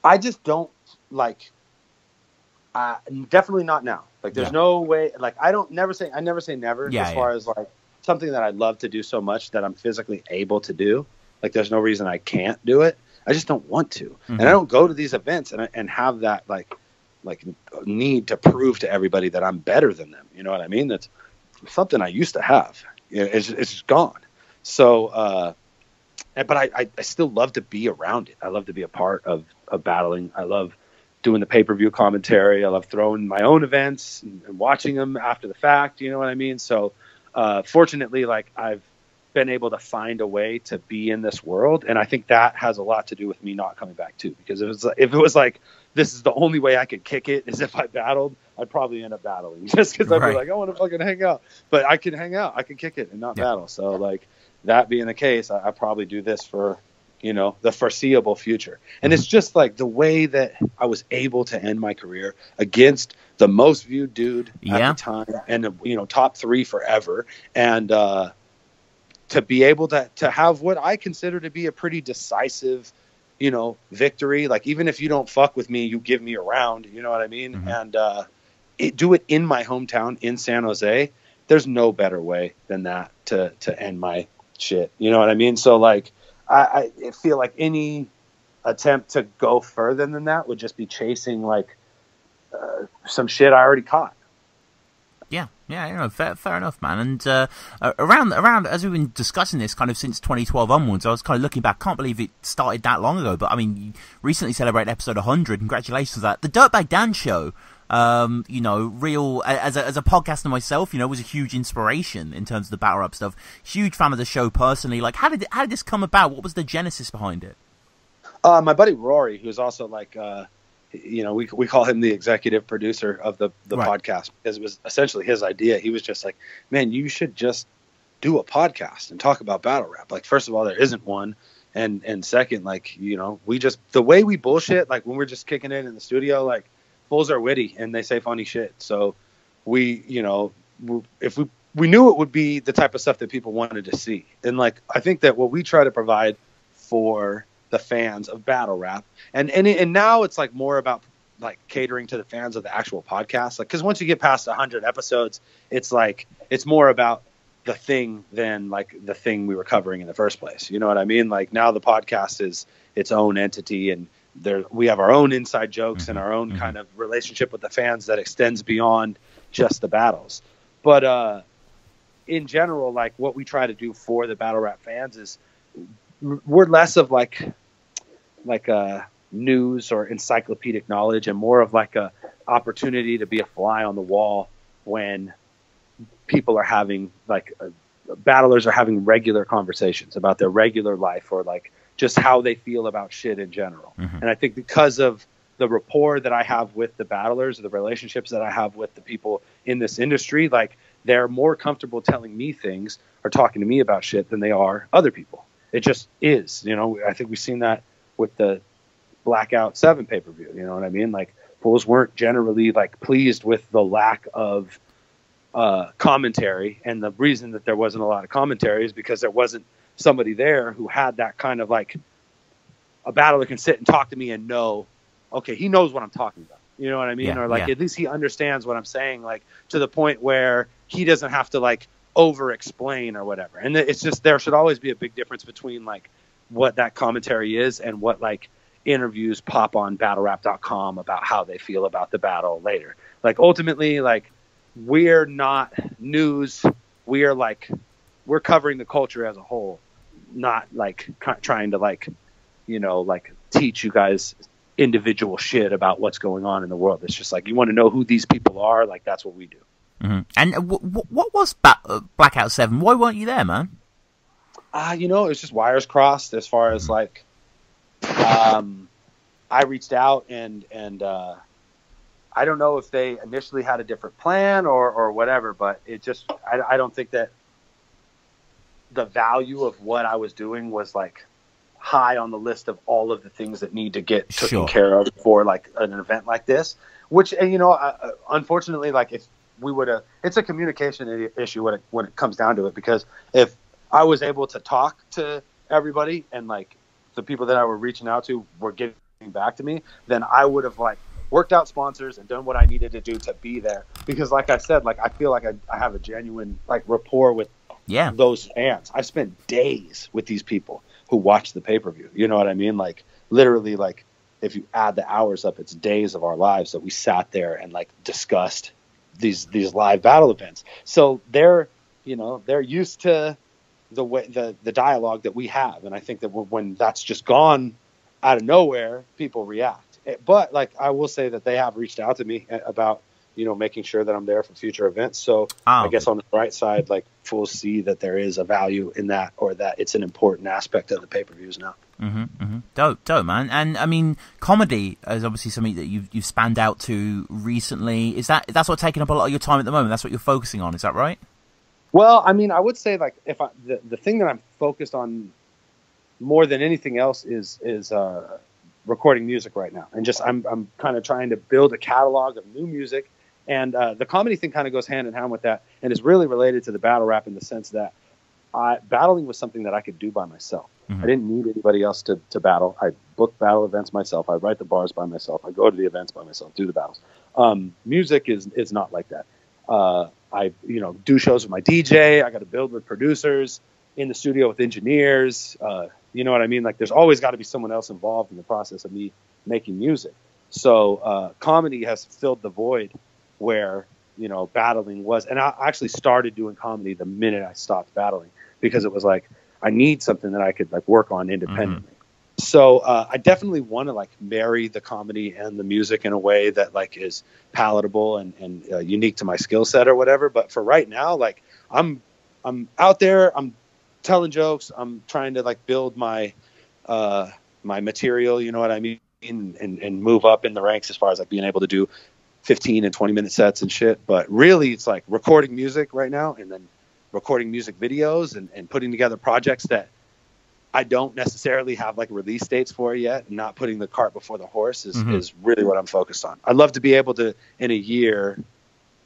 [SPEAKER 2] I just don't like. Definitely not now. Like, there's no way. Like, I never say never. As far as like something that I'd love to do so much that I'm physically able to do. Like, there's no reason I can't do it. I just don't want to, and I don't go to these events and have that like need to prove to everybody that I'm better than them. You know what I mean? That's something I used to have. It's just gone. So, but I still love to be around it. I love to be a part of battling. I love doing the pay-per-view commentary. I love throwing my own events and watching them after the fact. You know what I mean? So, fortunately, like I've been able to find a way to be in this world. And I think that has a lot to do with me not coming back too, because if it was like, this is the only way I could kick it is if I battled, I'd probably end up battling just because I'd be like, I want to fucking hang out, but I can hang out, I can kick it and not battle. So like that being the case, I probably do this for, you know, the foreseeable future. And it's just like the way that I was able to end my career against the most viewed dude at the time and, you know, top 3 forever. And, to be able to have what I consider to be a pretty decisive, you know, victory. Like, even if you don't fuck with me, you give me a round, you know what I mean? And, do it in my hometown in San Jose. There's no better way than that to end my shit. You know what I mean? So like, I feel like any attempt to go further than that would just be chasing like some shit I already caught.
[SPEAKER 1] Yeah, you know, fair enough, man. And around as we've been discussing this kind of since 2012 onwards, I was kind of looking back. Can't believe it started that long ago. But I mean, you recently celebrated episode 100. Congratulations on that. The Dirtbag Dan show, you know, real as a podcaster myself, you know, was a huge inspiration in terms of the battle rap stuff. Huge fan of the show personally. Like, how did this come about? What was the genesis behind it?
[SPEAKER 2] My buddy Rory, who's also like. You know, we call him the executive producer of the podcast because it was essentially his idea. He was just like, man, you should just do a podcast and talk about battle rap. Like, first of all, there isn't one. And second, like, you know, the way we bullshit, like when we're just kicking it in the studio, like fools are witty and they say funny shit. So we, you know, if we knew it would be the type of stuff that people wanted to see. And like, I think that what we try to provide for the fans of battle rap and now it's like more about like catering to the fans of the actual podcast. Like, cause once you get past 100 episodes, it's like, it's more about the thing than like the thing we were covering in the first place. You know what I mean? Like now the podcast is its own entity and we have our own inside jokes and our own kind of relationship with the fans that extends beyond just the battles. But, in general, like what we try to do for the battle rap fans is we're less of like a news or encyclopedic knowledge and more of like a opportunity to be a fly on the wall when people are having like battlers are having regular conversations about their regular life or like just how they feel about shit in general. And I think because of the rapport that I have with the battlers, the relationships that I have with the people in this industry, like they're more comfortable telling me things or talking to me about shit than they are other people. It just is, you know. I think we've seen that with the Blackout 7 pay-per-view, you know what I mean? Like, fools weren't generally, like, pleased with the lack of commentary, and the reason that there wasn't a lot of commentary is because there wasn't somebody there who had that kind of, like, a battler can sit and talk to me and know, okay, he knows what I'm talking about, you know what I mean?
[SPEAKER 1] Yeah,
[SPEAKER 2] or, like, at least he understands what I'm saying, like, to the point where he doesn't have to, like, over-explain or whatever. And it's just, there should always be a big difference between, like, what that commentary is and what like interviews pop on battlerap.com about how they feel about the battle later. Like ultimately, like we're not news. We are like, we're covering the culture as a whole, not like trying to like, you know, like teach you guys individual shit about what's going on in the world. It's just like, you want to know who these people are. Like that's what we do.
[SPEAKER 1] And what was Blackout 7? Why weren't you there, man?
[SPEAKER 2] You know, it was just wires crossed as far as like, I reached out and I don't know if they initially had a different plan or whatever, but it just, I don't think that the value of what I was doing was like high on the list of all of the things that need to get taken care of for like an event like this, which, you know, unfortunately, like if we would have, it's a communication issue when it comes down to it, because if I was able to talk to everybody and like the people that I were reaching out to were getting back to me, then I would have like worked out sponsors and done what I needed to do to be there. Because like I said, like I feel like I have a genuine like rapport with those fans. I spent days with these people who watch the pay-per-view. You know what I mean? Like literally, like if you add the hours up, it's days of our lives that we sat there and like discussed these live battle events. So they're used to the way the dialogue that we have, and I think that when that's just gone out of nowhere, people react. But like I will say that they have reached out to me about making sure that I'm there for future events. So I guess on the right side, like fools see that there is a value in that, or that it's an important aspect of the pay-per-views now.
[SPEAKER 1] Dope, man. And I mean, comedy is obviously something that you've spanned out to recently. That's what's taking up a lot of your time at the moment? That's what you're focusing on, is that right?
[SPEAKER 2] Well, I mean, I would say like the thing that I'm focused on more than anything else is recording music right now, and just I'm kind of trying to build a catalog of new music, and the comedy thing kind of goes hand in hand with that, and is really related to the battle rap in the sense that battling was something that I could do by myself. I didn't need anybody else to battle. I book battle events myself. I write the bars by myself. I go to the events by myself, do the battles. Music is not like that. I do shows with my DJ. I got to build with producers, in the studio with engineers. You know what I mean? Like there's always got to be someone else involved in the process of me making music. So comedy has filled the void where, battling was. And I actually started doing comedy the minute I stopped battling, because it was like, I need something that I could like work on independently. So I definitely want to like marry the comedy and the music in a way that like is palatable and unique to my skill set or whatever. But for right now, like I'm out there, I'm telling jokes, I'm trying to like build my my material, you know what I mean, and move up in the ranks as far as like being able to do 15 and 20-minute sets and shit. But really, it's like recording music right now, and then recording music videos and putting together projects that I don't necessarily have like release dates for yet, and not putting the cart before the horse is really what I'm focused on. I'd love to be able to, in a year,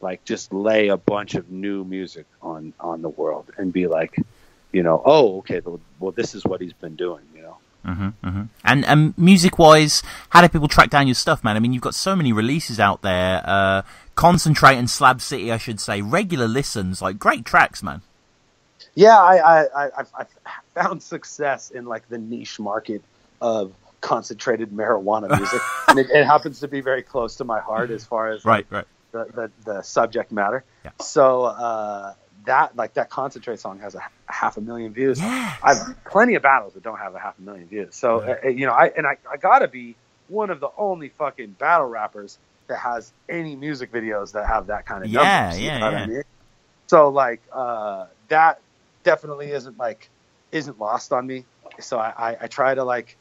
[SPEAKER 2] like just lay a bunch of new music on the world and be like, oh, okay, well, this is what he's been doing, And
[SPEAKER 1] music-wise, how do people track down your stuff, man? I mean, you've got so many releases out there. Concentrate and Slab City, I should say. Regular listens, like great tracks, man.
[SPEAKER 2] Yeah, I've found success in like the niche market of concentrated marijuana music, and it happens to be very close to my heart as far as
[SPEAKER 1] right.
[SPEAKER 2] the subject matter.
[SPEAKER 1] Yeah.
[SPEAKER 2] So that Concentrate song has 500,000 views.
[SPEAKER 1] Yes.
[SPEAKER 2] I've plenty of battles that don't have 500,000 views. So I gotta be one of the only fucking battle rappers that has any music videos that have that kind of numbers. You know what I mean? So like that definitely isn't lost on me. So I try to like,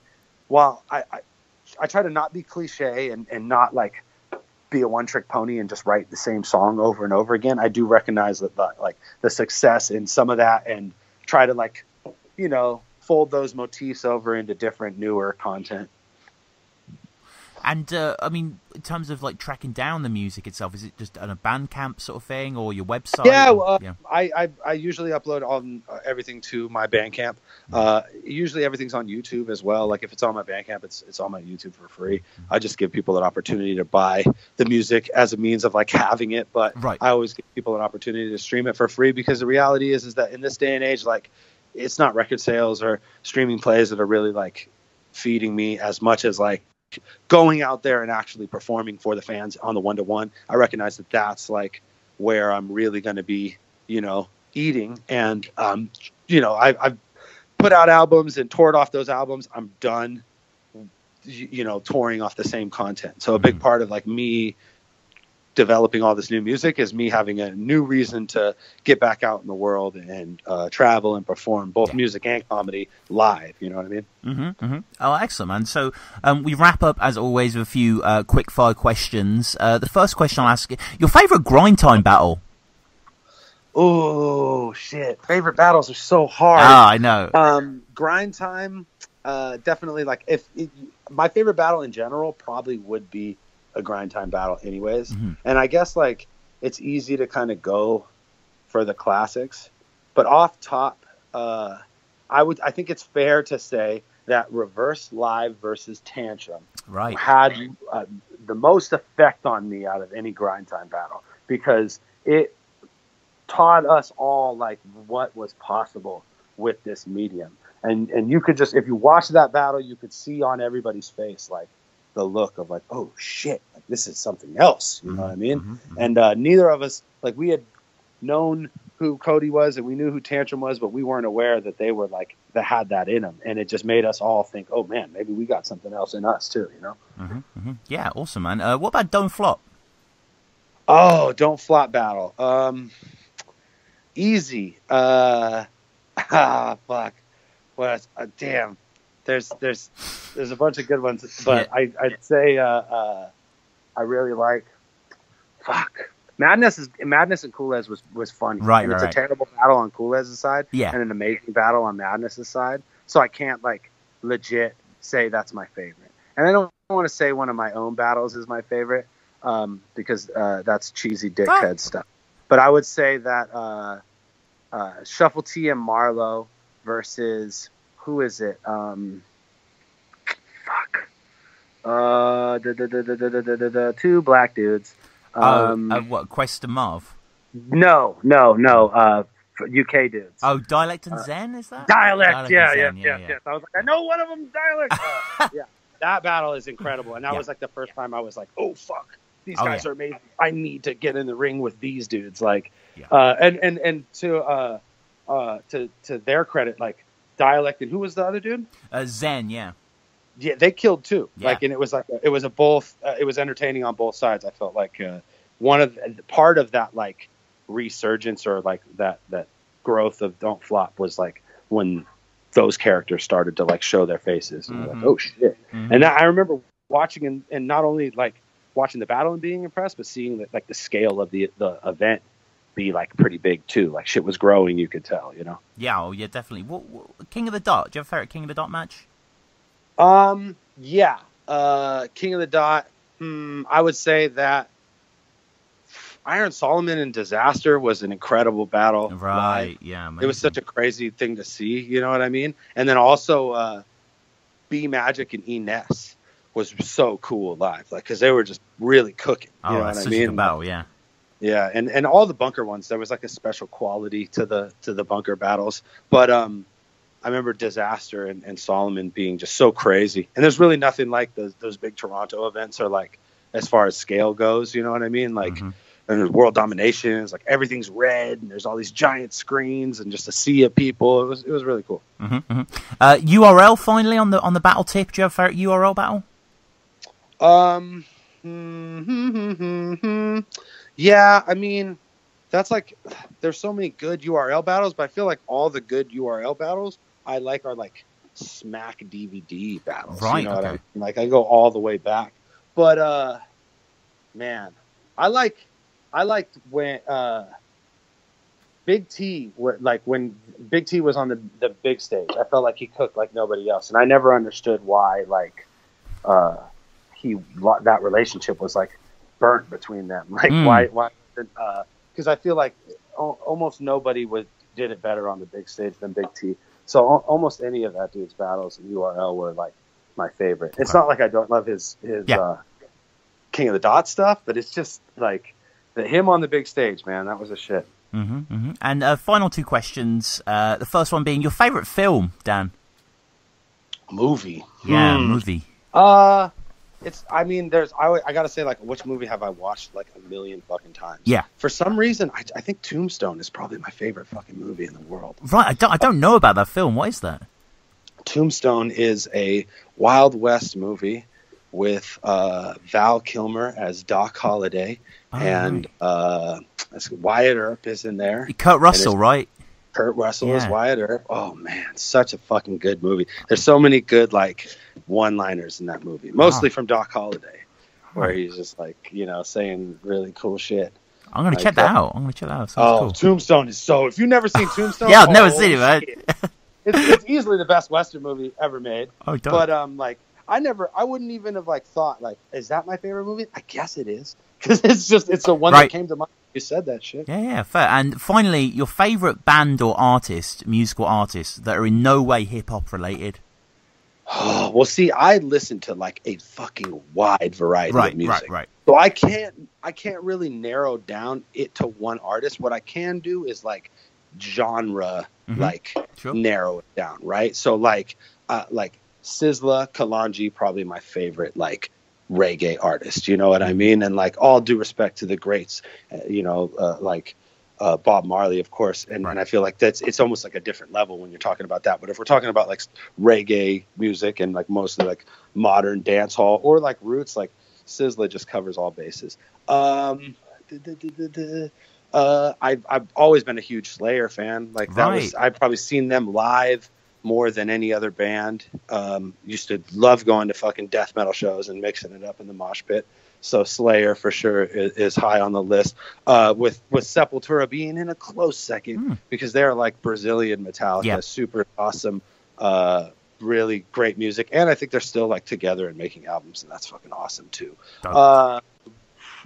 [SPEAKER 2] I try to not be cliche and not like be a one-trick pony and just write the same song over and over again. I do recognize that like the success in some of that, and try to like, fold those motifs over into different, newer content.
[SPEAKER 1] And I mean, in terms of like tracking down the music itself, is it just on a Bandcamp sort of thing, or your website?
[SPEAKER 2] Yeah, I usually upload everything to my Bandcamp. Usually everything's on YouTube as well. Like if it's on my Bandcamp, it's on my YouTube for free. I just give people an opportunity to buy the music as a means of like having it, but I always give people an opportunity to stream it for free, because the reality is that in this day and age, like it's not record sales or streaming plays that are really like feeding me as much as like going out there and actually performing for the fans on the 1-to-1. I recognize that that's like where I'm really going to be, eating. And, I've put out albums and toured off those albums. I'm done, touring off the same content. So a big part of like me developing all this new music is me having a new reason to get back out in the world and travel and perform both music and comedy live. You know what I mean?
[SPEAKER 1] Oh, excellent, man. So we wrap up, as always, with a few quick fire questions. The first question I'll ask you, your favorite grind time battle?
[SPEAKER 2] Oh, shit. Favorite battles are so hard.
[SPEAKER 1] I know.
[SPEAKER 2] Grind time, definitely like my favorite battle in general probably would be a grind time battle anyways. And I guess like it's easy to kind of go for the classics, but off top, I think it's fair to say that Reverse Live versus Tantrum had the most effect on me out of any grind time battle, because it taught us all like what was possible with this medium. And you could just, if you watch that battle, you could see on everybody's face like the look of like, oh shit, like this is something else, you know what I mean? And neither of us, like, we had known who Cody was and we knew who Tantrum was, but we weren't aware that they were like, that had that in them, and it just made us all think, oh man, maybe we got something else in us too,
[SPEAKER 1] Yeah, awesome, man. What about Don't Flop?
[SPEAKER 2] Oh, don't flop battle. Easy. Fuck. What? Damn. There's a bunch of good ones, but yeah. I'd say I really like. Fuck. Madness and Coolez was funny.
[SPEAKER 1] Right,
[SPEAKER 2] and
[SPEAKER 1] right.
[SPEAKER 2] It's a terrible battle on Coolez's side,
[SPEAKER 1] yeah,
[SPEAKER 2] and an amazing battle on Madness's side. So I can't like legit say that's my favorite. And I don't want to say one of my own battles is my favorite, because that's cheesy dickhead stuff. But I would say that Shuffle T and Marlowe versus who is it? Two black dudes.
[SPEAKER 1] What, Quest and Marv?
[SPEAKER 2] No. UK dudes.
[SPEAKER 1] Oh, Dialect and Zen, is that?
[SPEAKER 2] Dialect, yeah. I was like, I know one of them's Dialect. Yeah, that battle is incredible, and that was like the first time I was like, oh fuck, these guys are amazing. I need to get in the ring with these dudes. Like, and to their credit, like Dialect and who was the other dude?
[SPEAKER 1] Zen, yeah.
[SPEAKER 2] Yeah, they killed too.
[SPEAKER 1] Yeah.
[SPEAKER 2] Like, and it was it was entertaining on both sides. I felt like part of that like resurgence or like that growth of Don't Flop was like when those characters started to like show their faces and like, oh shit. And I remember watching and not only like watching the battle and being impressed, but seeing that like the scale of the event be like pretty big too. Like shit was growing, you could tell, you know.
[SPEAKER 1] Yeah, definitely. What King of the Dot? Do you have a favorite King of the Dot match?
[SPEAKER 2] Yeah. King of the Dot. I would say that Iron Solomon and Disaster was an incredible battle.
[SPEAKER 1] Right.
[SPEAKER 2] Live.
[SPEAKER 1] Yeah. Amazing.
[SPEAKER 2] It was such a crazy thing to see. You know what I mean? And then also, B Magic and Ness was so cool live. Like, cause they were just really cooking. You know what I mean?
[SPEAKER 1] A good battle. Yeah.
[SPEAKER 2] Yeah. And all the bunker ones, there was like a special quality to the bunker battles. But, I remember Disaster and Solomon being just so crazy. And there's really nothing like those big Toronto events are like, as far as scale goes, you know what I mean? Like, and there's world dominations, like everything's red and there's all these giant screens and just a sea of people. It was really cool.
[SPEAKER 1] URL finally on the battle tip. Do you have a favorite URL battle?
[SPEAKER 2] Yeah, I mean, that's like, there's so many good URL battles, but I feel like all the good URL battles I like are like Smack DVD battles.
[SPEAKER 1] Right.
[SPEAKER 2] You know what I mean? Like I go all the way back. But man, I liked when Big T when Big T was on the big stage. I felt like he cooked like nobody else, and I never understood why that relationship was like burnt between them. Like why because I feel like almost nobody did it better on the big stage than Big T. So almost any of that dude's battles in URL were like my favorite. It's not like I don't love his King of the Dot stuff, but it's just like him on the big stage, man. That was a shit.
[SPEAKER 1] And final two questions. The first one being your favorite film, Dan.
[SPEAKER 2] Movie.
[SPEAKER 1] Yeah, movie.
[SPEAKER 2] I gotta say, like, which movie have I watched like a million fucking times?
[SPEAKER 1] Yeah.
[SPEAKER 2] For some reason, I think Tombstone is probably my favorite fucking movie in the world.
[SPEAKER 1] Right. I don't know about that film. What is that? Tombstone
[SPEAKER 2] is a Wild West movie with Val Kilmer as Doc Holliday, and Wyatt Earp is in there.
[SPEAKER 1] Kurt Russell, right?
[SPEAKER 2] Kurt Russell is Wyatt Earp. Oh man, such a fucking good movie. There's so many good like one-liners in that movie, mostly from Doc Holliday, where he's just like, you know, saying really cool shit.
[SPEAKER 1] I'm gonna check that out. Sounds cool.
[SPEAKER 2] Tombstone is so. If you've never seen Tombstone,
[SPEAKER 1] I've never seen it, man.
[SPEAKER 2] It's easily the best Western movie ever made.
[SPEAKER 1] Oh,
[SPEAKER 2] but like I wouldn't even have like thought like, is that my favorite movie? I guess it is, because it's the one that came to mind. You said that shit.
[SPEAKER 1] Yeah, fair. And finally, your favorite band or artist, musical artist, that are in no way hip hop related.
[SPEAKER 2] Oh, well, see, I listen to like a fucking wide variety of music.
[SPEAKER 1] Right.
[SPEAKER 2] So I can't really narrow down it to one artist. What I can do is like genre, narrow it down, right? So like Sizzla, Kalonji, probably my favorite like reggae artist. You know what I mean? And like all due respect to the greats, Bob Marley, of course, and I feel like it's almost like a different level when you're talking about that. But if we're talking about like reggae music and like mostly like modern dance hall or like roots, like Sizzla just covers all bases. I've always been a huge Slayer fan. Like that was, I've probably seen them live more than any other band. Used to love going to fucking death metal shows and mixing it up in the mosh pit. So Slayer for sure is high on the list. With Sepultura being in a close second because they're like Brazilian Metallica, super awesome, really great music, and I think they're still like together and making albums, and that's fucking awesome too.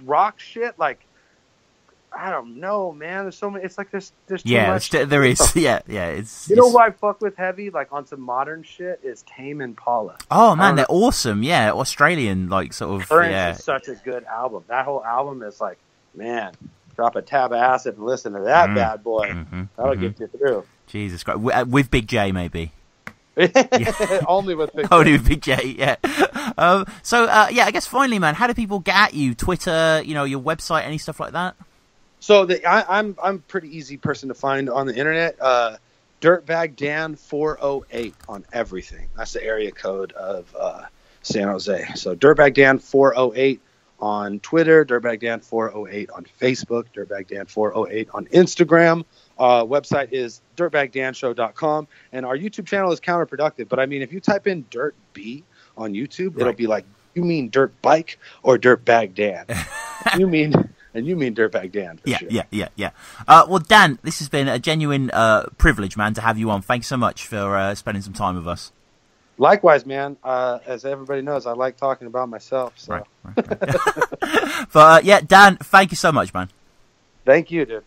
[SPEAKER 2] Rock shit, like I don't know, man. There's so many. It's like there's too much.
[SPEAKER 1] There is. It's
[SPEAKER 2] know who I fuck with heavy, like on some modern shit, is Tame Impala.
[SPEAKER 1] Oh man, they're awesome. Yeah, Australian, like sort of.
[SPEAKER 2] Currents is such a good album. That whole album is like, man, drop a tab of acid and listen to that bad boy. That'll get you through.
[SPEAKER 1] Jesus Christ, with Big J maybe.
[SPEAKER 2] Only with Big J.
[SPEAKER 1] Only with Big J, yeah. I guess finally, man, how do people get at you? Twitter, your website, any stuff like that?
[SPEAKER 2] So I'm a pretty easy person to find on the internet. DIRTBAG Dan 408 on everything. That's the area code of San Jose. So DIRTBAG Dan 408 on Twitter, DIRTBAG Dan 408 on Facebook, DIRTBAG Dan 408 on Instagram. Website is dirtbagdanshow.com, and our YouTube channel is Counterproductive. But I mean, if you type in Dirt B on YouTube, it'll be like, you mean Dirt Bike or Dirtbag Dan? you mean Dirtbag Dan.
[SPEAKER 1] Yeah. Well, Dan, this has been a genuine privilege, man, to have you on. Thanks so much for spending some time with us.
[SPEAKER 2] Likewise, man. As everybody knows, I like talking about myself. So.
[SPEAKER 1] Right. But Dan, thank you so much, man.
[SPEAKER 2] Thank you, dude.